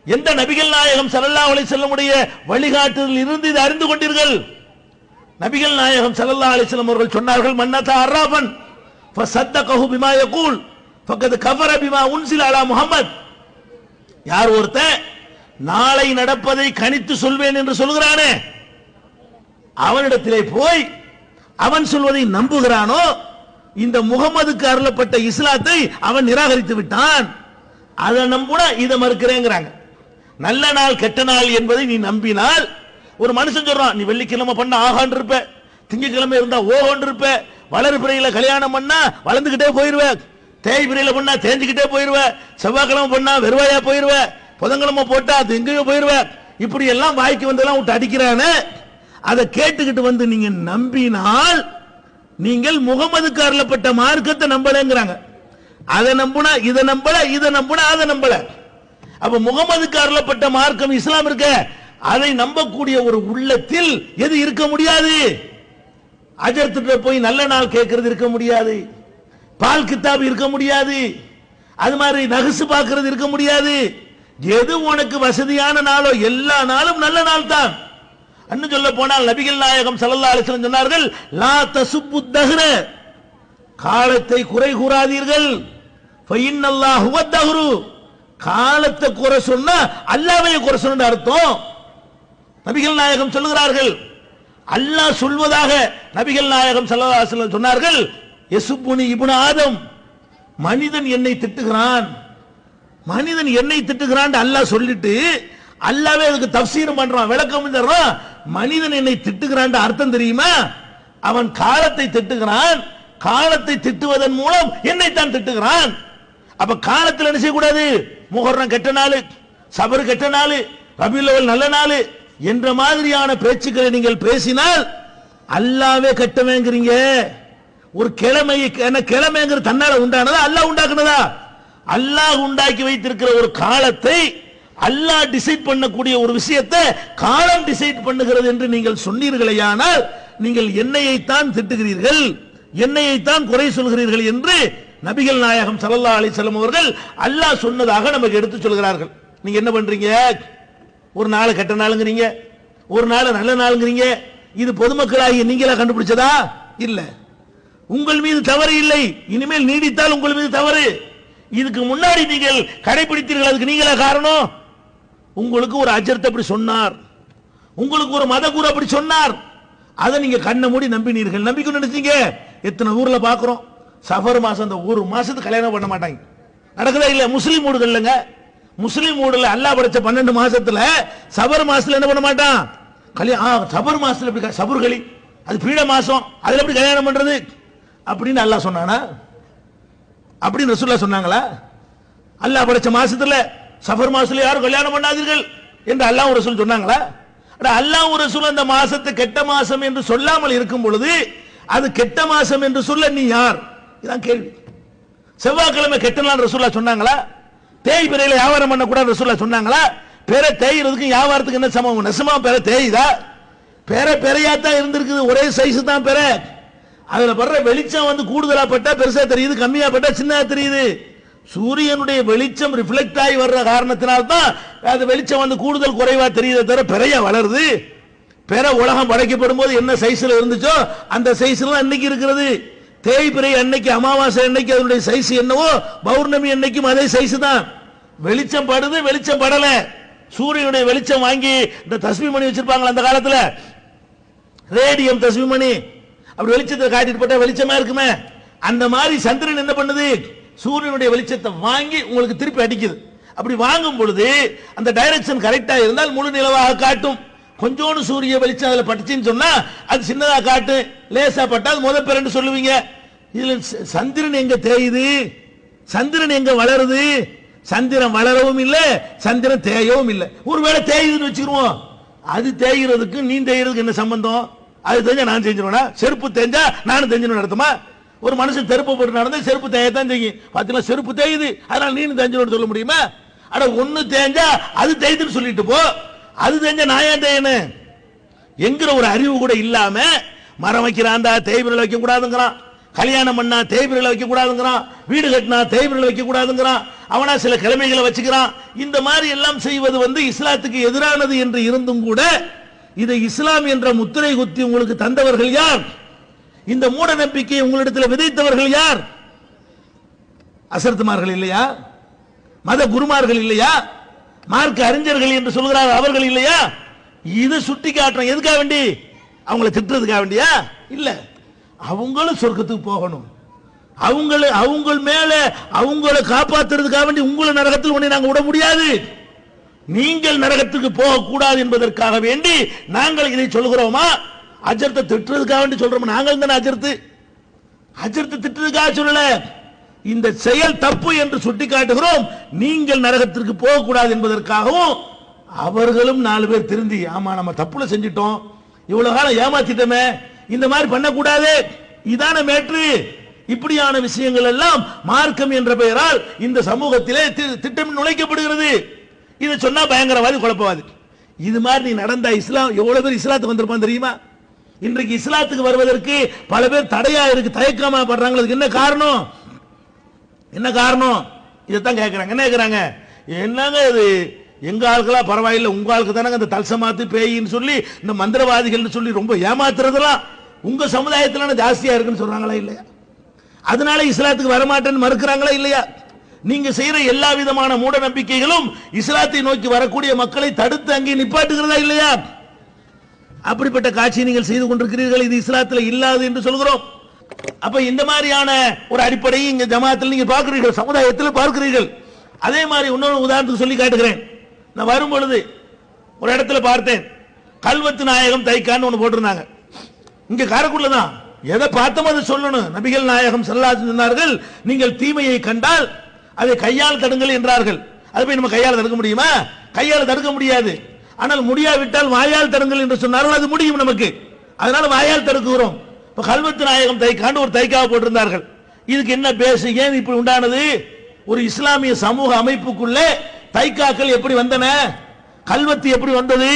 எந்த நபிகள் நாயகம் ஸல்லல்லாஹு அலைஹி வஸல்லம் உடைய வழிகாட்டுதலில் இருந்து இதை அறிந்து கொண்டீர்கள்? நபிகள் நாயகம் ஸல்லல்லாஹு அலைஹி வஸல்லம் அவர்கள் சொன்னார்கள், மன்னத அர்ராஃபன் ஃபஸத்தகஹு பிமா யகூல் ஃபகத் கஃபர பிமா உன்சில அலா முஹம்மத். யார் ஒருத்தன் நாளை நடப்பதை கணித்து சொல்வேன் என்று சொல்கிறானே, அவனிடத்திலே போய் அவன் சொல்வதை நம்புகிறானோ, இந்த முகமதுக்கு அருளப்பட்ட இஸ்லாத்தை அவன் நிராகரித்து விட்டான். அதை நம்புனா இதை மறுக்கிறேங்கிறாங்க. நல்ல நாள் கெட்ட நாள் என்பதை நீ நம்பினால், ஒரு மனுஷன் சொல்றான், நீ வெள்ளிக்கிழமை பண்ண ஆகான் இருப்ப, திங்கக்கிழமை இருந்தா ஓகோன் இருப்ப, வளர் பிறையில கல்யாணம் பண்ணா வளர்ந்துகிட்டே போயிருவ, தேய் பிறையில பண்ணா தேஞ்சுக்கிட்டே போயிருவ, செவ்வாய்க்கிழமை பண்ணா வெறுவாயா போயிருவ, புதன்கிழமை போட்டா அது எங்கேயோ போயிருவ, இப்படி எல்லாம் வாய்க்கு வந்தெல்லாம் விட்டு அடிக்கிறானே, அதை கேட்டுக்கிட்டு வந்து நீங்க நம்பினால் நீங்கள் முகமதுக்கு அருளப்பட்ட மார்க்கத்தை நம்பலங்கிறாங்க. அதை நம்புனா இதை நம்பல, இதை நம்புனா அதை நம்பல. அப்ப முகமதுக்கு அருளப்பட்ட மார்க்கம் இஸ்லாம் இருக்க, அதை நம்பக்கூடிய ஒரு உள்ளத்தில் எது இருக்க முடியாது? அஜர்த்திட்ட போய் நல்ல நாள் கேட்கறது இருக்க முடியாது, பால் கித்தாப் இருக்க முடியாது, அது மாதிரி நகசு பார்க்கிறது இருக்க முடியாது. எது உனக்கு வசதியான நாளோ எல்லா நாளும் நல்ல நாள் தான். அன்னு சொல்ல போனால் நபிகள் நாயகம் ஸல்லல்லாஹு அலைஹி வஸல்லம் சொன்னார்கள், லா தசுப்பு தஹ்ர, காலத்தை குறை கூறாதீர்கள், ஃபஇன்னல்லாஹு வத்தஹ்ரு, காலத்தை குறை சொன்னா அல்லாஹ்வை குறை சொன்ன அர்த்தம். நபிகள் நாயகம் சொல்லுகிறார்கள், அல்லாஹ் சொல்வதாக நபிகள் நாயகம் ஸல்லல்லாஹு அலைஹி வஸல்லம் சொன்னார்கள், யசுப்புனி இப்னு ஆதம், மனிதன் என்னை திட்டுகிறான், மனிதன் என்னை திட்டுகிறான் அல்லாஹ் சொல்லிட்டு அல்லாஹ்வே அதுக்கு தஃப்சீர் பண்றான், விளக்கம் தர்றான். மனிதன் என்னை திட்டுகிறான் அர்த்தம் தெரியுமா? அவன் காலத்தை திட்டுகிறான், காலத்தை திட்டுவதன் மூலம் என்னை தான் திட்டுகிறான். அப்ப காலத்தில் என்ன செய்யக்கூடாது? முஹர்ரம் கெட்ட நாள், சபர் கெட்ட நாள், ரபியுல் அவல் நல்ல நாள் என்ற மாதிரியான பேச்சுக்களை நீங்கள் பேசினால் அல்லாஹ்வே கெட்டவங்கிறீங்க. ஒரு கிழமை என்ன கிழமைங்கிற தன்னால உண்டானதா அல்லாஹ் உண்டாக்குனதா? அல்லாஹ் உண்டாக்கி வைத்திருக்கிற ஒரு காலத்தை, அல்லாஹ் டிசைட் பண்ணக்கூடிய ஒரு விஷயத்தை காலம் டிசைட் பண்ணுகிறது என்று நீங்கள் சொன்னீர்களேயானால் நீங்கள் என்னையைத்தான் திட்டுகிறீர்கள், என்னையைத்தான் குறை சொல்கிறீர்கள் என்று நபிகள் நாயகம் ஸல்லல்லாஹு அலைஹி வஸல்லம் அவர்கள் அல்லாஹ் சொன்னதாக நமக்கு எடுத்து சொல்கிறார்கள். நீங்க என்ன பண்றீங்க? ஒரு நாள் கெட்ட நாளுங்கிறீங்க, ஒரு நாள் நல்ல நாளுங்கிறீங்க. இது பொதுமக்களாகிய நீங்களா கண்டுபிடிச்சதா? இல்ல, உங்கள் மீது தவறு இல்லை, இனிமேல் நீடித்தால் உங்கள் மீது தவறு. இதுக்கு முன்னாடி நீங்கள் கடைபிடித்தீர்கள், அதுக்கு நீங்களா காரணம்? உங்களுக்கு ஒரு அஜர்த் அப்படி சொன்னார், உங்களுக்கு ஒரு மத குரு அப்படி சொன்னார், அதை நீங்க கண்ணை மூடி நம்பினீர்கள். நம்பிக்கை நினைச்சீங்க. எத்தனை ஊர்ல பாக்குறோம், சஃபர் மாசம் அந்த ஒரு மாசத்துக்கு கல்யாணம் பண்ண மாட்டாங்க. நடக்குதா இல்ல? முஸ்லீம் ஊடுகள் இல்லைங்க, முஸ்லீம் ஊடுல அல்லாஹ் படைச்ச 12 மாசத்துல சபர் மாசத்துல என்ன பண்ண மாட்டான் கல்யாணம். சபர் மாசத்துல எப்படி சபுர்களி, அது பீட மாசம், அதுல எப்படி கல்யாணம் பண்றது அப்படின்னு அல்லாஹ் சொன்னானா? அப்படின்னு ரசூலுல்லாஹ் சொன்னாங்களா? அல்லாஹ் படைச்ச மாசத்துல சஃபர் மாசத்துல யாரும் கல்யாணம் பண்ணாதீர்கள் என்று அல்லாஹ் ரசூல் சொன்னாங்களா? அல்லாஹ் ரசூல் அந்த மாசத்தை கெட்ட மாசம் என்று சொல்லாமல் இருக்கும் பொழுது அது கெட்ட மாசம் என்று சொல்ல நீ யார்? இதான் கேள்வி. செவ்வாய்க்கிழமை கெட்ட நாள் ரசூலுல்லாஹ் சொன்னாங்களா? தேய் பிறையில வியாபாரம் பண்ண கூட ரசூலுல்லாஹ் சொன்னாங்களா? பெற தேய்றதுக்கு வியாபாரத்துக்கு என்ன சமம்? நெசமா பெற தேய்தா? பெற பெறையாத்தான் இருந்திருக்குது, ஒரே சைஸ் தான் பெற. அதுல வர்ற வெளிச்சம் வந்து கூடுதலா பட்டா பெருசா தெரியுது, கம்மியா பட்டா சின்னதா தெரியுது. சூரியனுடைய வெளிச்சம் ரிஃப்ளெக்ட் ஆகி வர்ற காரணத்தினால்தான் அது வெளிச்சம் வந்து கூடுதல் குறைவா தெரியுதே தவிர பெறையா வளருது. பெற உலகம் படைக்கப்படும் போது என்ன சைஸ்ல இருந்துச்சோ அந்த சைஸ்ல அன்னைக்கு இருக்கிறது. தேய்பிறை அன்னைக்கு, அமாவாசை அன்னைக்கு அதனுடைய சைஸ் என்னவோ பௌர்ணமி அன்னைக்கும் அதே சைஸ் தான். வெளிச்சம் படுது, வெளிச்சம் படல. சூரியனுடைய வெளிச்சம் வாங்கி இந்த தஸ்மி மணி வச்சிருப்பாங்களா அந்த காலத்துல, ரேடியம் தஸ்மி மணி, அப்படி வெளிச்சத்தை காட்டிட்டு போட்டா வெளிச்சமா இருக்குமே. அந்த மாதிரி சந்திரன் என்ன பண்ணுது? சூரியனுடைய வெளிச்சத்தை வாங்கி உங்களுக்கு திருப்பி அடிக்குது. அப்படி வாங்கும் பொழுது அந்த டைரக்ஷன் கரெக்டா இருந்தால் முழு நிலவாக காட்டும். கொஞ்சோண்டு சூரிய வெளிச்சம் அதுல பட்டுச்சுன்னு சொன்னா அது சின்னதா காட்டு, லேசா பட்டா அது முத பிறன்னு சொல்லுவீங்க. இதுல சந்திரன் எங்க தேயுது, சந்திரன் எங்க வளருது, சந்திரன் வளரவும் இல்லை, சந்திரன் தேயவும் இல்லை. ஒருவேளை தேயுதுன்னு வச்சுக்கிறோம், அது தேய்கிறதுக்கு நீ தேய்கிறதுக்கு என்ன சம்பந்தம்? அது தெரிஞ்சா நான் செஞ்சிருவேனா? செருப்பு தேஞ்சா நானும் தெரிஞ்சிருவேன் நடத்துமா? ஒரு மனுஷன் செருப்பு போட்டு நடந்தா செருப்பு தேயத்தான் செய்யும். பார்த்தீங்களா, செருப்பு தேயுது, அதனால நீனும் தெரிஞ்சிருவேன் சொல்ல முடியுமா? அட ஒன்னு தேஞ்சா அது தேய்துன்னு சொல்லிட்டு போ, அது தேஞ்சா நான் ஏன் தேயணும் என்கிற ஒரு அறிவு கூட இல்லாம மரம் வைக்கிறான்டா தேய்பிரல் வைக்க கூடாதுங்கிறான், கல்யாணம் பண்ணா தேய்பிரல் வைக்க கூடாதுங்கிறான், வீடு கட்டினா தேய்பிரல் வைக்க கூடாதுங்கிறான், அவனா சில கிழமைகளை வச்சுக்கிறான். இந்த மாதிரி எல்லாம் செய்வது இஸ்லாத்துக்கு எதிரானது என்று இருந்தும் கூட இதை இஸ்லாம் என்ற முத்திரை குத்தி உங்களுக்கு தந்தவர்கள் யார்? இந்த மூட நம்பிக்கையை உங்களிடத்தில் விதைத்தவர்கள் யார்? அசர்த்துமார்கள் இல்லையா? மத குருமார்கள் இல்லையா? மார்க்க அறிஞர்கள் என்று சொல்கிறார் அவர்கள் இல்லையா? இது சுட்டி காட்டுறோம். எதுக்காக வேண்டி? அவங்களை திட்டுறதுக்காக வேண்டியா? இல்ல, அவங்களும் சொர்க்கத்துக்கு போகணும், அவங்க மேல அவங்களை காப்பாற்றுறதுக்காக வேண்டி உங்களை நரகத்தில் ஒண்ணு நாங்க விட முடியாது. நீங்கள் நரகத்துக்கு போக கூடாது என்பதற்காக வேண்டி நாங்கள் இதை சொல்கிறோமா? அஜர்த்தை திட்டுறதுக்காக வேண்டி சொல்றோம். நாங்கள் தானே அஜர்த்தை திட்டுறதுக்காக சொல்லல, இந்த செயல் தப்பு என்று சுட்டி காட்டுகிறோம். நீங்கள் நரகத்திற்கு போகக்கூடாது என்பதற்காகவும் அவர்களும் 4 பேர் திருந்தி, ஆமா நம்ம தப்புல செஞ்சிட்டோம், இவ்வளவு காலம் ஏமாத்திட்டோமே, இந்த மாதிரி பண்ணக்கூடாது, இதான மேற்று. இப்படியான விஷயங்கள் எல்லாம் மார்க்கம் என்ற பெயரால் இந்த சமூகத்திலே திட்டம் நுழைக்கப்படுகிறது. இதை சொன்னா பயங்கரவாதி, குழப்பவாதி. இது மாதிரி நீ நடந்தா இஸ்லாம் எவ்வளவு பேர் இஸ்லாத்துக்கு வந்திருப்பான் தெரியுமா? இன்றைக்கு இஸ்லாத்துக்கு வருவதற்கு பல பேர் தடையா இருக்கு, தயக்கமா படுறாங்க. அதுக்கு என்ன காரணம்? என்ன காரணம்? இதைத்தான் கேட்கிறாங்க. என்ன கேட்கிறாங்க? என்னங்க இது, எங்க ஆளுகளா பரவாயில்லை, உங்க ஆளுக்கு தானங்க இந்த தல்சமாத்து பேயின்னு சொல்லி இந்த மந்திரவாதிகள் சொல்லி ரொம்ப ஏமாத்துறதெல்லாம் உங்க சமுதாயத்தில் ஜாஸ்தியா இருக்குன்னு சொல்றாங்களா இல்லையா? அதனால இஸ்லாத்துக்கு வரமாட்டேன்னு மறுக்கிறாங்களா இல்லையா? நீங்க செய்யற எல்லா விதமான மூட நம்பிக்கைகளும் இஸ்லாத்தை நோக்கி வரக்கூடிய மக்களை தடுத்து அங்கே நிப்பாட்டுகிறதா இல்லையா? அப்படிப்பட்ட காட்சி நீங்கள் செய்து கொண்டிருக்கிறீர்கள். இது இஸ்லாத்தில் இல்லாது என்று சொல்கிறோம். அப்ப இந்த மாதிரியான ஒரு அடிப்படையை இங்க ஜமாத்தில் நீங்க பார்க்கிறீர்கள், சமுதாயத்தில் பார்க்கிறீர்கள். அதே மாதிரி இன்னொரு உதாரணத்துக்கு சொல்லி காட்டுகிறேன். நான் வரும் பொழுது ஒரு இடத்துல பார்த்தேன், கல்வத்து நாயகம் தைக்கான்னு ஒன்று போட்டிருந்தாங்க. இங்க காரைக்குடில தான். எதை பார்த்தோம் அதை சொல்லணும். நபிகள் நாயகம் ஸல்லல்லாஹு அலைஹி வஸல்லம் சொன்னார்கள், நீங்கள் தீமையை கண்டால் அதை கையால் தடுங்கள் என்றார்கள். அதை போய் நம்ம கையால் தடுக்க முடியுமா? கையால் தடுக்க முடியாது. ஆனால் முடியாவிட்டால் வாயால் தடுங்கள் என்று சொன்னார்கள், அது முடியும் நமக்கு. அதனால வாயால் தடுக்குகிறோம். இப்ப கல்வத்து நாயகம் தைக்காண்டு ஒரு தைக்காவை போட்டிருந்தார்கள். இதுக்கு என்ன பேசு, ஏன் இப்படி உண்டானது? ஒரு இஸ்லாமிய சமூக அமைப்புக்குள்ளே தைக்காக்கள் எப்படி வந்தன? கல்வத்து எப்படி வந்தது?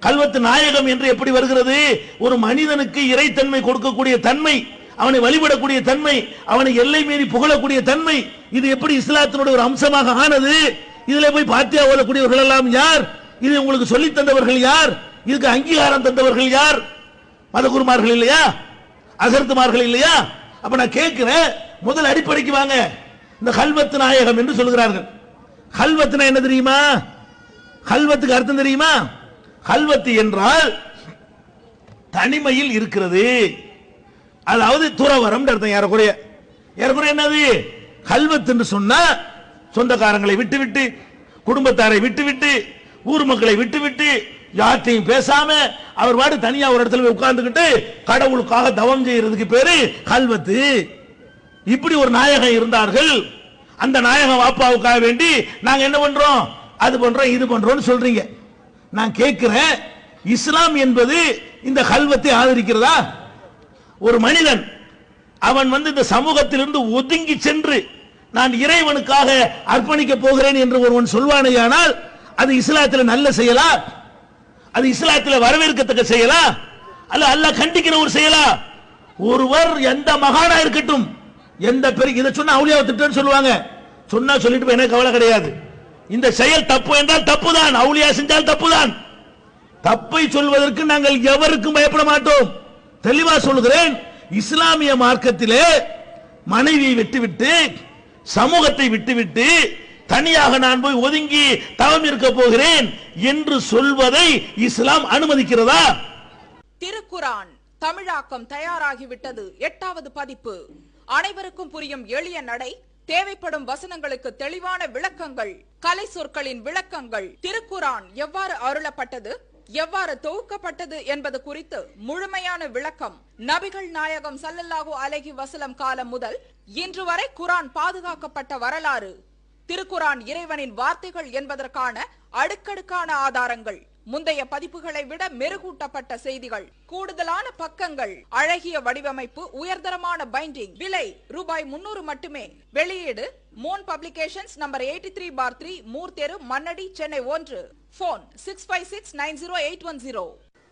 கல்வத்து நாயகம் என்று எப்படி வருகிறது? ஒரு மனிதனுக்கு இறைத்தன்மை கொடுக்கக்கூடிய தன்மை, அவனை வழிபடக்கூடிய தன்மை, அவனை எல்லை மீறி புகழக்கூடிய தன்மை, இது எப்படி இஸ்லாத்தினுடைய ஒரு அம்சமாக ஆனது? இதுல போய் பாத்தியா ஓதக்கூடியவர்கள் எல்லாம் யார்? இது உங்களுக்கு சொல்லி தந்தவர்கள் யார்? இதுக்கு அங்கீகாரம் தந்தவர்கள் யார்? மதகுருமார்கள் இல்லையா? அசர்த்துமார்கள் இல்லையா? அப்ப நான் கேட்கிறேன், முதல் அடிப்படைக்கு வாங்க. இந்த கல்வத்து நாயகம் என்று சொல்கிறார்கள். கல்வத்துனா என்ன தெரியுமா? கல்வத்துக்கு அர்த்தம் தெரியுமா? கல்வத்து என்றால் தனிமையில் இருக்கிறது, அதாவது துறவரம் அர்த்தம். ஏறக்குறைய என்னது கல்வத்து என்று சொன்னா? சொந்தக்காரங்களை விட்டுவிட்டு, குடும்பத்தாரை விட்டுவிட்டு, ஊர் மக்களை விட்டுவிட்டு, யார்ட்டையும் பேசாம அவர் பாடு தனியா ஒரு இடத்துல உட்கார்ந்துகிட்டு கடவுளுக்காக தவம் செய்யறதுக்கு பேரு கல்வத்து. இப்படி ஒரு நாயகம் இருந்தார்கள். அந்த நாயகம் வாப்பாவுக்காக வேண்டி நாங்க என்ன பண்றோம், அது பண்றோம், இது பண்றோம்னு சொல்றீங்க. நான் கேட்கிறேன், இஸ்லாம் என்பது இந்த கல்வத்தை ஆதரிக்கிறதா? ஒரு மனிதன் அவன் இந்த சமூகத்திலிருந்து ஒதுங்கி சென்று நான் இறைவனுக்காக அர்ப்பணிக்க போகிறேன் என்று ஒருவன் சொல்வானேயானால் அது இஸ்லாத்தில் நல்ல செயலா? அது இஸ்லாத்தில் வரவேற்கத்தக்க செயலா? அல்ல அல்லாஹ் கண்டிக்கிற ஒரு செயலா? ஒருவர் எந்த மகானா இருக்கட்டும், எந்த பெரிய, இதை சொன்னா அவுலியாவை திட்டுன்னு சொல்லுவாங்க, சொன்னா சொல்லிட்டு எனக்கு கவலை கிடையாது. இந்த செயல் தப்பு என்றால் தப்புதான், அவுலியா செஞ்சால் தப்புதான். தப்பை சொல்வதற்கு நாங்கள் எவருக்கும் பயப்பட மாட்டோம். தெளிவா சொல்கிறேன், இஸ்லாமிய மார்க்கத்திலே மனைவியை விட்டுவிட்டு, சமூகத்தை விட்டுவிட்டு தனியாக நான் போய் ஒதுங்கி தவம் இருக்க போகிறேன் என்று சொல்வதை இஸ்லாம் அனுமதிக்கிறதா? திருக்குரான் தமிழாக்கம் தயாராகிவிட்டது. 8வது பதிப்பு. அனைவருக்கும் புரியும் எளிய நடை, தேவைப்படும் வசனங்களுக்கு தெளிவான விளக்கங்கள், கலை சொற்களின் விளக்கங்கள், திருக்குரான் எவ்வாறு அருளப்பட்டது, எவ்வாறு தொகுக்கப்பட்டது என்பது குறித்து முழுமையான விளக்கம், நபிகள் நாயகம் ஸல்லல்லாஹு அலைஹி வஸல்லம் காலம் முதல் இன்று வரை குரான் பாதுகாக்கப்பட்ட வரலாறு, திருக்குரான் இறைவனின் வார்த்தைகள் என்பதற்கான அடுக்கடுக்கான ஆதாரங்கள், முந்தைய பதிப்புகளை விட மெருகூட்டப்பட்ட செய்திகள், கூடுதலான பக்கங்கள், அழகிய வடிவமைப்பு, உயர்தரமான பைண்டிங். விலை ரூபாய் 300 மட்டுமே. வெளியீடு மோன் பப்ளிகேஷன்ஸ், நம்பர் 83/3, மூர் தெரு, மண்ணடி, சென்னை 1. போன் 65690810.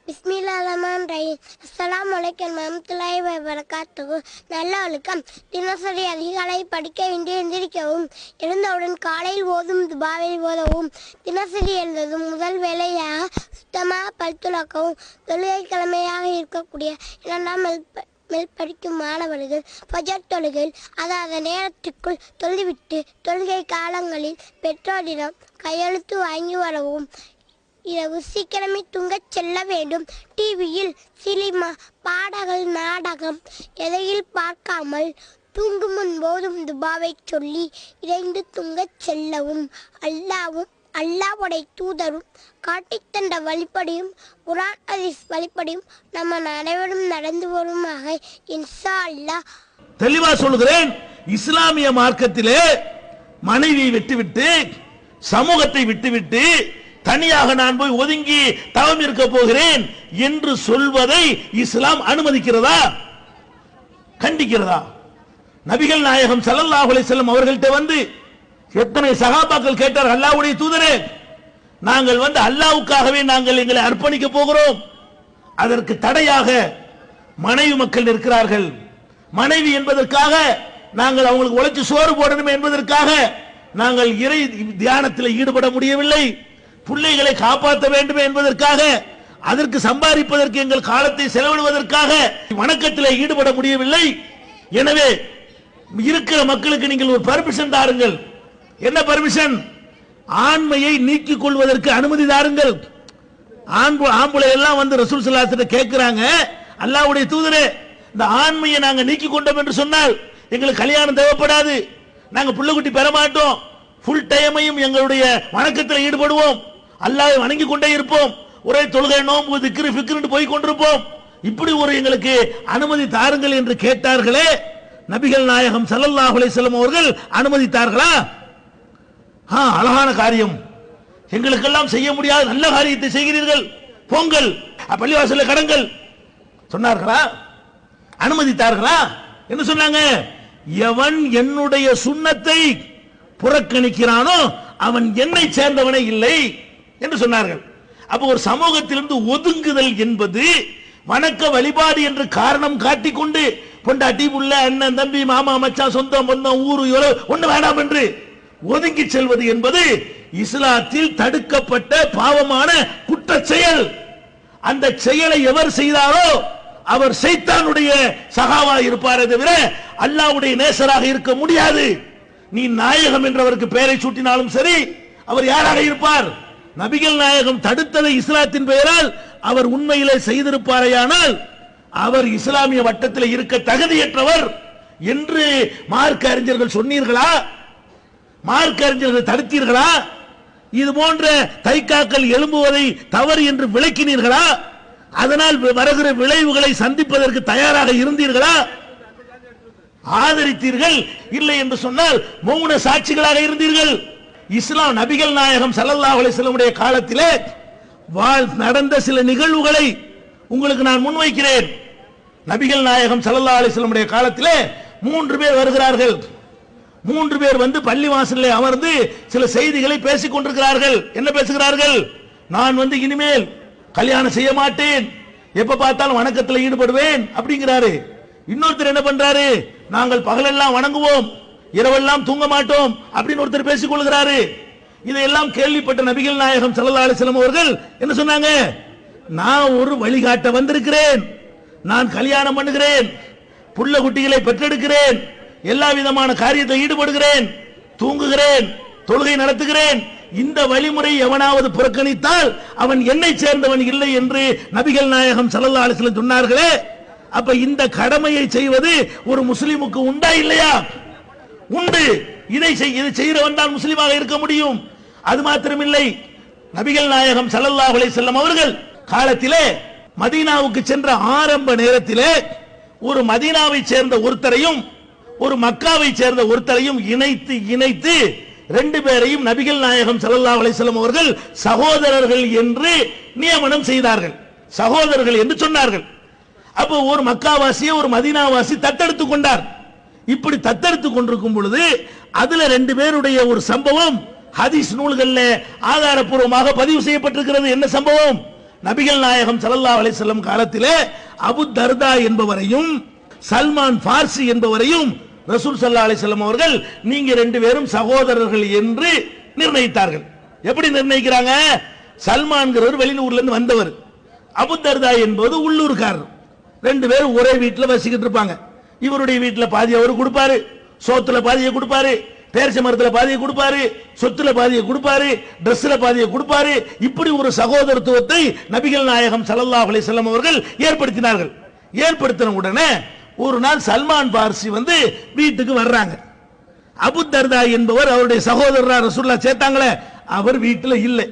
பிஸ்மில்லாஹிர்ரஹ்மானிர்ரஹீம். அஸ்ஸலாமு அலைக்கும் வரஹ்மத்துல்லாஹி வபரகாத்துஹு. நல்ல ஒழுக்கம். தினசரி அதிகாலை படிக்க வேண்டி எந்திரிக்கவும், எழுந்தவுடன் காலையில் ஓதும் துபாவை ஓதவும், தினசரி எழுந்ததும் முதல் வேலையாக சுத்தமாக பல்துலக்கவும், தொழுகை கிழமையாக இருக்கக்கூடிய 2ஆம் மேல் படிக்கும் மாணவர்கள் ஃபஜர் தொழுகை அதாவது நேரத்திற்குள் தொழுவிட்டு தொழுகை காலங்களில் பெற்றோரிடம் கையெழுத்து வாங்கி வரவும், இரவு சீக்கிரமே தூங்கச் செல்ல வேண்டும். டிவியில் சினிமா, பாடல்கள், நாடகம் எதையில் பார்க்காமல் தூங்கும் முன் போதும் துபாவை சொல்லி இறைந்து தூங்கச் செல்லவும். அல்லாஹ்வுடைய தூதரும் காட்டித்தந்த வழிபடியும் குர்ஆன் ஹதீஸ் வழிபடியும் நம்ம அனைவரும் நடந்து வருமாக இன்ஷா அல்லாஹ். தெளிவா சொல்கிறேன், இஸ்லாமிய மார்க்கத்திலே மனைவியை விட்டுவிட்டு, சமூகத்தை விட்டுவிட்டு தனியாக நான் போய் ஒதுங்கி தவம் இருக்க போகிறேன் என்று சொல்வதை இஸ்லாம் அனுமதிக்கிறதா, கண்டிக்கிறதா? நபிகள் நாயகம் ஸல்லல்லாஹு அலைஹி வஸல்லம் அவர்கள்ட்ட வந்து எத்தனை சஹாபாக்கள் கேட்டார், அல்லாஹ்வுடைய தூதரே, நாங்கள் வந்து அல்லாஹ்வுக்காகவே நாங்கள் எங்களை அர்ப்பணிக்க போகிறோம், அதற்கு தடையாக மனைவி மக்கள் இருக்கிறார்கள், மனைவி என்பதற்காக நாங்கள் அவங்களுக்கு உழைச்சு சோறு போடணும் என்பதற்காக நாங்கள் இறை தியானத்தில் ஈடுபட முடியவில்லை, பிள்ளைகளை காப்பாற்ற வேண்டும் என்பதற்காக, அதற்கு சம்பாதிப்பதற்கு எங்கள் காலத்தை செலவிடுவதற்காக வணக்கத்தில் ஈடுபட முடியவில்லை. எனவே இருக்கிற மக்களுக்கு நீங்கள் ஒரு பர்மிஷன் தாருங்கள். என்ன பர்மிஷன்? ஆண்மையை நீக்கிக் கொள்வதற்கு அனுமதி தாருங்கள். ஆம்பளை எல்லாம் வந்து ரசூல் ஸல்லல்லாஹு அலைஹி வஸல்லம் கேட்கிறாங்க, அல்லாஹ்வுடைய தூதரே, இந்த ஆண்மையை நாங்க நீக்கிக் கொண்டோம் என்று சொன்னால் எங்களுக்கு கல்யாணம் தேவைப்படாது, நாங்க புள்ளக்குட்டி பெற மாட்டோம், ஃபுல் டைமையும் எங்களுடைய வணக்கத்தில் ஈடுபடுவோம், அல்லாஹ்வை வணங்கி கொண்டே இருப்போம், ஒரே தொழுகை, நோன்பு, திக்ரு, ஃபிக்ருன்னு போய் கொண்டிருப்போம், இப்படி ஒரு எங்களுக்கு அனுமதி தாருங்கள் என்று கேட்டார்களே, நபிகள் நாயகம் ஸல்லல்லாஹு அலைஹி வஸல்லம் அவர்கள் அனுமதித்தார்களா? அழகான காரியம், எங்களுக்கெல்லாம் செய்ய முடியாத நல்ல காரியத்தை செய்கிறீர்கள், பொங்கல் பள்ளிவாசல்ல கடங்கள் சொன்னார்களா? அனுமதித்தார்களா? என்ன சொன்னாங்க? எவன் என்னுடைய சுன்னத்தை புறக்கணிக்கிறானோ அவன் என்னை சேர்ந்தவனே இல்லை என்று சொன்னார்கள். அப்ப ஒரு சமூகத்திலிருந்து ஒதுங்குதல் என்பது வணக்க வழிபாடு என்று காரணம் காட்டிக்கொண்டு பொண்டாட்டி, புள்ள, அண்ணன், தம்பி, மாமா, மச்சான், சொந்தம், பந்தம், ஊரு ஒண்ணு வேண்டாம் என்று ஒதுங்கி செல்வது என்பது இஸ்லாத்தில் தடுக்கப்பட்ட பாவமான குற்ற செயல். அந்த செயலை எவர் செய்தாரோ அவர் சைத்தானுடைய சகாவா இருப்பாரே தவிர அல்லாஹ்வுடைய நேசராக இருக்க முடியாது. நீ நாயகம் என்றவருக்கு பெயரை சூட்டினாலும் சரி, அவர் யாராக இருப்பார்? நபிகள் நாயகம் தடுத்ததை இஸ்லாத்தின் பெயரால் அவர் உண்மையிலே செய்திருப்பாரையானால் அவர் இஸ்லாமிய வட்டத்தில் இருக்க தகுதியற்றவர் என்று மார்க்க அறிஞர்கள் சொன்னீர்களா? மார்க்க அறிஞர்கள் தடுத்தீர்களா? இது போன்ற தைக்காக்கள் எழும்புவதை தவறு என்று விளக்கினீர்களா? அதனால் வருகிற விளைவுகளை சந்திப்பதற்கு தயாராக இருந்தீர்களா? ஆதரித்தீர்கள். இல்லை என்று சொன்னால் மௌன சாட்சிகளாக இருந்தீர்கள். இஸ்லாம் நபிகள் நாயகம் ஸல்லல்லாஹு அலைஹி வஸல்லம் காலத்திலே நடந்த சில நிகழ்வுகளை உங்களுக்கு நான் முன்வைக்கிறேன். நபிகள் நாயகம் ஸல்லல்லாஹு அலைஹி வஸல்லம் காலத்திலே 3 பேர் வருகிறார்கள். 3 பேர் வந்து பள்ளிவாசலில் அமர்ந்து சில செய்திகளை பேசிக் கொண்டிருக்கிறார்கள். என்ன பேசுகிறார்கள்? நான் வந்து இனிமேல் கல்யாணம் செய்ய மாட்டேன், எப்ப பார்த்தாலும் வணக்கத்தில் ஈடுபடுவேன் அப்படிங்கிறாரு. இன்னொருத்தர் என்ன பண்றாரு? நாங்கள் பகலெல்லாம் வணங்குவோம், இரவெல்லாம் தூங்க மாட்டோம் அப்படின்னு ஒருத்தர் பேசிக் கொள்கிறாரு. இதையெல்லாம் கேள்விப்பட்ட நபிகள் நாயகம் ஸல்லல்லாஹு அலைஹி வஸல்லம் அவர்கள் என்ன சொன்னாங்க? நான் ஒரு வழிகாட்ட வந்திருக்கிறேன், நான் கல்யாணம் பண்ணுகிறேன், புள்ள குட்டிகளை பெற்றெடுக்கிறேன், எல்லா விதமான காரியத்தில் ஈடுபடுகிறேன், தூங்குகிறேன், தொழுகை நடத்துகிறேன். இந்த வழிமுறை எவனாவது புறக்கணித்தால் அவன் என்னை சேர்ந்தவன் இல்லை என்று நபிகள் நாயகம் ஸல்லல்லாஹு அலைஹி வஸல்லம் சொன்னார்களே. அப்ப இந்த கடமையை செய்வது ஒரு முஸ்லிமுக்கு உண்டா இல்லையா? உண்டு. இதை செய்கிறவன் தான் முஸ்லிமாக இருக்க முடியும். அது மாத்திரமில்லை, நபிகள் நாயகம் ஸல்லல்லாஹு அலைஹி வஸல்லம் அவர்கள் காலத்திலே மதீனாவுக்கு சென்ற ஆரம்ப நேரத்திலே ஒரு மதீனாவை சேர்ந்த ஒருத்தரையும் ஒரு மக்காவை சேர்ந்த ஒருத்தரையும் இணைத்து ரெண்டு பேரையும் நபிகள் நாயகம் ஸல்லல்லாஹு அலைஹி வஸல்லம் அவர்கள் சகோதரர்கள் என்று நியமனம் செய்தார்கள், சகோதரர்கள் என்று சொன்னார்கள். அப்போ ஒரு மக்காவாசியை ஒரு மதீனாவாசி தத்தெடுத்து கொண்டார். இப்படி தத்தெடுத்து கொண்டிருக்கும் பொழுது அதுல ரெண்டு பேருடைய ஒரு சம்பவம் ஹதீஸ் நூல்களில் ஆதாரப்பூர்வமாக பதிவு செய்யப்பட்டிருக்கிறது. என்ன சம்பவம்? நபிகள் நாயகம் ஸல்லல்லாஹு அலைஹி வஸல்லம் காலத்திலே அபு தர்தா என்பவரையும் சல்மான் பார்சி என்பவரையும் ரசூல் ஸல்லல்லாஹு அலைஹி வஸல்லம் அவர்கள் நீங்க ரெண்டு பேரும் சகோதரர்கள் என்று நிர்ணயித்தார்கள். எப்படி நிர்ணயிக்கிறாங்க? சல்மான்கிறவர் வெளியூர்ல இருந்து வந்தவர், அபு தர்தா என்பது உள்ளூர்காரர். ரெண்டு பேரும் ஒரே வீட்டில் வசிக்கிட்டு இருப்பாங்க. இவருடைய வீட்டில் பாதி அவர் கொடுப்பாரு, சோத்துல பாதியை கொடுப்பாரு, பேரிச்ச மரத்தில் பாதியை கொடுப்பாரு, சொத்துல பாதியை கொடுப்பாரு, டிரெஸ்ல பாதியை கொடுப்பாரு. இப்படி ஒரு சகோதரத்துவத்தை நபிகள் நாயகம் ஸல்லல்லாஹு அலைஹி வஸல்லம் அவர்கள் ஏற்படுத்தினார்கள். ஏற்படுத்தின உடனே ஒரு நாள் சல்மான் பார்சி வந்து வீட்டுக்கு வர்றாங்க. அபு தர்தா என்பவர் அவருடைய சகோதரரா ரசூலுல்லாஹ் சேர்த்தாங்களே, அவர் வீட்டில் இல்லை.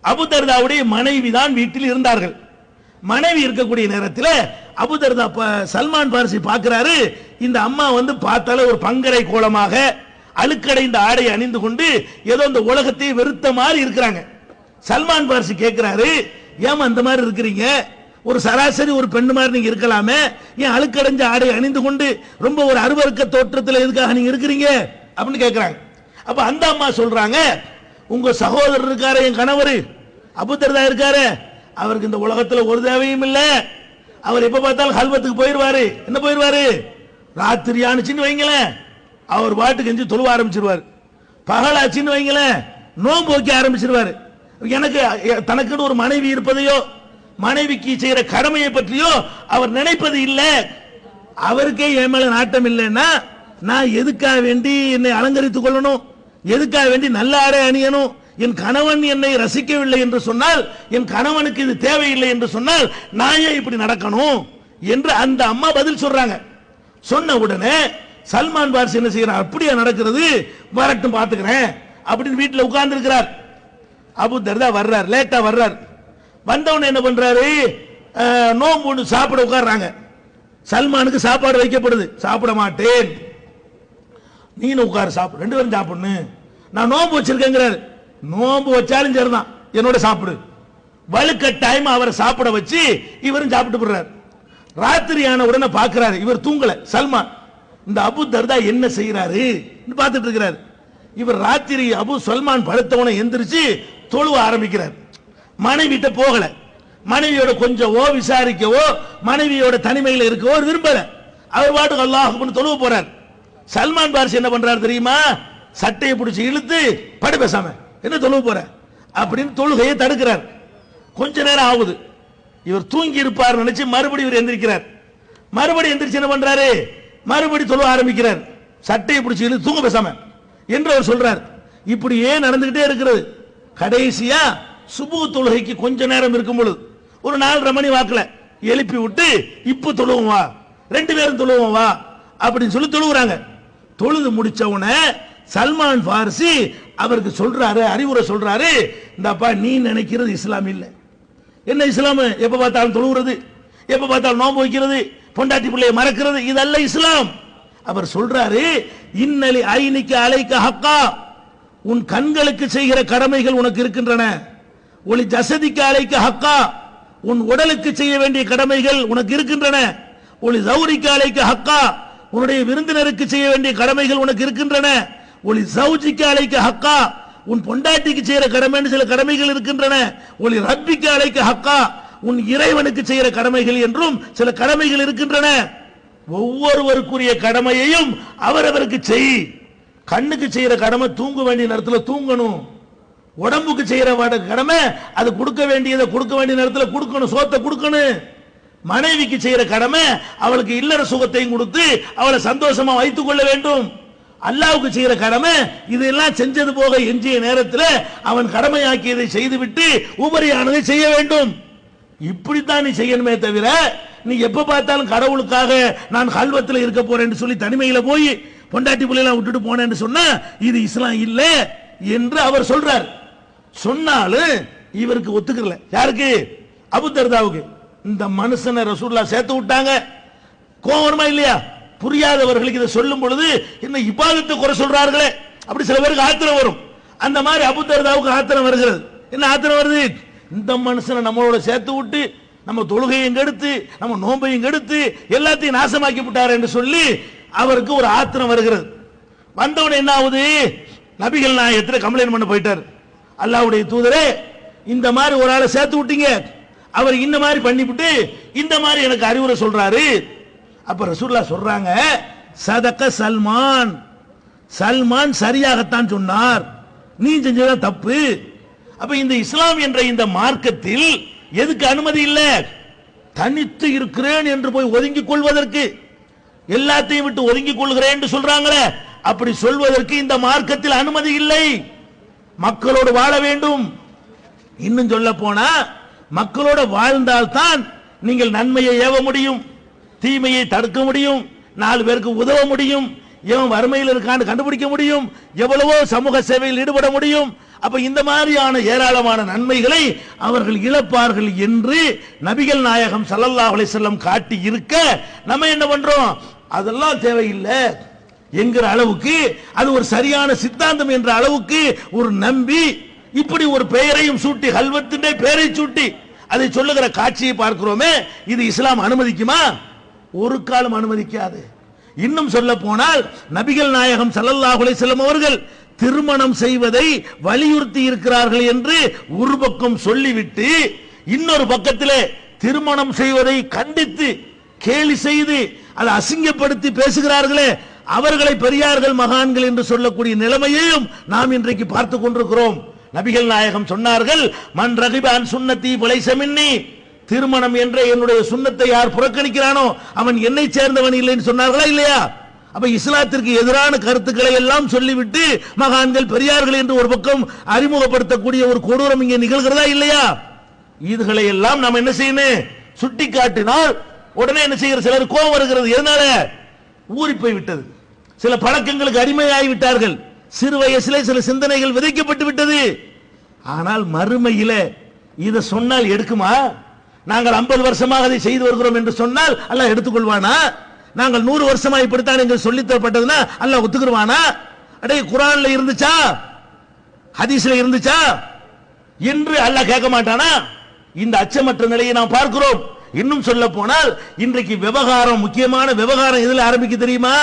அபு தர்தாவுடைய மனைவி தான் வீட்டில் இருந்தார்கள். மனைவி இருக்கக்கூடிய நேரத்தில் அபு தர்தா சல்மான் பார்சி பார்க்கிறாரு, இந்த அம்மா வந்து பார்த்தாலே ஒரு பங்கரை கோலமாக அழுக்கடைந்த ஆடை அணிந்து கொண்டு ஏதோ இந்த உலகத்தை வெறுத்த மாதிரி இருக்கிறாங்க. சல்மான் பார்சி கேட்கிறாரு, ஏமா அந்த மாதிரி இருக்கிறீங்க? ஒரு சராசரி ஒரு பெண்ணு மாதிரி நீங்க இருக்கலாமே, ஏன் அழுக்கடைஞ்ச ஆடை அணிந்து கொண்டு ரொம்ப ஒரு அருவருக்க தோற்றத்தில் எதுக்காக நீங்க இருக்கிறீங்க அப்படின்னு கேட்கிறாங்க. அப்ப அந்த அம்மா சொல்றாங்க, உங்க சகோதரர் இருக்காரு, என் கணவர் அபு தர்தா இருக்காரு, அவருக்கு இந்த உலகத்துல ஒரு தேவையும் இல்லை. அவர் எப்ப பார்த்தாலும் கல்வத்துக்கு போயிருவாரு. என்ன போயிருவாரு? ராத்திரி ஆனிச்சின்னு வைங்களேன், அவர் பாட்டுக்கு எஞ்சி தொழுவ ஆரம்பிச்சிருவார். பகலாச்சின்னு வைங்களேன், நோன்பு வைக்க ஆரம்பிச்சிருவாரு. எனக்கு தனக்குன்னு ஒரு மனைவி இருப்பதையோ மனைவிக்கு செய்யற கடமையை பற்றியோ அவர் நினைப்பது இல்லை. அவருக்கே என் மேல நாட்டம் இல்லைன்னா நான் எதுக்காக வேண்டி என்னை அலங்கரித்துக் கொள்ளணும்? எதுக்காக வேண்டி நல்ல ஆடை அணியணும்? என் கணவன் என்னை ரசிக்கவில்லை என்று சொன்னால், என் கணவனுக்கு இது தேவையில்லை என்று சொன்னால் நான் ஏன் இப்படி நடக்கணும் என்று அந்த அம்மா பதில் சொல்றாங்க. சொன்ன உடனே சல்மான் பார்சி என்ன செய்யறார்? அப்படியே நடக்கிறது, வரட்டும் பாத்துக்கிறேன் அப்படின்னு வீட்டில் உட்கார்ந்து இருக்கிறார். அபு தர்தா வர்றார், லேட்டா வர்றார். வந்தவன என்ன பண்றாரு? நோம்பு சாப்பிட உட்கார்றாங்க. சல்மானுக்கு சாப்பாடு வைக்கப்படுது. சாப்பிட மாட்டேன், நீனு உட்காரு, சாப்பிடு, ரெண்டு பேரும் சாப்பிடணும், நான் நோம்பு வச்சிருக்கேங்கிறாரு. நோம்பு வச்சாலும் சரிதான், என்னோட சாப்பிடு. வலுக்கட்டாயமா அவரை சாப்பிட வச்சு இவரும் சாப்பிட்டு போடுறாரு. ராத்திரியான உடனே பார்க்கிறாரு, இவர் தூங்கல. சல்மான் இந்த அபு தர்தா என்ன செய்யறாரு பார்த்துட்டு இருக்கிறார். இவர் ராத்திரி அபு சல்மான் படுத்தவனை எந்திரிச்சு தொழுவ ஆரம்பிக்கிறார். மனைவிட்ட போகல, மனைவியோட கொஞ்சவோ விசாரிக்கவோ மனைவியோட தனிமையில் இருக்கவோ விரும்பல. அவர் பாட்டுக்கு அல்லாஹ் அக்பர் தொழுவ போறார். சல்மான் பார்சி என்ன பண்றாரு தெரியுமா? சட்டையை பிடிச்சி இழுத்து படு, பேசாம என்ன தொழுவ போற அப்படின்னு தொழுகையை தடுக்கிறார். கொஞ்ச நேரம் ஆகுது, இவர் தூங்கி இருப்பார் நினைச்சு மறுபடியும் இவர் எந்திரிக்கிறார். மறுபடியும் எந்திரிச்சு என்ன பண்றாரு? மறுபடியும் தொழுவ ஆரம்பிக்கிறார். சட்டையை பிடிச்சி இழுத்து தூங்க பேசாம என்று அவர் சொல்றார். இப்படியே நடந்துகிட்டே இருக்கிறது. கடைசியா சுபு தொழுகைக்கு கொஞ்ச நேரம் இருக்கும் பொழுது ஒரு 4:30 மணி வாக்குல எழுப்பி விட்டு இப்ப தொழுவோம் வா, ரெண்டு பேரும் தொழுவோம் வா அப்படின்னு சொல்லி தொழுகிறாங்க. தொழுது முடிச்ச உடனே சல்மான் பார்சி அவருக்கு சொல்றாரு, அறிவுரை சொல்றாரு, இந்தப்பா நீ நினைக்கிறது இஸ்லாம் இல்லை. என்ன இஸ்லாம்? எப்ப பார்த்தாலும் தொழுகிறது, எப்ப பார்த்தாலும் நோன்பு வைக்கிறது, பொண்டாட்டி பிள்ளையை மறக்கிறது, இதல்ல இஸ்லாம். அவர் சொல்றாரு, இன்னலி ஐனிக்க அலைக்க ஹக்கா, உன் கண்களுக்கு செய்கிற கடமைகள் உனக்கு இருக்கின்றன. ஒளி ஜசதிக்கு அலைக்க ஹக்கா, உன் உடலுக்கு செய்ய வேண்டிய கடமைகள் உனக்கு இருக்கின்றன. ஒளி ஜௌரிக்கு அலைக்க ஹக்கா, உன்னுடைய விருந்தினருக்கு செய்ய வேண்டிய கடமைகள் உனக்கு இருக்கின்றன. ஒளி ஜௌஜிக்கு அலைக்க ஹக்கா, உன் பொண்டாட்டிக்கு செய்யற கடமைன்னு சில கடமைகள் இருக்கின்றன. ஒளி ரப்பிக்கு அலைக்க ஹக்கா, உன் இறைவனுக்கு செய்யற கடமைகள் என்றும் சில கடமைகள் இருக்கின்றன. ஒவ்வொருவருக்குரிய கடமையையும் அவரவருக்கு செய். கண்ணுக்கு செய்யற கடமை தூங்க வேண்டிய நேரத்தில் தூங்கணும். உடம்புக்கு செய்யற கடமை அது கொடுக்க வேண்டியதை கொடுக்க வேண்டிய நேரத்தில் கொடுக்கணும், சோத்தை கொடுக்கணும். மனைவிக்கு செய்யற கடமை அவளுக்கு இல்லற சுகத்தையும் கொடுத்து அவளை சந்தோஷமா வைத்துக் கொள்ள வேண்டும். அல்லாஹ்வுக்கு செய்யற கடமை இதெல்லாம் செஞ்சது போக எஞ்சிய நேரத்தில் அவன் கடமையாக்கியதை செய்துவிட்டு உபரியானதை செய்ய வேண்டும். இப்படித்தான் நீ செய்யணுமே தவிர நீ எப்ப பார்த்தாலும் கடவுளுக்காக நான் கல்வத்தில் இருக்க போறேன்னு சொல்லி தனிமையில போய் பொண்டாட்டி பிள்ளைலாம் விட்டுட்டு போனேன்னு சொன்னா இது இஸ்லாம் இல்ல என்று அவர் சொல்றார். சொன்னாலும் இவருக்கு ஒத்துக்கல. யாருக்கு? அபு தர்தாவுக்கு. இந்த மனுஷனை ரசூலுல்லாஹ் சேர்த்து விட்டாங்க. கோவமா இல்லையா? புரியாதவர்களுக்கு இதை சொல்லும் பொழுது என்ன இபாதத்தை குறை சொல்றார்களே, அப்படி சில பேருக்கு ஆத்திரம் வரும். அந்த மாதிரி அபூ தர்தாவுக்கு ஆத்திரம் வருகிறது. என்ன ஆத்திரம் வருது? இந்த மனுஷனை நம்மளோட சேர்த்து விட்டு நம்ம தொழுகையும் கெடுத்து நம்ம நோன்பையும் கெடுத்து எல்லாத்தையும் நாசமாக்கி விட்டார் என்று சொல்லி அவருக்கு ஒரு ஆத்திரம் வருகிறது. வந்தவன என்ன ஆகுது? நபிகள் நாயகத்துல கம்ப்ளைண்ட் பண்ண போயிட்டார். அல்லாஹ்வுடைய தூதரே, இந்த மாதிரி ஒரு ஆளை சேர்த்து விட்டீங்க, அவர் இந்த மாதிரி பண்ணிவிட்டு இந்த மாதிரி எனக்கு அறிவுரை சொல்றாரு. அப்ப ரசூலுல்லாஹ் சொல்றாங்க, சதக சல்மான், சல்மான் சரியாகத்தான் சொன்னார், நீ செஞ்சதான் தப்பு. அப்ப இந்த இஸ்லாம் என்ற இந்த மார்க்கத்தில் எதுக்கு அனுமதி இல்லை? தனித்து இருக்கிறேன் என்று போய் ஒதுங்கிக் கொள்வதற்கு, எல்லாத்தையும் விட்டு ஒதுங்கிக் கொள்கிறேன் என்று சொல்றாங்களே, அப்படி சொல்வதற்கு இந்த மார்க்கத்தில் அனுமதி இல்லை. மக்களோடு வாழ வேண்டும். இன்னும் சொல்ல போனா மக்களோட வாழ்ந்தால்தான் நீங்கள் நன்மையை ஏவ முடியும், தீமையை தடுக்க முடியும், 4 பேருக்கு உதவ முடியும், எவன் வறுமையில் இருக்கான்னு கண்டுபிடிக்க முடியும், எவ்வளவோ சமூக சேவையில் ஈடுபட முடியும். அப்ப இந்த மாதிரியான ஏராளமான நன்மைகளை அவர்கள் இழப்பார்கள் என்று நபிகள் நாயகம் ஸல்லல்லாஹு அலைஹி வஸல்லம் காட்டி இருக்க நம்ம என்ன பண்றோம்? அதெல்லாம் தேவையில்லை என்கிற அளவுக்கு, அது ஒரு சரியான சித்தாந்தம் என்ற அளவுக்கு ஒரு நம்பி இப்படி ஒரு பெயரையும் சூட்டி, கல்வத்தின் பெயரை சூட்டி அதை சொல்லுகிற காட்சியை பார்க்கிறோமே, இது இஸ்லாம் அனுமதிக்குமா? ஒரு காலம் அனுமதிக்காது. இன்னும் சொல்ல போனால் நபிகள் நாயகம் ஸல்லல்லாஹு அலைஹி வஸல்லம் அவர்கள் திருமணம் செய்வதை வலியுறுத்தி இருக்கிறார்கள் என்று ஒரு பக்கம் சொல்லிவிட்டு இன்னொரு பக்கத்திலே திருமணம் செய்வதை கண்டித்து கேலி செய்து அதை அசிங்கப்படுத்தி பேசுகிறார்களே, அவர்களை பெரியார்கள் மகான்கள் என்று சொல்லக்கூடிய நிலைமையையும் நாம் இன்றைக்கு பார்த்துக் கொண்டிருக்கிறோம். நபிகள் நாயகம் சொன்னார்கள், மன் ரகிப அன் சுன்னத்தி ஃபலைஸ மின்னி, திருமணம் என்ற என்னுடைய சுன்னத்தை யார் புறக்கணிக்கிறானோ அவன் என்னை சேர்ந்தவன் இல்லைன்னு சொன்னார்களா இல்லையா? அப்ப இஸ்லாத்திற்கு எதிரான கருத்துக்களை எல்லாம் சொல்லிவிட்டு மகான்கள் பெரியார்கள் என்று ஒரு பக்கம் அறிமுகப்படுத்தக்கூடிய ஒரு கொடூரம் இங்கே நிகழ்கிறதா இல்லையா? இதுகளை எல்லாம் நாம் என்ன செய்யணும்? சுட்டி காட்டினால் உடனே என்ன செய்கிற சிலர் கோபம் வருகிறது. எதனால? ஊறி போய் விட்டது, சில பழக்கங்களுக்கு அடிமையாகி விட்டார்கள், சிறு வயசிலே சில சிந்தனைகள் விதைக்கப்பட்டு விட்டது. ஆனால் மறுமையில இதை சொன்னால் எடுக்குமா? நாங்கள் 50 வருஷமாக அதை செய்து வருகிறோம் என்று சொன்னால் அல்லாஹ் எடுத்துக்கொள்வானா? நாங்கள் 100 வருஷமா இப்படித்தான் எங்கள் சொல்லித்தரப்பட்டதுன்னா அல்லாஹ் ஒத்துக்குருவானா? அடே, குர்ஆன்ல இருந்துச்சா, ஹதீஸ்ல இருந்துச்சா என்று அல்லாஹ் கேட்க மாட்டானா? இந்த அச்சமற்ற நிலையை நாம் பார்க்கிறோம். இன்னும் சொல்ல போனால் இன்றைக்கு விவகாரம், முக்கியமான விவகாரம் எதில் ஆரம்பிக்க தெரியுமா?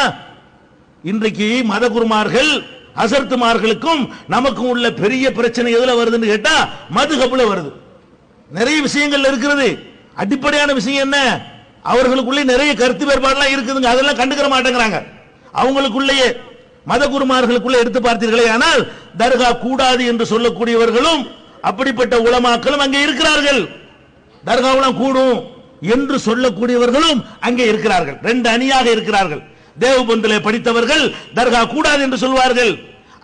இன்றைக்கு மதகுருமார்கள் ஹஸரத்துமார்களுக்கும் நமக்கும் உள்ள பெரிய பிரச்சனை எதுல வருதுன்னு கேட்டா மதுஹப்ல வருது. நிறைய விஷயங்கள் இருக்கிறது. அடிப்படையான விஷயம் என்ன? அவர்களுக்குள்ளே நிறைய கருத்து வேறுபாடுலாம் இருக்குதுங்க, அதெல்லாம் கண்டுக்கிற மாட்டேங்கிறாங்க. அவங்களுக்குள்ளேயே மதகுருமார்களுக்குள்ளே எடுத்து பார்த்தீர்களே ஆனால் தர்கா கூடாது என்று சொல்லக்கூடியவர்களும் அப்படிப்பட்ட உலமாக்களும் அங்கே இருக்கிறார்கள். தர்காவெல்லாம் கூடும் என்று சொல்லக்கூடியவர்களும் அங்கே இருக்கிறார்கள். 2 அணியாக இருக்கிறார்கள். தேவபந்திலே படித்தவர்கள் தர்கா கூடாது என்று சொல்வார்கள்,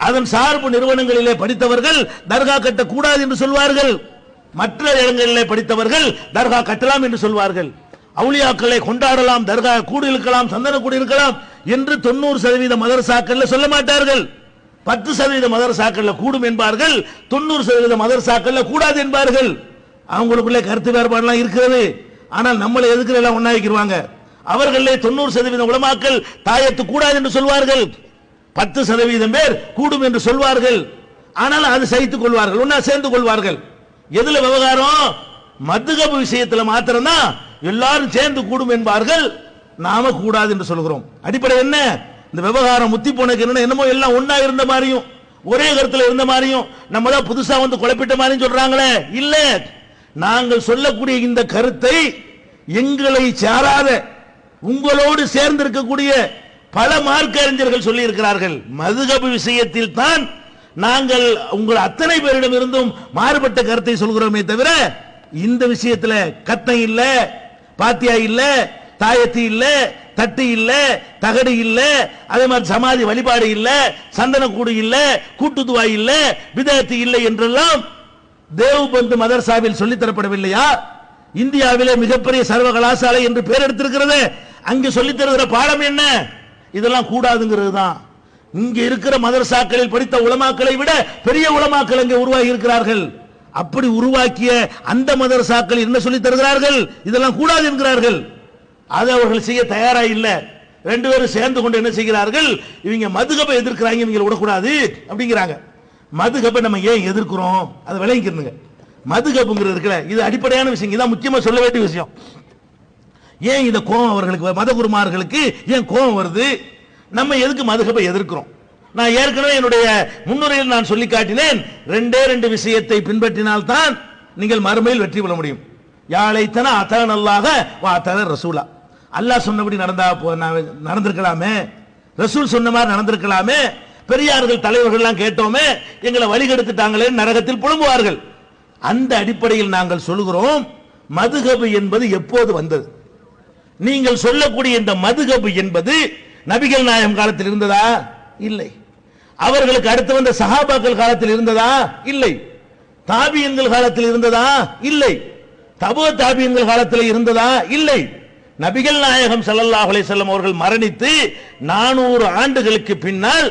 அதன் சார்பு நிறுவனங்களிலே படித்தவர்கள் தர்கா கட்ட கூடாது என்று சொல்வார்கள், மற்ற இடங்களிலே படித்தவர்கள் தர்கா கட்டலாம் என்று சொல்வார்கள். அவுலியாக்களை கொண்டாடலாம், தர்கா கூடு இருக்கலாம், சந்தன கூடு இருக்கலாம் என்று 90% மதரசாக்கள்ல சொல்ல மாட்டார்கள். 10% மதரசாக்கள்ல கூடும் என்பார்கள், 90% மதரசாக்கள்ல கூடாது என்பார்கள். அவங்களுக்குள்ளே கருத்து வேறுபாடுலாம் இருக்கிறது. ஆனால் நம்மளை எதுக்கு எல்லாம் ஒண்ணாக்கிடுவாங்க. அவர்களே 90% உலமாக்கள் தாயத்து கூடாது என்று சொல்வார்கள், 10% பேர் கூடும் என்று சொல்வார்கள். ஆனால் அது சகித்துக் கொள்வார்கள், ஒன்னா சேர்ந்து கொள்வார்கள். எதுல விவகாரம்? மதுஹப் விஷயத்துல மாத்திரம்தான் எல்லாரும் சேர்ந்து கூடும் என்பார்கள், நாம கூடாது என்று சொல்கிறோம். அடிப்படை என்ன? இந்த விவகாரம் முத்தி போனக்கு என்னமோ எல்லாம் ஒன்னா இருந்த மாதிரியும் ஒரே கருத்துல இருந்த மாதிரியும் நம்ம தான் புதுசா வந்து குழப்பிட்ட மாதிரியும் சொல்றாங்களே. இல்ல, நாங்கள் சொல்லக்கூடிய இந்த கருத்தை எங்களை சாராத உங்களோடு சேர்ந்து இருக்கக்கூடிய பல மார்க்க அறிஞர்கள் சொல்லி இருக்கிறார்கள். மதுஹப் விஷயத்தில் தான் நாங்கள் உங்கள் அத்தனை பேரிடம் இருந்தும் மாறுபட்ட கருத்தை சொல்கிறோமே தவிர இந்த விஷயத்துல கத்தம் இல்ல, பாத்தியா இல்ல, தாயத்து இல்ல, தட்டு இல்ல, தகடு இல்ல, அதே மாதிரி சமாதி வழிபாடு இல்ல, சந்தனக்கூடு இல்ல, கூட்டுதுவாய் இல்ல, பிதஅத் இல்லை என்றெல்லாம் தேவபந்து மதரசாவில் சொல்லித் தரப்படவில்லையா? இந்தியாவிலே மிகப்பெரிய சர்வ கலாசாலை என்று பெயர் எடுத்திருக்கிறது. அங்கு சொல்லித் தருகிற பாடம் என்ன? இதெல்லாம் கூடாதுங்கிறது தான். இங்க இருக்கிற மதரசாக்களில் படித்த உலமாக்களை விட பெரிய உலமாக்கள் அங்கே உருவாகி இருக்கிறார்கள். அப்படி உருவாக்கிய அந்த மதரசாக்கள் என்ன சொல்லி தருகிறார்கள்? இதெல்லாம் கூடாது என்கிறார்கள். அதை அவர்கள் செய்ய தயாரா இல்ல. ரெண்டு பேரும் சேர்ந்து கொண்டு என்ன செய்கிறார்கள், இவங்க மதுகபை எதிர்க்கிறாங்க, இவங்க விடக்கூடாது அப்படிங்கிறாங்க. மதுகபை நம்ம ஏன் எதிர்க்கிறோம் அதை விளங்கிக்கிறதுங்க. மதுகபுங்கிறது இருக்குல்ல, இது அடிப்படையான விஷயம், இதான் முக்கியமா சொல்ல வேண்டிய விஷயம். ஏன் இந்த கோபம் அவர்களுக்கு, மதகுருமார்களுக்கு ஏன் கோபம் வருது, நம்ம எதுக்கு மதுகபை எதிர்க்கிறோம்? நான் ஏற்கனவே என்னுடைய முன்னுரையில் நான் சொல்லி காட்டினேன், ரெண்டே ரெண்டு விஷயத்தை பின்பற்றினால்தான் நீங்கள் மறுமையில் வெற்றி பெற முடியும். யாழைத்தன அத்தன அல்லாஹ வா அத்தன ரசூலா. அல்லாஹ் சொன்னபடி நடந்திருக்கலாமே, ரசூல் சொன்ன மாதிரி நடந்திருக்கலாமே, பெரியார்கள் தலைவர்கள்லாம் கேட்டோமே, எங்களை வழிகெடுத்துட்டாங்களே நரகத்தில் புலம்புவார்கள். அந்த அடிப்படையில் நாங்கள் சொல்கிறோம், மதுகபு என்பது எப்போது வந்தது? நீங்கள் சொல்லக்கூடிய இந்த மதுகபு என்பது நபிகள் நாயகம் காலத்தில் இருந்ததா? இல்லை. அவர்களுக்கு அடுத்து வந்த சஹாபாக்கள் காலத்தில் இருந்ததா? இல்லை. தாபியன்கள் காலத்தில் இருந்ததா? இல்லை. தபு தாபியன்கள் காலத்தில் இருந்ததா? இல்லை. நபிகள் நாயகம் ஸல்லல்லாஹு அலைஹி வஸல்லம் அவர்கள் மரணித்து 400 ஆண்டுகளுக்கு பின்னால்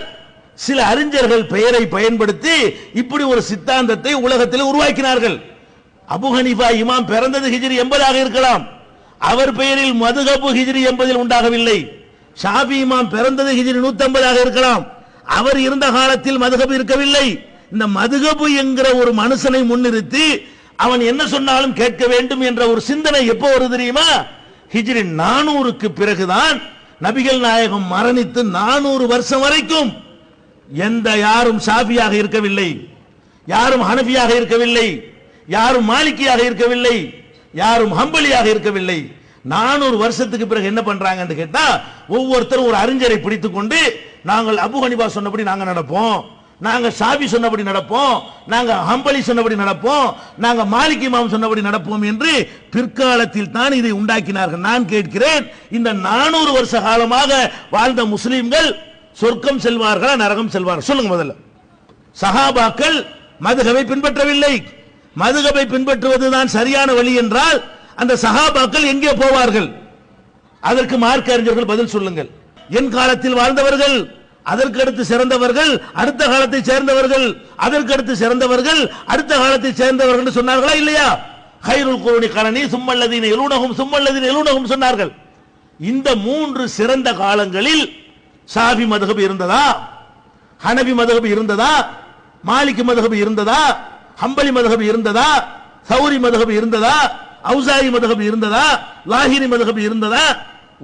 சில அறிஞர்கள் பெயரை பயன்படுத்தி இப்படி ஒரு சித்தாந்தத்தை உலகத்தில் உருவாக்கினார்கள். அபு ஹனீஃபா இமாம் பிறந்தது ஹிஜ்ரி 80 ஆக இருக்கலாம், அவர் பெயரில் மதுகபு ஹிஜ்ரி 80 உண்டாகவில்லை. ஷாஃபி இமாம் பிறந்தது ஹிஜ்ரி 150 ஆக இருக்கலாம், அவர் இருந்த காலத்தில் மதுகபு இருக்கவில்லை. இந்த மதுகபு என்கிற ஒரு மனுஷனை முன்னிறுத்தி அவன் என்ன சொன்னாலும் கேட்க வேண்டும் என்ற ஒரு சிந்தனை எப்போ வருது தெரியுமா? ஹிஜ்ரி 400க்கு பிறகுதான். நபிகள் நாயகம் மரணித்து 400 வருஷம் வரைக்கும் யாரும் ஷாஃபியாக இருக்கவில்லை, யாரும் ஹனஃபியாக இருக்கவில்லை, யாரும் மாலிக்கியாக இருக்கவில்லை, யாரும் ஹம்பலியாக இருக்கவில்லை. 400 வருஷத்துக்கு பிறகு என்ன பண்றாங்கன்னு கேட்டா, ஒவ்வொருத்தரும் ஒரு அறிஞரை பிடித்துக் கொண்டு நாங்கள் அபு ஹனீஃபா சொன்னபடி நாங்க நடப்போம், நாங்க ஷாஃபி சொன்னபடி நடப்போம், நாங்க ஹம்பலி சொன்னபடி நடப்போம், நாங்க மாலிக் இமாம் சொன்னபடி நடப்போம் என்று பிற்காலத்தில் தான் இதை உண்டாக்கினார்கள். நான் கேட்கிறேன், இந்த 400 வருஷ காலமாக வாழ்ந்த முஸ்லிம்கள் சொர்க்கம் செல்வார்களா நரகம் செல்வார்கள்? சொல்லுங்க முதல்ல. சஹாபாக்கள் மதுகபை பின்பற்றவில்லை. மதுகபை பின்பற்றுவதுதான் சரியான வழி என்றால் அந்த சஹாபாக்கள் எங்கே போவார்கள்? அதற்கு மார்க்க அறிஞர்கள் பதில் சொல்லுங்கள். என் காலத்தில் வாழ்ந்தவர்கள், அதற்கு அடுத்து சிறந்தவர்கள், அடுத்த காலத்தை சேர்ந்தவர்கள், அதற்கு அடுத்து சிறந்தவர்கள், அடுத்த காலத்தை சேர்ந்தவர்கள் சொன்னார்களா இல்லையா? கைருல் குர்ஆனி கரனி சும்மல்லதீன யலூனஹும் சும்மல்லதீன யலூனஹும் சொன்னார்கள். இந்த 3 சிறந்த காலங்களில் ஷாஃபி மதுஹப் இருந்ததா, ஹனபி மதுஹப் இருந்ததா, மாலிக் மதுஹப் இருந்ததா, ஹம்பலி மதுஹப் இருந்ததா, சௌரி மதுஹப் இருந்ததா, அவுசாரி மதுஹப் இருந்ததா, லாஹிரி மதுஹப் இருந்ததா?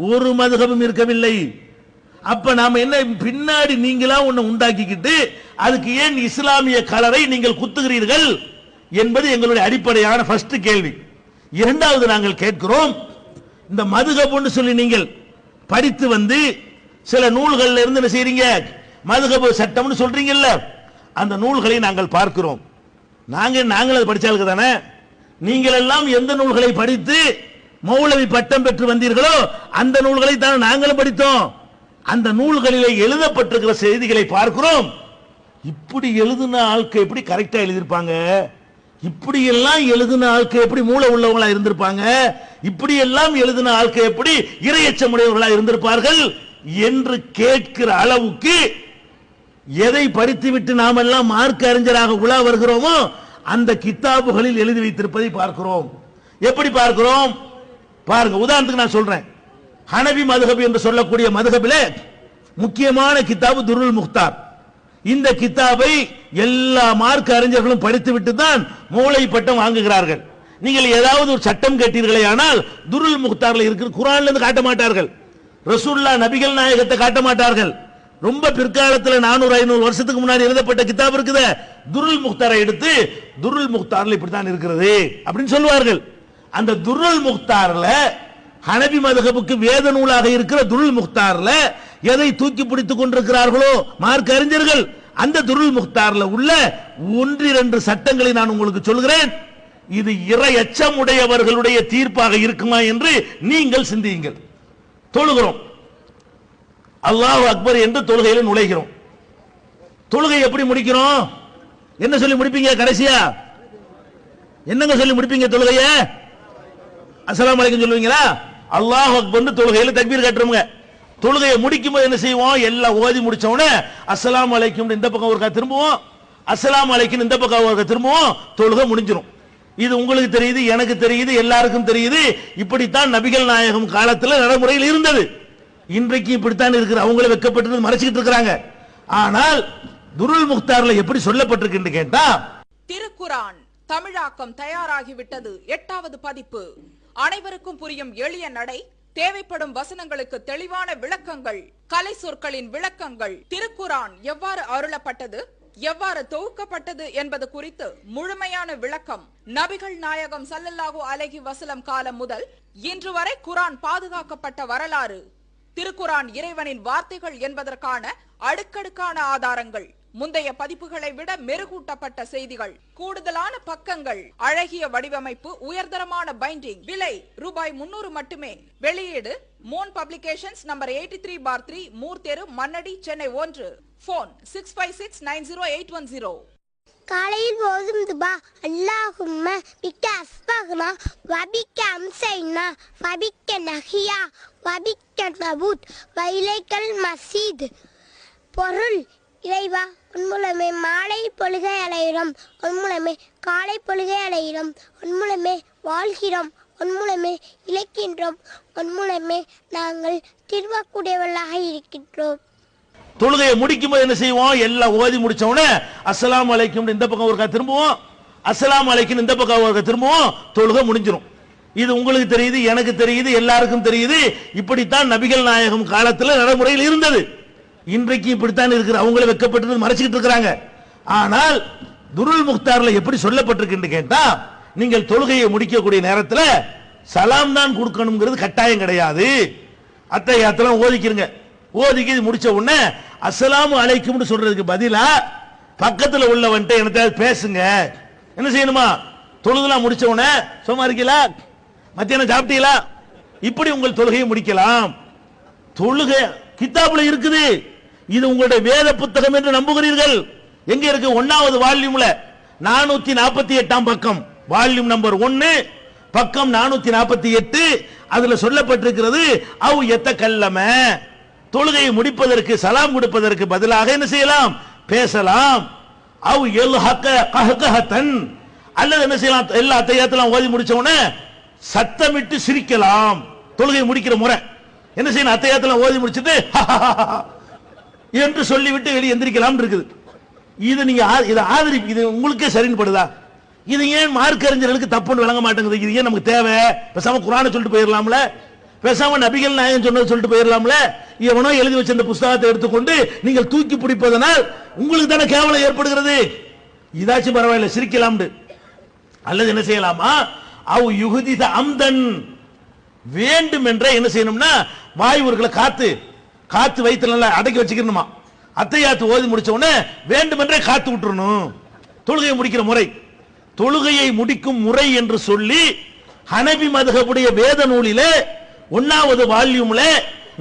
ஒரு மதுஹபும் இருக்கவில்லை. அப்ப நாம என்ன பின்னாடி நீங்களா ஒன்னு உண்டாக்கிக்கிட்டு அதுக்கு ஏன் இஸ்லாமிய கலரை நீங்கள் குத்துகிறீர்கள் என்பது எங்களுடைய அடிப்படையான ஃபர்ஸ்ட் கேள்வி. இரண்டாவது நாங்கள் கேட்கிறோம், இந்த மதுஹப்னு சொல்லி நீங்கள் படித்து வந்து சில நூல்கள்ல இருந்து என்ன செய்றீங்க, மதுஹப் சட்டம்னு சொல்றீங்கல்ல, அந்த நூல்களை நாங்கள் பார்க்கிறோம். நாங்கள் அதை படிச்சாலுக்கு தானே. நீங்கள் எல்லாம் எந்த நூல்களை படித்து மௌலவி பட்டம் பெற்று வந்தீர்களோ அந்த நூல்களை தான் நாங்களும் படித்தோம். அந்த நூல்களிலே எழுதப்பட்டிருக்கிற செய்திகளை பார்க்கிறோம். இப்படி எழுதின ஆட்கள் எப்படி கரெக்டா எழுதியிருப்பாங்க, இப்படி எல்லாம் எழுதின ஆட்கள் எப்படி மூளை உள்ளவங்களா இருந்திருப்பாங்க, இப்படி எல்லாம் எழுதின ஆட்கள் எப்படி இறையச்சமுடையவர்களா இருந்திருப்பார்கள் என்று கேட்கிற அளவுக்கு எதை படித்துவிட்டு நாம் எல்லாம் மார்க்க அறிஞராக உலா வருகிறோமோ அந்த கித்தாபுகளில் எழுதி வைத்திருப்பதை பார்க்கிறோம். எப்படி பார்க்கிறோம் பாருங்க. உதாரணத்துக்கு நான் சொல்றேன், ஹனபி மதுஹப் என்று சொல்லக்கூடிய மதுஹபிலே முக்கியமான கித்தாபு துருல் முக்தார். இந்த கித்தாபை எல்லா மார்க்க அறிஞர்களும் படித்துவிட்டு தான் மூளை பட்டம் வாங்குகிறார்கள். நீங்கள் ஏதாவது ஒரு சட்டம் கேட்டீர்களே ஆனால் துருல் முக்தார்ல இருக்கிற குர்ஆன்ல இருந்து காட்ட மாட்டார்கள், ரசூலுல்லாஹ் நபிகள் நாயகத்தை காட்ட மாட்டார்கள். ரொம்ப பிற்காலத்தில் 400-500 வருஷத்துக்கு முன்னாடி எழுதப்பட்ட கிதாப் இருக்குது, துருல் முக்தாரை எடுத்து துருல் முக்தார்ல இப்படித்தான் இருக்கிறது அப்படின்னு சொல்லுவார்கள். அந்த துருல் முக்தார்ல ஹனபி மதுஹபுக்கு வேத நூலாக இருக்கிற துருல் முக்தார்ல எதை தூக்கி பிடித்துக் கொண்டிருக்கிறார்களோ மார்க்க அறிஞர்கள், அந்த துருல் முக்தார்ல உள்ள 1-2 சட்டங்களை நான் உங்களுக்கு சொல்கிறேன். இது இறை அச்சம் உடையவர்களுடைய தீர்ப்பாக இருக்குமா என்று நீங்கள் சிந்தியுங்கள். தொழுகிறோம், அல்லாஹ் அக்பர் என்று தொழுகையில் நுழைகிறோம். தொழுகை எப்படி முடிக்கிறோம்? என்ன சொல்லி முடிப்பீங்க? கடைசியா என்னங்க சொல்லி முடிப்பீங்க தொழுகைய? அஸ்ஸலாமு அலைக்கும் சொல்லுவீங்களா? அல்லாஹ் அக்பர் தொழுகையில் தக்பீர் கட்டுறோங்க. தொழுகையை முடிக்கும் போது என்ன செய்வோம்? எல்லாம் ஓதி முடிச்ச உடனே அஸ்ஸலாமு அலைக்கும் இந்த பக்கம் ஒருக்கா திரும்புவோம், அஸ்ஸலாமு அலைக்கும் இந்த பக்கம் ஒருக்கா திரும்புவோம், தொழுகை முடிஞ்சிடும். இது உங்களுக்கு தெரியுது, எனக்கு தெரியுது, எல்லாருக்கும் தெரியுது. இப்படித்தான் நபிகள் நாயகம் காலத்தில் நடைமுறையில் இருந்தது. இன்றைக்கு இப்படித்தான் இருக்கிற அவங்கள வெக்கப்பட்டு மறைச்சிட்டு இருக்கிறாங்க. ஆனால் துருல் முக்தார்ல எப்படி சொல்லப்பட்டிருக்கு கேட்டா, திருக்குரான் தமிழாக்கம் தயாராகிவிட்டது 8வது பதிப்பு. அனைவருக்கும் புரியும் எளிய நடை, தேவைப்படும் வசனங்களுக்கு தெளிவான விளக்கங்கள், கலை சொற்களின் விளக்கங்கள், திருக்குரான் எவ்வாறு அருளப்பட்டது, எவ்வாறு தொகுக்கப்பட்டது என்பது குறித்து முழுமையான விளக்கம், நபிகள் நாயகம் ஸல்லல்லாஹு அலைஹி வஸல்லம் காலம் முதல் இன்று வரை குரான் பாதுகாக்கப்பட்ட வரலாறு, திருக்குரான் இறைவனின் வார்த்தைகள் என்பதற்கான அடுக்கடுக்கான ஆதாரங்கள், முந்தைய பதிப்புகளை விட மெருகூட்டப்பட்ட செய்திகள், கூடுதலான பக்கங்கள், அழகிய வடிவமைப்பு, உயர்தரமான பைண்டிங். விலை ரூபாய் 300 மட்டுமே. வெளியீடு மோன் பப்ளிகேஷன்ஸ், நம்பர் 83/3, மூர் தெரு, மண்ணடி, சென்னை 1. போன் 65690810. காலையில் ஓதும் துபா அல்லாஹும்ம பிக்க அஸ்பஹ்னா வபிக்க அம்சைனா வபிக்க நஹியா வபிக்க நபூத் வைலைக்கல் மசீத். பொருள்: இறைவா, உன் மூலமே மாலை பொழுகை அடைகிறோம், உன் மூலமே காலை பொழுகை அடைகிறோம், உன் மூலமே வாழ்கிறோம், உன் மூலமே இழைக்கின்றோம், உன் மூலமே நாங்கள் திரும்பக்கூடியவர்களாக இருக்கின்றோம். தொழுகையை முடிக்கும் போது என்ன செய்வோம்? எல்லாம் ஓதி முடிச்ச உடனே அஸ்ஸலாமு அலைக்கும் இந்த பக்கம் ஒருக்கா திரும்புவோம், அஸ்ஸலாமு அலைக்கும் இந்த பக்கம் ஒருக்கா திரும்புவோம், தொழுகை முடிஞ்சிடும். இது உங்களுக்கு தெரியுது, எனக்கு தெரியுது, எல்லாருக்கும் தெரியுது. இப்படித்தான் நபிகள் நாயகம் காலத்தில் நடைமுறையில் இருந்தது. இன்றைக்கு இப்படித்தான் இருக்கிற அவங்கள வெக்கப்பட்டு மறைச்சிட்டு இருக்கிறாங்க. ஆனால் துருல் முக்தார்ல எப்படி சொல்லப்பட்டிருக்கு கேட்டா, நீங்கள் தொழுகையை முடிக்கக்கூடிய நேரத்தில் சலாம் தான் கொடுக்கணுங்கிறது கட்டாயம் கிடையாது. அத்தையாத்தெல்லாம் ஓதிக்கிறங்க. ஓதிக்கு முடிச்ச உடனே அஸ்ஸலாமு அலைக்கும்னு சொல்றதுக்கு பதிலா பக்கத்தில் உள்ளவன்ட்ட என்னத்தையாவது பேசுங்க. என்ன செய்யணுமா? தொழுதெல்லாம் முடிச்ச உடனே சும்மா இருக்கீங்களா, மத்தியானம் சாப்பிட்டீங்களா, இப்படி உங்கள் தொழுகையை முடிக்கலாம். தொழுகை கிதாபுல இருக்குது. இது உங்களுடைய வேத புத்தகம் என்று நம்புகிறீர்கள். எங்க இருக்கு? 1வது வால்யூம்ல 448ஆம் பக்கம், வால்யூம் நம்பர் 1, பக்கம் 448. அதுல சொல்லப்பட்டிருக்கிறது, அவ் எத்தகல்லம, தொழுகையை முடிப்பதற்கு சலாம் கொடுப்பதற்கு பதிலாக என்ன செய்யலாம்? பேசலாம். அவ் யல்ஹக கஹகஹதன், அல்லது என்ன செய்யலாம்? எல்லா அத்தையாத்தெல்லாம் ஓதி முடிச்ச உடனே சத்தமிட்டு சிரிக்கலாம். தொழுகை முடிக்கிற முறை என்ன செய்யணும்? அத்தையாத்தெல்லாம் ஓதி முடிச்சிட்டு என்று சொல்லிவிட்டு வெளியே எந்திரிக்கலாம் இருக்குது. இது நீங்க இதை ஆதரிப்பு, இது உங்களுக்கே சரின்னு படுதா? இது ஏன் மார்க்க அறிஞர்களுக்கு தப்புன்னு விளங்க மாட்டேங்குது? இது ஏன் நமக்கு தேவை? பேசாம குர்ஆனை சொல்லிட்டு போயிடலாம்ல, பேசாம நபிகள் நாயகம் சொன்னதை சொல்லிட்டு போயிடலாம்ல. எவனோ எழுதி வச்ச இந்த புஸ்தகத்தை எடுத்துக்கொண்டு நீங்கள் தூக்கி பிடிப்பதனால் உங்களுக்கு தானே கேவலம் ஏற்படுகிறது. இதாச்சும் பரவாயில்ல, சிரிக்கலாம். அல்லது என்ன செய்யலாமா? அவ் யுஹதித அம்தன், வேண்டும் என்ற என்ன செய்யணும்னா வாய் ஊர்களை காத்து வைத்து நல்லா அடக்கி வச்சுக்கணுமா. அத்தையாத்து ஓதி முடிச்ச உடனே வேண்டுமென்றே காத்து விட்டுறணும். தொழுகையை முடிக்கிற முறை, தொழுகையை முடிக்கும் முறை என்று சொல்லி ஹனபி மதுஹபுடைய வேத நூலிலே 1வது வால்யூம்ல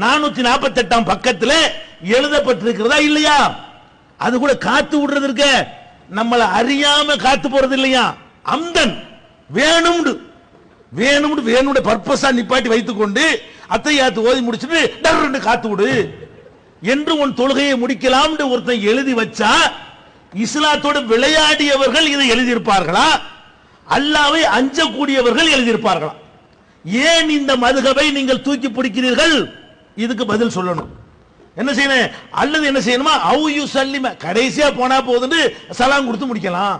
448ஆம் பக்கத்தில் எழுதப்பட்டிருக்கிறதா இல்லையா? அது கூட காத்து விடுறது இருக்க, நம்மளை அறியாம காத்து போறது இல்லையா? அம்தன், வேணும்னு பர்பஸா நிப்பாட்டி வைத்துக் கொண்டு அத்தையாத்து ஓதி முடிச்சுட்டு டர்ன்னு காத்து விடு என்று உன் தொழுகையை முடிக்கலாம் ஒருத்தன் எழுதி வச்சா, இஸ்லாத்தோடு விளையாடியவர்கள் இதை எழுதியிருப்பார்களா? அல்லாஹ்வை அஞ்சக்கூடியவர்கள் எழுதியிருப்பார்களா? ஏன் இந்த மதுஹபை நீங்கள் தூக்கி பிடிக்கிறீர்கள்? இதுக்கு பதில் சொல்லணும். என்ன செய்யணும்? அல்லது என்ன செய்யணுமா? அவு யூ சல்லிம, கடைசியா போனா போதுன்னு சலாம் கொடுத்து முடிக்கலாம்.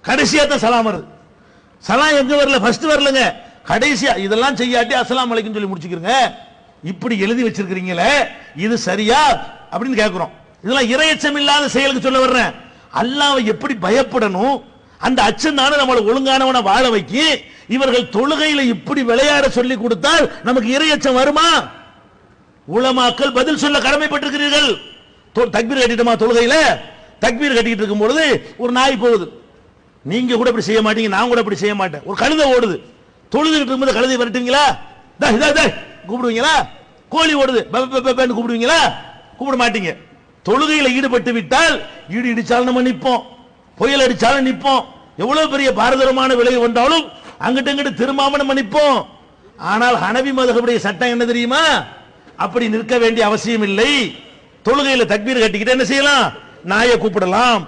கடைசியா தான் சலாம் வருது. சலாம் எங்க வரல? ஃபர்ஸ்ட் வரலங்க, கடைசியா. இதெல்லாம் செய்யாட்டி அஸ்ஸலாமு அலைக்கும் சொல்லி முடிச்சுக்கிறீங்க. இப்படி எழுதி வச்சிருக்கிறீங்களே, இது சரியா அப்படின்னு கேட்கிறோம். இதெல்லாம் இறையச்சம் இல்லாத செயலுக்கு சொல்ல வர்றேன். அல்லாஹ்வை எப்படி பயப்படணும், அந்த அச்சம் தானே நம்மளை ஒழுங்கானவனை வாழ வைக்கி. இவர்கள் தொழுகையில இப்படி விளையாட சொல்லி கொடுத்தால் நமக்கு இறையச்சம் வருமா? உலமாக்கள் பதில் சொல்ல கடமைப்பட்டிருக்கிறீர்கள். தக்பீர் கட்டிட்டோமா? தொழுகையில தக்பீர் கட்டிட்டு இருக்கும் பொழுது ஒரு நாய் போகுது. நீங்க கூட இப்படி செய்ய மாட்டீங்க, நான் கூட இப்படி செய்ய மாட்டேன். ஒரு கழுதை ஓடுது, தொழுதுகிட்டு இருக்கும்போது கழுதை விரட்டுவீங்களா? கூப்பிடுவீங்களா? கோழி ஓடுது கூப்பிடுவீங்களா? கூப்பிட மாட்டீங்க. தொழுகையில ஈடுபட்டு விட்டால் ஈடு இடிச்சாலும் நம்ம நிற்போம், புயல் அடிச்சாலும் நிற்போம், எவ்வளவு பெரிய பாரதூரமான விலை வந்தாலும் அங்கிட்டு இங்கிட்டு திரும்பாம நம்ம நிற்போம். ஆனால் ஹனபி மதுஹபுடைய சட்டம் என்ன தெரியுமா? அப்படி நிற்க வேண்டிய அவசியம் இல்லை. தொழுகையில தக்பீர் கட்டிக்கிட்டு என்ன செய்யலாம்? நாயை கூப்பிடலாம்,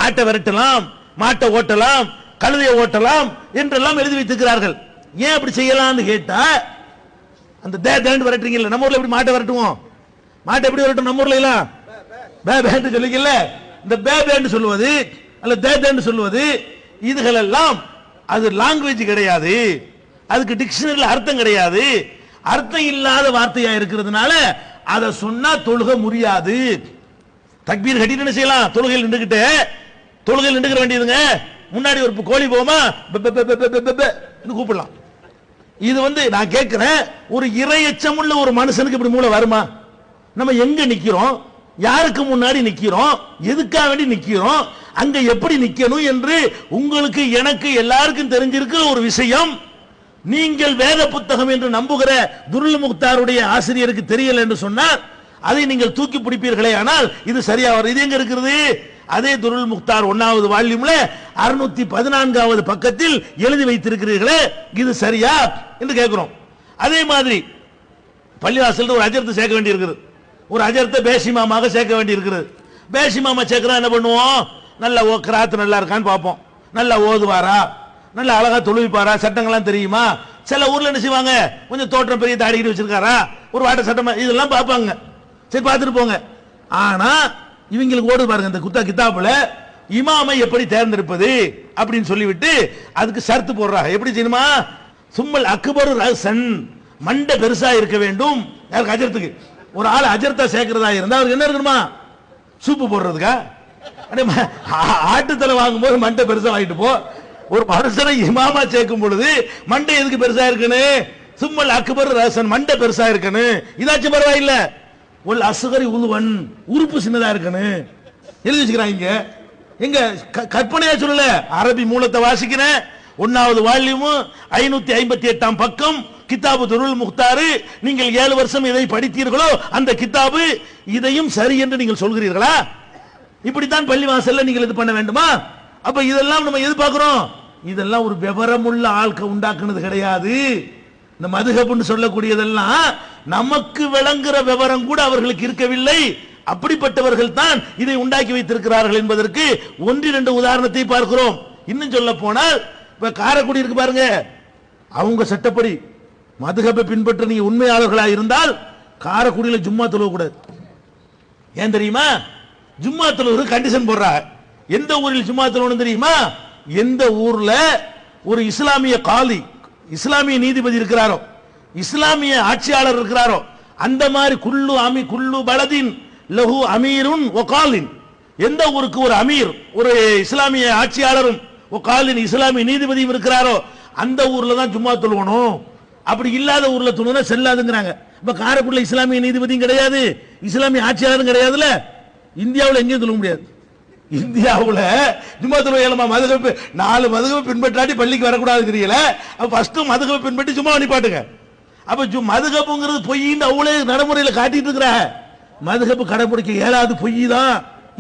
ஆட்டை விரட்டலாம், மாட்டை ஓட்டலாம், கழுதையை ஓட்டலாம் என்றெல்லாம் எழுதி வைத்திருக்கிறார்கள். ஏன் அப்படி செய்யலாம்னு கேட்டா, அந்த தேண்டு விரட்டுறீங்கல்ல, நம்ம ஊர்ல எப்படி மாட்டை விரட்டுவோம்? மாட்டை எப்படி வரட்டும் நம்ம ஊர்ல எல்லாம் பேபேன்னு சொல்லிக்கல, இந்த பேபேன்னு சொல்லுவது அல்ல தேன்னு சொல்லுவது இதுகள் எல்லாம் அது லாங்குவேஜ் கிடையாது, அதுக்கு டிக்ஷனரியில் அர்த்தம் கிடையாது, அர்த்தம் இல்லாத வார்த்தையா இருக்கிறதுனால அதை சொன்னா தொழுக முடியாது. தக்பீர் கட்டிட்டு என்ன செய்யலாம், தொழுகையில் நின்றுக்கிற வேண்டியதுங்க. முன்னாடி ஒரு கோழி போமா கூப்பிடலாம். இது நான் கேட்கிறேன், ஒரு இறையச்சம் உள்ள ஒரு மனுஷனுக்கு இப்படி மூளை வருமா? நம்ம எங்க நிக்கிறோம், யாருக்கு முன்னாடி நிக்கிறோம், எதுக்காக வேண்டி நிக்கிறோம், அங்க எப்படி நிக்கணும் என்று உங்களுக்கு எனக்கு எல்லாருக்கும் தெரிஞ்சிருக்கிற ஒரு விஷயம். நீங்கள் வேத புத்தகம் என்று நம்புகிற துருல் முக்தாருடைய ஆசிரியருக்கு தெரியல என்று சொன்னால் அதை நீங்கள் தூக்கி பிடிப்பீர்களே. ஆனால் இது சரியா வரும். இது எங்க இருக்கிறது? அதே துருல் முக்தார் 1வது வால்யூம்ல 614வது பக்கத்தில் எழுதி வைத்திருக்கிறீர்களே, இது சரியா என்று கேட்கிறோம். அதே மாதிரி பள்ளிவாசல் ஒரு அஜர்த்தை சேர்க்க வேண்டி இருக்குது, ஒரு அஜர்த்தை பேசிமாமாக சேர்க்க வேண்டி இருக்கிறது. பேசிமாமா சேர்க்கிறா என்ன பண்ணுவோம், நல்ல கிராத்து நல்லா இருக்கான்னு பார்ப்போம், நல்லா ஓதுவாரா, நல்ல அழகா தொழுவிப்பாரா, சட்டங்கள்லாம் தெரியுமா. சில ஊர்ல என்ன செய்வாங்க, கொஞ்சம் தோற்றம் பெரிய தாடிக்கிட்டு வச்சிருக்காரா, ஒரு வாட்ட சட்டம், இதெல்லாம் பார்ப்பாங்க. சரி பார்த்துட்டு போங்க. ஆனா இவங்களுக்கு ஓடு பாருங்க, இந்த கிதாபுல இமாமை எப்படி தேர்ந்தெடுப்பது அப்படின்னு சொல்லிவிட்டு அதுக்கு ஷர்த்து போடுறாங்க. எப்படி தெரியுமா, சும்மல் அக்பரு ரசன், மண்டை பெருசா இருக்க வேண்டும். யாருக்கு? அஜர்த்துக்கு. ஒரு ஆள் அஜர்த்தா சேர்க்கிறதா இருந்தா அவருக்கு என்ன இருக்கணுமா, சூப்பு போடுறதுக்கா? ஆட்டுத்தலை வாங்கும் போது மண்டை பெருசா வாங்கிட்டு போ. ஒரு மனுஷனை இமாமா சேர்க்கும் பொழுது மண்டை எதுக்கு பெருசா இருக்குன்னு, சும்மல் அக்பர் ரசன், மண்டை பெருசா இருக்குன்னு. இதாச்சும் பரவாயில்ல. ஒரு அசுகரி உழுவன், உறுப்பு சின்னதா இருக்குன்னு எழுதி வச்சுக்கிறாங்க. எங்க கற்பனையா சொல்லல, அரபி மூலத்தை வாசிக்கிறேன். 1வது வால்யூம் 558ஆம் பக்கம் கிதாபு துருல் முக்தாரு. நீங்கள் 7 வருஷம் இதை படித்தீர்களோ அந்த கிதாபு, இதையும் சரி என்று நீங்கள் சொல்கிறீர்களா? இப்படித்தான் பள்ளிவாசல்ல நீங்கள் இது பண்ண வேண்டுமா? அப்ப இதெல்லாம் நம்ம எதிர்பார்க்கிறோம். இதெல்லாம் ஒரு விவரமுள்ள ஆட்க உண்டாக்குனது கிடையாது. இந்த மதுஹப்னு சொல்லக்கூடியதெல்லாம் நமக்கு விளங்குற விவரம் கூட அவர்களுக்கு இருக்கவில்லை. அப்படிப்பட்டவர்கள் தான் இதை உண்டாக்கி வைத்திருக்கிறார்கள் என்பதற்கு 1-2 உதாரணத்தை பார்க்கிறோம். இன்னும் சொல்ல போனால் இப்ப காரைக்குடி இருக்கு பாருங்க, அவங்க சட்டப்படி மதுஹப்பை பின்பற்ற நீங்க உண்மையாளர்களாக இருந்தால் காரைக்குடியில் ஜும்மா தொழுவ கூடாது. ஏன் தெரியுமா? ஜும்மா தொழுவ கண்டிஷன் போடுறாங்க. எந்த ஊரில் ஜும்மா தொழுவணும் தெரியுமா? எந்த ஊர்ல ஒரு இஸ்லாமிய காலி, இஸ்லாமிய நீதிபதி இருக்கிறாரோ, இஸ்லாமிய ஆட்சியாளர் இருக்கிறாரோ, அந்த மாதிரி குல்லு பலதின் லஹு அமீருன் வகாலின், எந்த ஊருக்கு ஒரு அமீர், ஒரு இஸ்லாமிய ஆட்சியாளரும் வகாலின் இஸ்லாமிய நீதிபதியும் இருக்கிறாரோ அந்த ஊர்ல தான் ஜும்மா தொழுவணும். அப்படி இல்லாத ஊர்ல தொழுனா செல்லாதுங்கிறாங்க. இப்ப காரைக்குடியில் இஸ்லாமிய நீதிபதியும் கிடையாது, இஸ்லாமிய ஆட்சியாளரும் கிடையாதுல. இந்தியாவில் எங்கேயும் தொழ முடியாது. இந்தியாவில் ஜும்மா தொழுவ ஏலமா? மதுஹப் 4 மதுஹப் பின்பற்றாட்டி பள்ளிக்கு வரக்கூடாதுங்கிறீங்களே. அப்ப ஃபர்ஸ்ட் மதுஹப் பின்பற்றி சும்மா நிப்பாட்டுங்க. அப்ப மதுஹப்ங்கிறது பொய்ன்னு அவ்வளவு நடைமுறையில் காட்டிட்டு இருக்கிற, மதுஹப் கடைபிடிக்க இயலாது, பொய் தான்.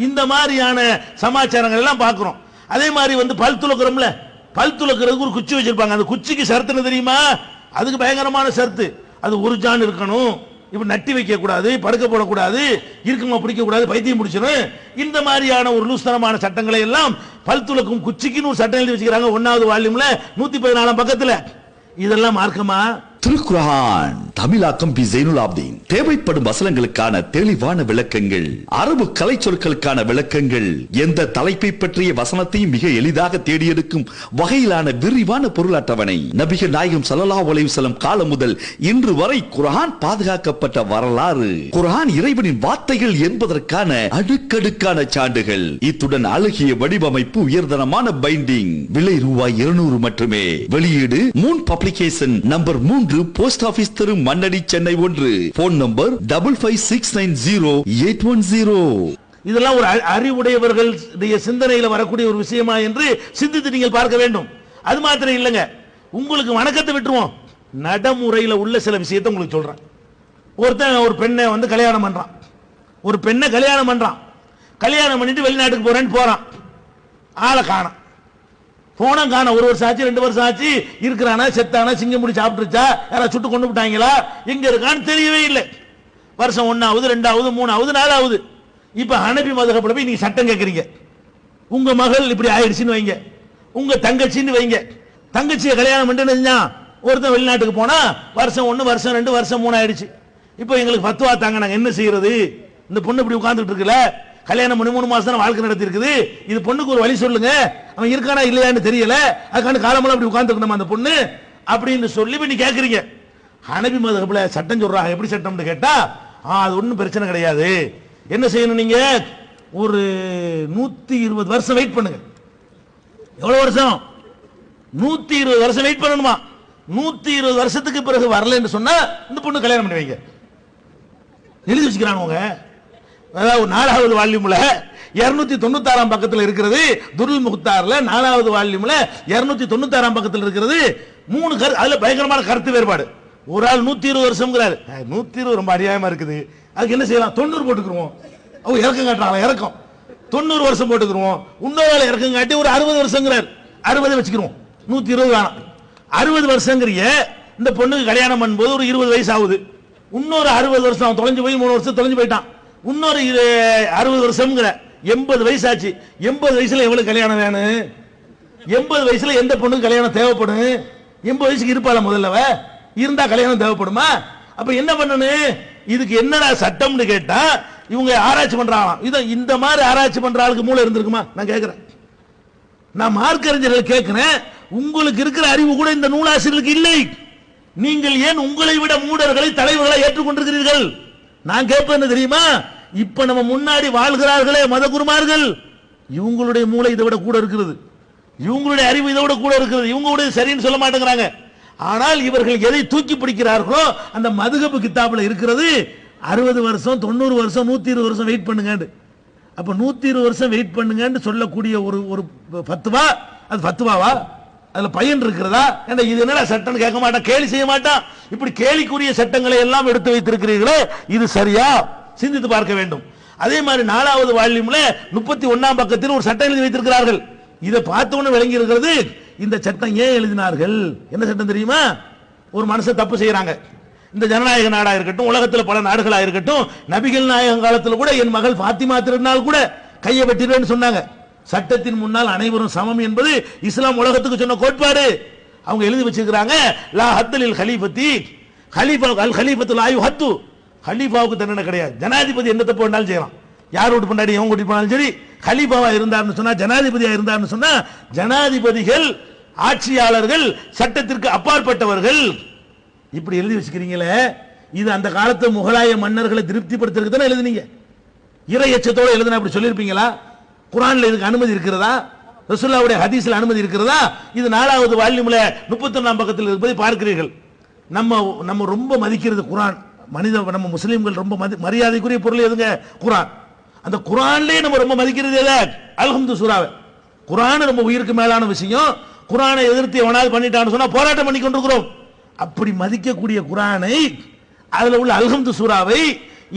இந்த மாதிரியான சமாச்சாரங்கள் எல்லாம் பார்க்கிறோம். அதே மாதிரி பல் துலக்கிறோம்ல, பல் துலக்கிறதுக்கு ஒரு குச்சி வச்சிருப்பாங்க. அந்த குச்சிக்கு ஷர்த்துன்னு தெரியுமா? அதுக்கு பயங்கரமான ஷர்த்து. அது ஒரு ஜான் இருக்கணும், இப்ப நட்டி வைக்க கூடாது, படுக்க போடக்கூடாது, இருக்குமா பிடிக்க கூடாது, பைத்தியம் பிடிச்சிடும். இந்த மாதிரியான ஒரு லூஸ்தனமான சட்டங்களை எல்லாம் பல் துலக்கும் குச்சிக்குன்னு ஒரு சட்டம் எழுதி வச்சுக்கிறாங்க 1வது வால்யூம்ல 114ஆம் பக்கத்துல. இதெல்லாம் மார்க்கமா? திருக்குர்ஆன் தமிழாக்கம் பி ஜைனுல் ஆப்தீன். தேவைப்படும் வசனங்களுக்கான தெளிவான விளக்கங்கள், அரபு கலை சொற்களுக்கான விளக்கங்கள், எந்த தலைப்பை பற்றிய வசனத்தையும் மிக எளிதாக தேடியெடுக்கும் வகையிலான விரிவான பொருள் அட்டவணை. நபிகள் நாயகம் ஸல்லல்லாஹு அலைஹி வஸல்லம் காலம் முதல் இன்று வரை குர்ஆன் பாதுகாக்கப்பட்ட வரலாறு, குர்ஆன் இறைவனின் வார்த்தைகள் என்பதற்கான அடுக்கடுக்கான சான்றுகள், இத்துடன் அழகிய வடிவமைப்பு, உயர்தரமான பைண்டிங். விலை ரூபாய் 200 மட்டுமே. வெளியீடு Moon publication, number 3, post office தெரு, மண்ணடி, சென்னை 1. Phone number 55690810. இதெல்லாம் ஒரு அறிவுடையவர்கள் சிந்தனையில் வரக்கூடிய ஒரு விஷயமா என்று சிந்தித்து நீங்கள் பார்க்க வேண்டும். அது மாத்திரம் இல்லைங்க, உங்களுக்கு வணக்கத்தை விட்டுருவோம், நடைமுறையில் உள்ள சில விஷயத்தை உங்களுக்கு சொல்றேன். ஒருத்தன் ஒரு பெண்ணை கல்யாணம் பண்றான், ஒரு பெண்ணை கல்யாணம் பண்றான், கல்யாணம் பண்ணிட்டு வெளிநாட்டுக்கு போறேன்னு போறான், ஆளை காணோம். போன காண 1 வருஷம் ஆச்சு, 2 வருஷம் ஆச்சு, இருக்கிறானா, செத்தானா, சிங்கம் முடி சாப்பிட்டுருச்சா, யாராவது சுட்டு கொண்டு விட்டாங்களா, எங்க இருக்கான்னு தெரியவே இல்லை. வருஷம் 1வது, 2வது, 3வது, 4வது. இப்ப ஹனபி மதுஹப்ல போய் நீங்க சட்டம் கேட்கறீங்க. உங்க மகள் இப்படி ஆயிடுச்சுன்னு வைங்க, உங்க தங்கச்சின்னு வைங்க, தங்கச்சியை கல்யாணம் பண்ணிட்டு ஒருத்தன் வெளிநாட்டுக்கு போனா வருஷம் 1, வருஷம் 2, வருஷம் 3 ஆயிடுச்சு. இப்போ எங்களுக்கு ஃபத்வா தாங்க, நாங்க என்ன செய்யறது? இந்த பொண்ணு இப்படி உட்கார்ந்துட்டு இருக்குல்ல, கல்யாணம் பண்ணி 3 மாசம் தான் வாழ்க்கை நடத்தி இருக்குது, இது பொண்ணுக்கு ஒரு வழி சொல்லுங்க, அவன் இருக்கானா இல்லையான்னு தெரியல, அதுக்கான காலமெல்லாம் அப்படி உட்கார்ந்துருக்கணுமா அந்த பொண்ணு அப்படின்னு சொல்லி நீ கேட்கறீங்க. ஹனபி மதுஹப்ல சட்டம் சொல்றாங்க. எப்படி சட்டம்னு கேட்டா, அது ஒன்றும் பிரச்சனை கிடையாது. என்ன செய்யணும்? நீங்க ஒரு 120 வருஷம் வெயிட் பண்ணுங்க. எவ்வளவு வருஷம்? 120 வருஷம் வெயிட் பண்ணணுமா? 120 வருஷத்துக்கு பிறகு வரல என்று சொன்னா இந்த பொண்ணு கல்யாணம் பண்ணி வைங்க. எழுதி வச்சுக்கிறானுங்க. அதாவது 4வது வால்யூம்ல 296 பக்கத்தில் இருக்கிறது, துருல் முக்தார்ல 4வது வால்யூம்ல 296 பக்கத்தில் இருக்கிறது. 3 அதுல பயங்கரமான கருத்து வேறுபாடு. ஒரு ஆள் 120 வருஷம்ங்கிறாரு. 120 ரொம்ப அநியாயமா இருக்குது, அதுக்கு என்ன செய்யலாம்? 90 போட்டுக்குருவோம். அவங்க இறக்கம் காட்டுறாங்க, இறக்கம் 90 வருஷம் போட்டுக்குருவோம். இன்னொரு ஆள் இறக்கம் காட்டி ஒரு 60 வருஷங்கிறார், 60 வச்சுக்கிறோம், 120 வேணாம். 60 வருஷங்கிறிய இந்த பொண்ணுக்கு கல்யாணம் பண்ணும்போது ஒரு 20 வயசு ஆகுது. இன்னொரு 60 வருஷம் அவன் தொலைஞ்சு போய் 3 வருஷம் தொலைஞ்சு போயிட்டான். இன்னொரு 60 வருஷம்ங்கிற 80 வயசு ஆச்சு. 80 வயசுல எவ்வளவு கல்யாணம் வேணும்? 80 வயசுல எந்த பொண்ணுக்கு கல்யாணம் தேவைப்படும்? 80 வயசுக்கு இருப்பாள முதல்ல, இருந்தா கல்யாணம் தேவைப்படுமா? அப்ப என்ன பண்ணணும்? இதுக்கு என்னடா சட்டம்னு கேட்டா இவங்க ஆராய்ச்சி பண்றாங்களாம். இத இந்த மாதிரி ஆராய்ச்சி பண்ற ஆளுக்கு மூளை இருந்திருக்குமா? நான் கேட்கிறேன். நான் மார்க்கறிஞர்கள் கேட்கிறேன், உங்களுக்கு இருக்கிற அறிவு கூட இந்த நூலாசிரியர்களுக்கு இல்லை. நீங்கள் ஏன் உங்களை விட மூடர்களை தலைவர்களை ஏற்றுக்கொண்டிருக்கிறீர்கள்? நான் கேட்பேன் தெரியுமா? இப்ப நம்ம முன்னாடி வாழ்கிறார்களே மதகுருமார்கள், இவங்களுடைய மூளை இதை விட கூட இருக்கிறது, இவங்களுடைய அறிவு இதை விட கூட இருக்கிறது. இவங்களுடைய சரின்னு சொல்ல மாட்டேங்கிறாங்க. ஆனால் இவர்கள் எதை தூக்கி பிடிக்கிறார்களோ அந்த மதுஹப் கிதாபுல இருக்கிறது 60 வருஷம் 90 வருஷம் 120 வருஷம் வெயிட் பண்ணுங்க. அப்ப 120 வருஷம் வெயிட் பண்ணுங்கன்னு சொல்லக்கூடிய ஒரு ஃபத்வா, அது ஃபத்வாவா? அதுல பயன் இருக்கிறதா? இது என்னடா சட்டம் கேட்க மாட்டான், கேலி செய்ய மாட்டான். இப்படி கேலிக்குரிய சட்டங்களை எல்லாம் எடுத்து வைத்திருக்கிறீர்களே, இது சரியா? சிந்தித்து பார்க்க வேண்டும். அதே மாதிரி 4வது வால்யூம்ல 31ஆம் பக்கத்தில் ஒரு சட்டம் எழுதி வைத்திருக்கிறார்கள். இதை பார்த்தவொன்னு விளங்கி இருக்கிறது, இந்த சட்டம் ஏன் எழுதினார்கள்? என்ன சட்டம் தெரியுமா? ஒரு மனுஷன் தப்பு செய்யறாங்க, இந்த ஜனநாயக நாடா இருக்கட்டும், உலகத்தில் பல நாடுகளா இருக்கட்டும், நபிகள் நாயகம் காலத்தில் கூட என் மகள் ஃபாத்திமா திருநாள் கூட கையை வெட்டிடுவேன்னு சொன்னாங்க. சட்டத்தின் முன்னால் அனைவரும் சமம் என்பது இஸ்லாம் உலகத்துக்கு சொன்ன கோட்பாடு. அவங்க எழுதி வச்சிருக்கிறாங்க, லா ஹத்தலில் கலீஃபத்தி கலீஃபா அல் கலீஃபத்து லா யுஹத்து, கலீஃபாவுக்கு தண்டனை கிடையாது. ஜனாதிபதி என்ன தப்பு வேணாலும் செய்யலாம், யார் வீட்டு பண்ணாடி எவங்க கூட்டி போனாலும் சரி. கலீஃபாவா இருந்தார்னு சொன்னா, ஜனாதிபதியா இருந்தார்னு சொன்னா, ஜனாதிபதிகள் ஆட்சியாளர்கள் சட்டத்திற்கு அப்பாற்பட்டவர்கள். இப்படி எழுதி வச்சுக்கிறீங்களே, இது அந்த காலத்து முகலாய மன்னர்களை திருப்திப்படுத்துறதுக்கு தானே எழுதுனீங்க? இறை எச்சத்தோடு எழுதுனா அப்படி சொல்லியிருப்பீங்களா? குர்ஆன்ல இதுக்கு அனுமதி இருக்கிறதா? ரசூலுல்லாஹ்வுடைய ஹதீஸ்ல அனுமதி இருக்கிறதா? இது 4வது வால்யூம்ல 31ஆம் பக்கத்தில் இருப்பதை பார்க்கிறீர்கள். நம்ம ரொம்ப மதிக்கிறது குர்ஆன். நம்ம முஸ்லிம்கள் ரொம்ப மரியாதைக்குரிய பொருள் எதுங்க? குர்ஆன். அந்த குர்ஆன்லயே நம்ம ரொம்ப மதிக்கிறது எது? அல்ஹம்து சூராவை. குர்ஆன் ரொம்ப உயிருக்கு மேலான விஷயம். குர்ஆனை எதிர்த்து எவனாவது பண்ணிட்டான்னு சொன்னா போராட்டம் பண்ணி கொண்டிருக்கிறோம். அப்படி மதிக்கக்கூடிய குர்ஆனை, அதுல உள்ள அல்ஹம்து சூராவை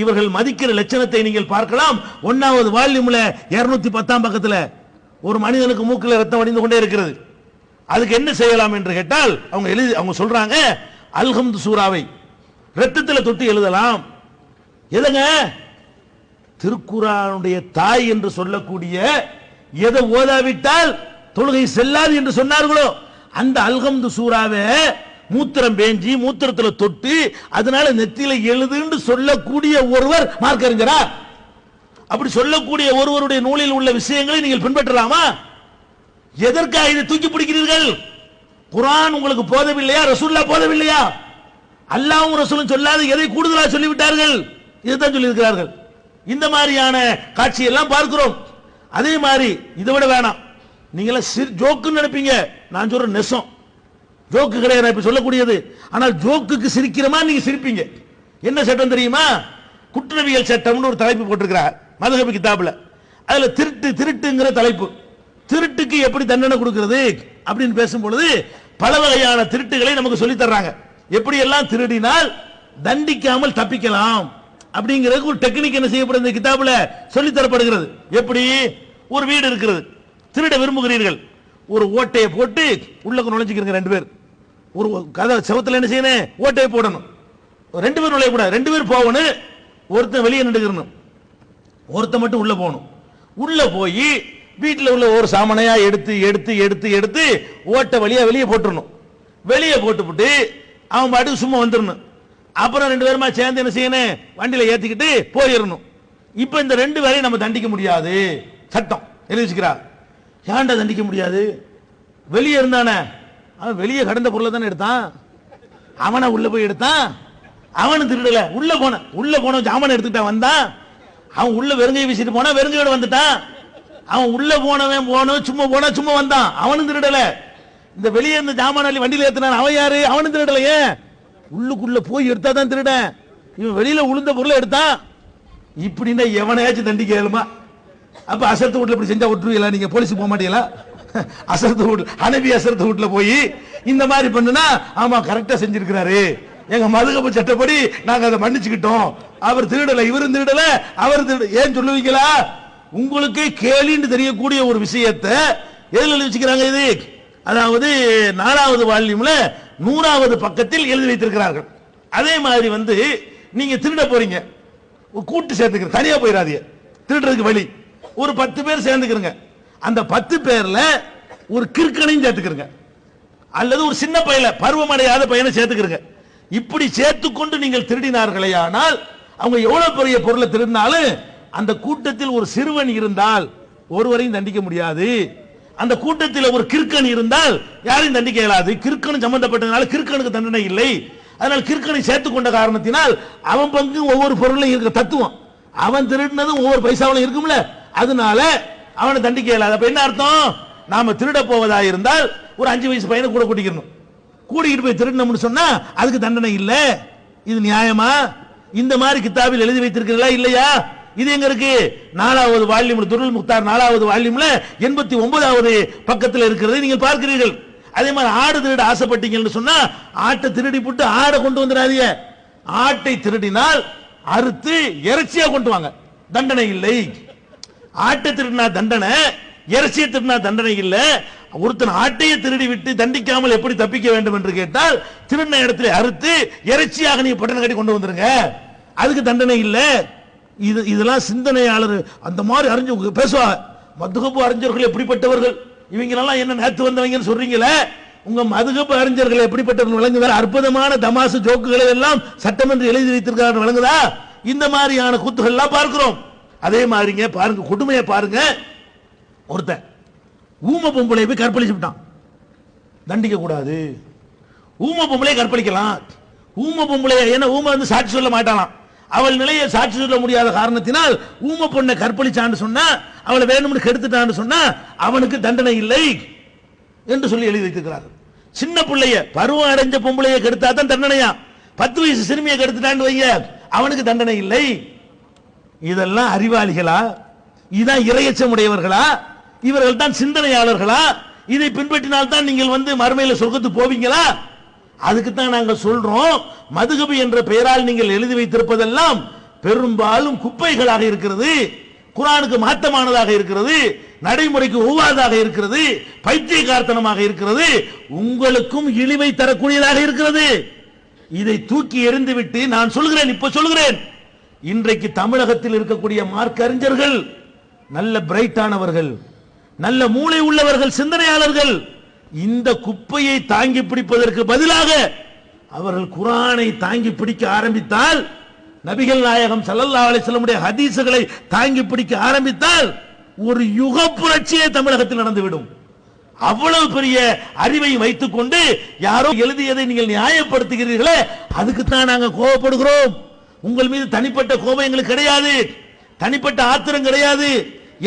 இவர்கள் மதிக்கிற லட்சணத்தை நீங்கள் பார்க்கலாம். 1வது வால்யூம்ல 210ஆம் பக்கத்துல ஒரு மனிதனுக்கு மூக்கில் ரத்தம் வடிந்து கொண்டே இருக்கிறது. அதுக்கு என்ன செய்யலாம் என்று கேட்டால் அவங்க சொல்றாங்க, அல்ஹம்து சூராவை ரத்தத்தில் தொட்டு எழுதலாம். எதுங்க? திருக்குர்ஆனுடைய தாய் என்று சொல்லக்கூடிய எதை ஓதாவிட்டால் தொழுகை செல்லாது என்று சொன்னார்களோ அந்த அல்ஹம்து சூராவை மூத்திரம் பேஞ்சி மூத்திரத்தில் தொட்டு அதனால நெத்தியில எழுதுன்னு சொல்லக்கூடிய ஒருவர் மார்க்கறிஞரா? அப்படி சொல்லக்கூடிய ஒருவருடைய நூலில் உள்ள விஷயங்களை நீங்கள் பின்பற்றலாமா? எதற்காக இதை தூக்கி பிடிக்கிறீர்கள்? குர்ஆன் உங்களுக்கு போதவில்லையா? ரசூலுல்லாஹ் போதவில்லையா? அல்லாஹ்வும் ரசூலும் சொல்லாத எதை கூடுதலாக சொல்லிவிட்டார்கள்? இதுதான் சொல்லியிருக்கிறார்கள். இந்த மாதிரியான காட்சி எல்லாம் பார்க்கிறோம். அதே மாதிரி இதை விட வேணாம், நீங்கள ஜோக்குன்னு நினைப்பீங்க, நான் சொல்ற நெசம் ஜோக்கு கிடையாது இப்ப சொல்லக்கூடியது. ஆனால் ஜோக்குக்கு சிரிக்கிறமா நீங்க சிரிப்பீங்க. என்ன சட்டம் தெரியுமா? குற்றவியல் சட்டம்னு ஒரு தலைப்பு போட்டிருக்கிறார் மதுஹப் கிதாபுல. அதுல திருட்டுங்கிற தலைப்பு. திருட்டுக்கு எப்படி தண்டனை கொடுக்கிறது அப்படின்னு பேசும்பொழுது பல வகையான திருட்டுகளை நமக்கு சொல்லி தர்றாங்க. எப்படி எல்லாம் திருடினால் தண்டிக்காமல் தப்பிக்கலாம் அப்படிங்கிறதுக்கு ஒரு டெக்னிக் என்ன செய்யப்படுது இந்த கிதாபுல சொல்லி தரப்படுகிறது. எப்படி? ஒரு வீடு இருக்கிறது, திருட விரும்புகிறீர்கள், ஒரு ஓட்டையை போட்டு உள்ள நுழைஞ்சிக்கிறீங்க 2 பேர். ஒரு கதை செவத்துல என்ன செய்யணும்? ஓட்டையை போடணும். 2 பேர் நுழையக்கூடாது, 2 பேர் போகணும். ஒருத்தன் வெளியே நின்றுக்கணும், ஒருத்தன் மட்டும் உள்ள போகணும். உள்ள போய் வீட்டில் உள்ள ஒரு சாமானையா எடுத்து எடுத்து எடுத்து எடுத்து ஓட்டை வழியா வெளியே போட்டுடணும். வெளியே போட்டுவிட்டு அவன் பாட்டுக்கு சும்மா வந்துடணும். அப்புறம் 2 பேருமா சேர்ந்து என்ன செய்யணும், வண்டியில ஏத்திக்கிட்டு போயிடணும். இப்ப இந்த 2 பேரையும் நம்ம தண்டிக்க முடியாது, சட்டம் எழுதி வச்சுக்கிறார். ஏன்டா தண்டிக்க முடியாது? வெளியே இருந்தானே, அவன் வெளியே கடந்த பொருளை தானே எடுத்தான், அவனை உள்ள போய் எடுத்தான், அவனு திருடல, உள்ள போன ஜாமான எடுத்துக்கிட்டான் வந்தான், அவன் உள்ள வெறுங்கையை வீசிட்டு போனா வெறுங்கையோட வந்துட்டான், அவன் உள்ள போனவன் சும்மா வந்தான், அவனும் திருடல. இந்த வெளியே இருந்த ஜாமான வண்டியில ஏத்தினான், அவன் யாரு? அவனும் திருடலையே. உள்ளுக்குள்ள போய் எடுத்தா தான் திருடன், இவன் வெளியில உளுந்த பொருளை எடுத்தான். இப்படின்னா எவனையாச்சும் தண்டிக்க இயலுமா? அப்ப அசரத்து வீட்டுல இப்படி செஞ்சா விட்டுருவீங்களா? நீங்க போலீஸ் போக மாட்டீங்களா? அசரத்து வீட்டுல, ஹனபி அசரத்து வீட்டுல போய் இந்த மாதிரி பண்ணுனா, ஆமா கரெக்டா செஞ்சிருக்கிறாரு, எங்க மதுகப சட்டப்படி நாங்க அதை மன்னிச்சுக்கிட்டோம், அவர் திருடல, இவரும் திருடல, அவர் திருட, ஏன் சொல்லுவீங்களா? உங்களுக்கு கேலின்னு தெரியக்கூடிய ஒரு விஷயத்தை எதுல எழுதி வச்சுக்கிறாங்க? இது அதாவது 4வது வால்யூம்ல 100வது பக்கத்தில் எழுதி வைத்திருக்கிறார்கள். அதே மாதிரி நீங்க திருட போறீங்க, கூட்டு சேர்த்துக்கிறீங்க, தனியா போயிடாதீங்க, திருடுறதுக்கு வழி ஒரு 10 பேர் சேர்ந்துக்கிறங்க, அந்த 10 பேர்ல ஒரு கிறுக்கனையும் சேர்த்துக்கிறங்க, அல்லது ஒரு சின்ன பையல பருவமடையாத பையனை சேர்த்துக்கிறங்க. இப்படி சேர்த்துக்கொண்டு நீங்கள் திருடினார்களே, ஆனால் அவங்க எவ்வளவு பெரிய பொருளை திருடினாலும் அந்த கூட்டத்தில் ஒரு சிறுவன் இருந்தால் ஒருவரையும் தண்டிக்க முடியாது, அந்த கூட்டத்தில் ஒரு கிறுக்கன் இருந்தால் யாரையும் தண்டிக்க இயலாது. கிறுக்கன் சம்பந்தப்பட்டதனால கிறுக்கனுக்கு தண்டனை இல்லை. அதனால் கிறுக்கனை சேர்த்துக் கொண்ட காரணத்தினால் அவன் பங்கு ஒவ்வொரு பொருளையும் இருக்கிற தத்துவம், அவன் திருடினதும் ஒவ்வொரு பைசாவிலும் இருக்கும்ல, அதனால அவனை தண்டிக்க இயலாது. அப்ப என்ன அர்த்தம்? நாம திருட போவதா இருந்தால் ஒரு 5 வயசு பையனை கூட கூட்டிக்கணும், கூட்டிகிட்டு போய் திருடணும்னு சொன்னா அதுக்கு தண்டனை இல்ல. இது நியாயமா? இந்த மாதிரி கிதாபில் எழுதி வைத்திருக்கிறீங்களா இல்லையா? இது எங்க இருக்கு? 4வது வால்யூம், துருல் முக்தார் 4வது வால்யூம்ல 89வது பக்கத்தில் இருக்கிறது நீங்கள் பார்க்கிறீர்கள். அதே மாதிரி ஆடு திருட ஆசைப்பட்டீங்கன்னு சொன்னா ஆட்டை திருடி போட்டு ஆடை கொண்டு வந்துடாதீங்க. ஆட்டை திருடினால் அறுத்து இறைச்சியா கொண்டு வாங்க, தண்டனை இல்லை. ஆட்டை திருடினா தண்டனை, இறைச்சியை திருடினா தண்டனை இல்லை. ஒருத்தன் ஆட்டையை திருடி விட்டு தண்டிக்காமல் எப்படி தப்பிக்க வேண்டும் என்று கேட்டால் திருடின இடத்துல அறுத்து இறைச்சியாக நீங்க பட்டணம் கட்டி கொண்டு வந்துருங்க, அதுக்கு தண்டனை இல்லை. இதெல்லாம் சிந்தனையாளர் அந்த மாதிரி அறிஞ்சு பேசுவாங்க. மதுகப்பு அறிஞர்கள் எப்படிப்பட்டவர்கள், இவங்களெல்லாம் என்ன நேத்து வந்தவங்கன்னு சொல்றீங்களே, உங்க மதுகப்பு அறிஞர்கள் எப்படிப்பட்டவர்கள் விளங்குதா? அற்புதமான தமாசு ஜோக்குகளை எல்லாம் சட்டமன்ற எழுதி வைத்திருக்கிறார்கள் விளங்குதா? இந்த மாதிரியான கூத்துகள் எல்லாம் பார்க்கிறோம். அதே மாதிரிங்க பாருங்க, கொடுமையை பாருங்க. ஒருத்தன் ஊம பொம்பளை போய் கற்பழிச்சு விட்டான், தண்டிக்க கூடாது. ஊம பொம்பளை கற்பழிக்கலாம். ஊம பொம்பளை ஏன்னா ஊம சாட்சி சொல்ல மாட்டானாம், அவள் நிலையை சாட்சி சொல்ல முடியாத காரணத்தினால் ஊம பொண்ணை கற்பழிச்சான்னு சொன்னா, அவளை வேணும்னு கெடுத்துட்டான்னு சொன்னா அவனுக்கு தண்டனை இல்லை என்று சொல்லி எழுதி வைத்திருக்கிறார்கள். சின்ன பிள்ளைய பருவம் அடைஞ்ச பொம்பளையை கெடுத்தா தான் தண்டனையா, 10 வயசு சிறுமியை கெடுத்துட்டான்னு வைங்க, அவனுக்கு தண்டனை இல்லை. இதெல்லாம் அறிவாளிகளா? இதான் இரையச்சம் உடையவர்களா? இவர்கள் தான் சிந்தனையாளர்களா? இதை பின்பற்றினால் தான் நீங்கள் மறுமையில சொர்க்கத்துக்கு போவீங்களா? அதுக்கு தான் நாங்கள் சொல்றோம், மதுகபி என்ற பெயரால் நீங்கள் எழுதி வைத்திருப்பதெல்லாம் பெரும்பாலும் குப்பைகளாக இருக்கிறது, குர்ஆனுக்கு மாற்றமானதாக இருக்கிறது, நடைமுறைக்கு ஒவ்வாததாக இருக்கிறது, பைத்தியக்காரத்தனமாக இருக்கிறது, உங்களுக்கும் இழிவை தரக்கூடியதாக இருக்கிறது. இதை தூக்கி எறிந்துவிட்டு நான் சொல்கிறேன், இப்ப சொல்கிறேன், இன்றைக்கு தமிழகத்தில் இருக்கக்கூடிய மார்க்க அறிஞர்கள் நல்ல பிரைட்டானவர்கள், நல்ல மூளை உள்ளவர்கள், சிந்தனையாளர்கள். இந்த குப்பையை தாங்கி பிடிப்பதற்கு பதிலாக அவர்கள் குர்ஆனை தாங்கி பிடிக்க ஆரம்பித்தால், நபிகள் நாயகம் ஸல்லல்லாஹு அலைஹி வஸல்லம் ஹதீஸ்களை தாங்கி பிடிக்க ஆரம்பித்தால் ஒரு யுக புரட்சியே தமிழகத்தில் நடந்துவிடும். அவ்வளவு பெரிய அறிவை வைத்துக் கொண்டு யாரோ எழுதியதை நீங்கள் நியாயப்படுத்துகிறீர்களே, அதுக்கு தான் நாங்கள் கோபப்படுகிறோம். உங்கள் மீது தனிப்பட்ட கோபம் எங்களுக்கு கிடையாது, தனிப்பட்ட ஆத்திரம் கிடையாது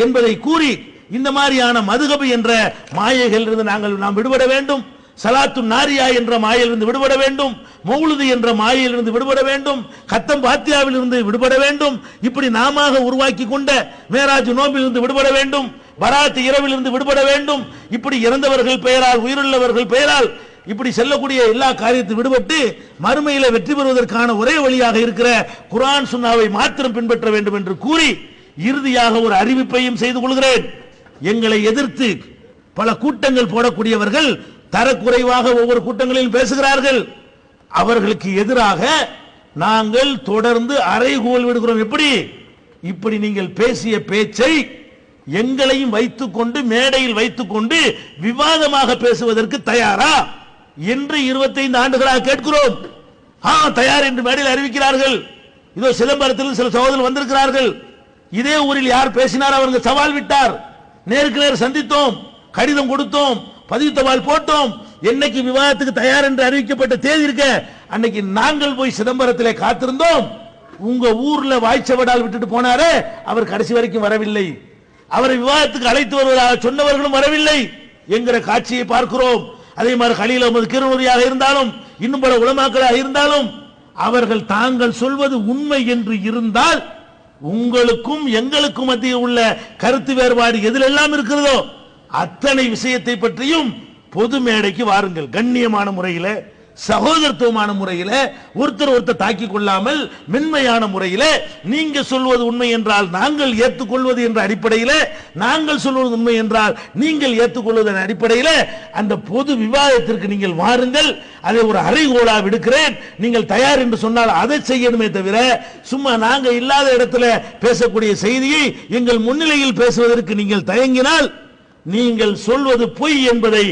என்பதை கூறி இந்த மாதிரியான மதுகபு என்ற மாயைகள் இருந்து நாம் விடுபட வேண்டும். சலாத்து நாரியா என்ற மாயிலிருந்து விடுபட வேண்டும், மௌலுது என்ற மாயிலிருந்து விடுபட வேண்டும், கத்தம் பாத்தியாவில் இருந்து விடுபட வேண்டும். இப்படி நாம உருவாக்கி கொண்ட மேராஜ் நோம்பிலிருந்து விடுபட வேண்டும், பராத் இரவிலிருந்து விடுபட வேண்டும். இப்படி இறந்தவர்கள் பெயரால், உயிருள்ளவர்கள் பெயரால் இப்படி செல்லக்கூடிய எல்லா காரியத்தை விடுபட்டு மறுமையில வெற்றி பெறுவதற்கான ஒரே வழியாக இருக்கிற குர்ஆன் சுன்னாவை மாத்திரம் பின்பற்ற வேண்டும் என்று கூறி இறுதியாக ஒரு அறிவிப்பையும் செய்து கொள்கிறேன். எங்களை எதிர்த்து பல கூட்டங்கள் போடக்கூடியவர்கள் தரக்குறைவாக ஒவ்வொரு கூட்டங்களிலும் பேசுகிறார்கள். அவர்களுக்கு எதிராக நாங்கள் தொடர்ந்து அறைகூவல் விடுகிறோம். எப்படி? இப்படி நீங்கள் பேசிய பேச்சை எங்களையும் வைத்துக் கொண்டு மேடையில் வைத்துக் கொண்டு விவாதமாக பேசுவதற்கு தயாரா என்று 25 ஆண்டுகளாக கேட்கிறோம். தயார் என்று மேடையில் அறிவிக்கிறார்கள். இதோ சிதம்பரத்தில் சில சகோதரர்கள் வந்திருக்கிறார்கள். இதே ஊரில் யார் பேசினார், அவர்கள் சவால் விட்டார். நேருக்கு நேர் சந்தித்தோம், கடிதம் கொடுத்தோம், பதிவு தபால் போட்டோம். என்னைக்கு விவாதத்துக்கு தயார் என்று அறிவிக்கப்பட்ட தேதி இருக்க அன்னைக்கு நாங்கள் போய் சிதம்பரத்திலே காத்திருந்தோம். உங்க ஊர்ல வாய்ச்சவடால் விட்டுட்டு போனாரே, அவர் கடைசி வரைக்கும் வரவில்லை. அவரை விவாதத்துக்கு அழைத்து வருவதாக சொன்னவர்களும் வரவில்லை என்கிற காட்சியை பார்க்கிறோம். அதே மாதிரி கலீல் அஹ்மத் கிருனூரியாக இருந்தாலும் இன்னும் பல உலமாக்களாக இருந்தாலும் அவர்கள் தாங்கள் சொல்வது உண்மை என்று இருந்தால் உங்களுக்கும் எங்களுக்கும் மத்தியில் உள்ள கருத்து வேறுபாடு எதிலெல்லாம் இருக்கிறதோ அத்தனை விஷயத்தை பற்றியும் பொது மேடைக்கு வாருங்கள். கண்ணியமான முறையில், சகோதரத்துவமான முறையில், ஒருத்தர் தாக்கிக் கொள்ளாமல் மென்மையான முறையில், நீங்க சொல்வது உண்மை என்றால் நாங்கள் ஏற்றுக்கொள்வது என்ற அடிப்படையில், நாங்கள் சொல்வது உண்மை என்றால் நீங்கள் ஏற்றுக்கொள்வதன் அடிப்படையில் அந்த பொது விவாதத்திற்கு நீங்கள் வாருங்கள். அதை ஒரு அறைகோலா விடுக்கிறேன். நீங்கள் தயார் என்று சொன்னால் அதை செய்யணுமே தவிர சும்மா நாங்க இல்லாத இடத்துல பேசக்கூடிய செய்தியை எங்கள் முன்னிலையில் பேசுவதற்கு நீங்கள் தயங்கினால் நீங்கள் சொல்வது பொய் என்பதை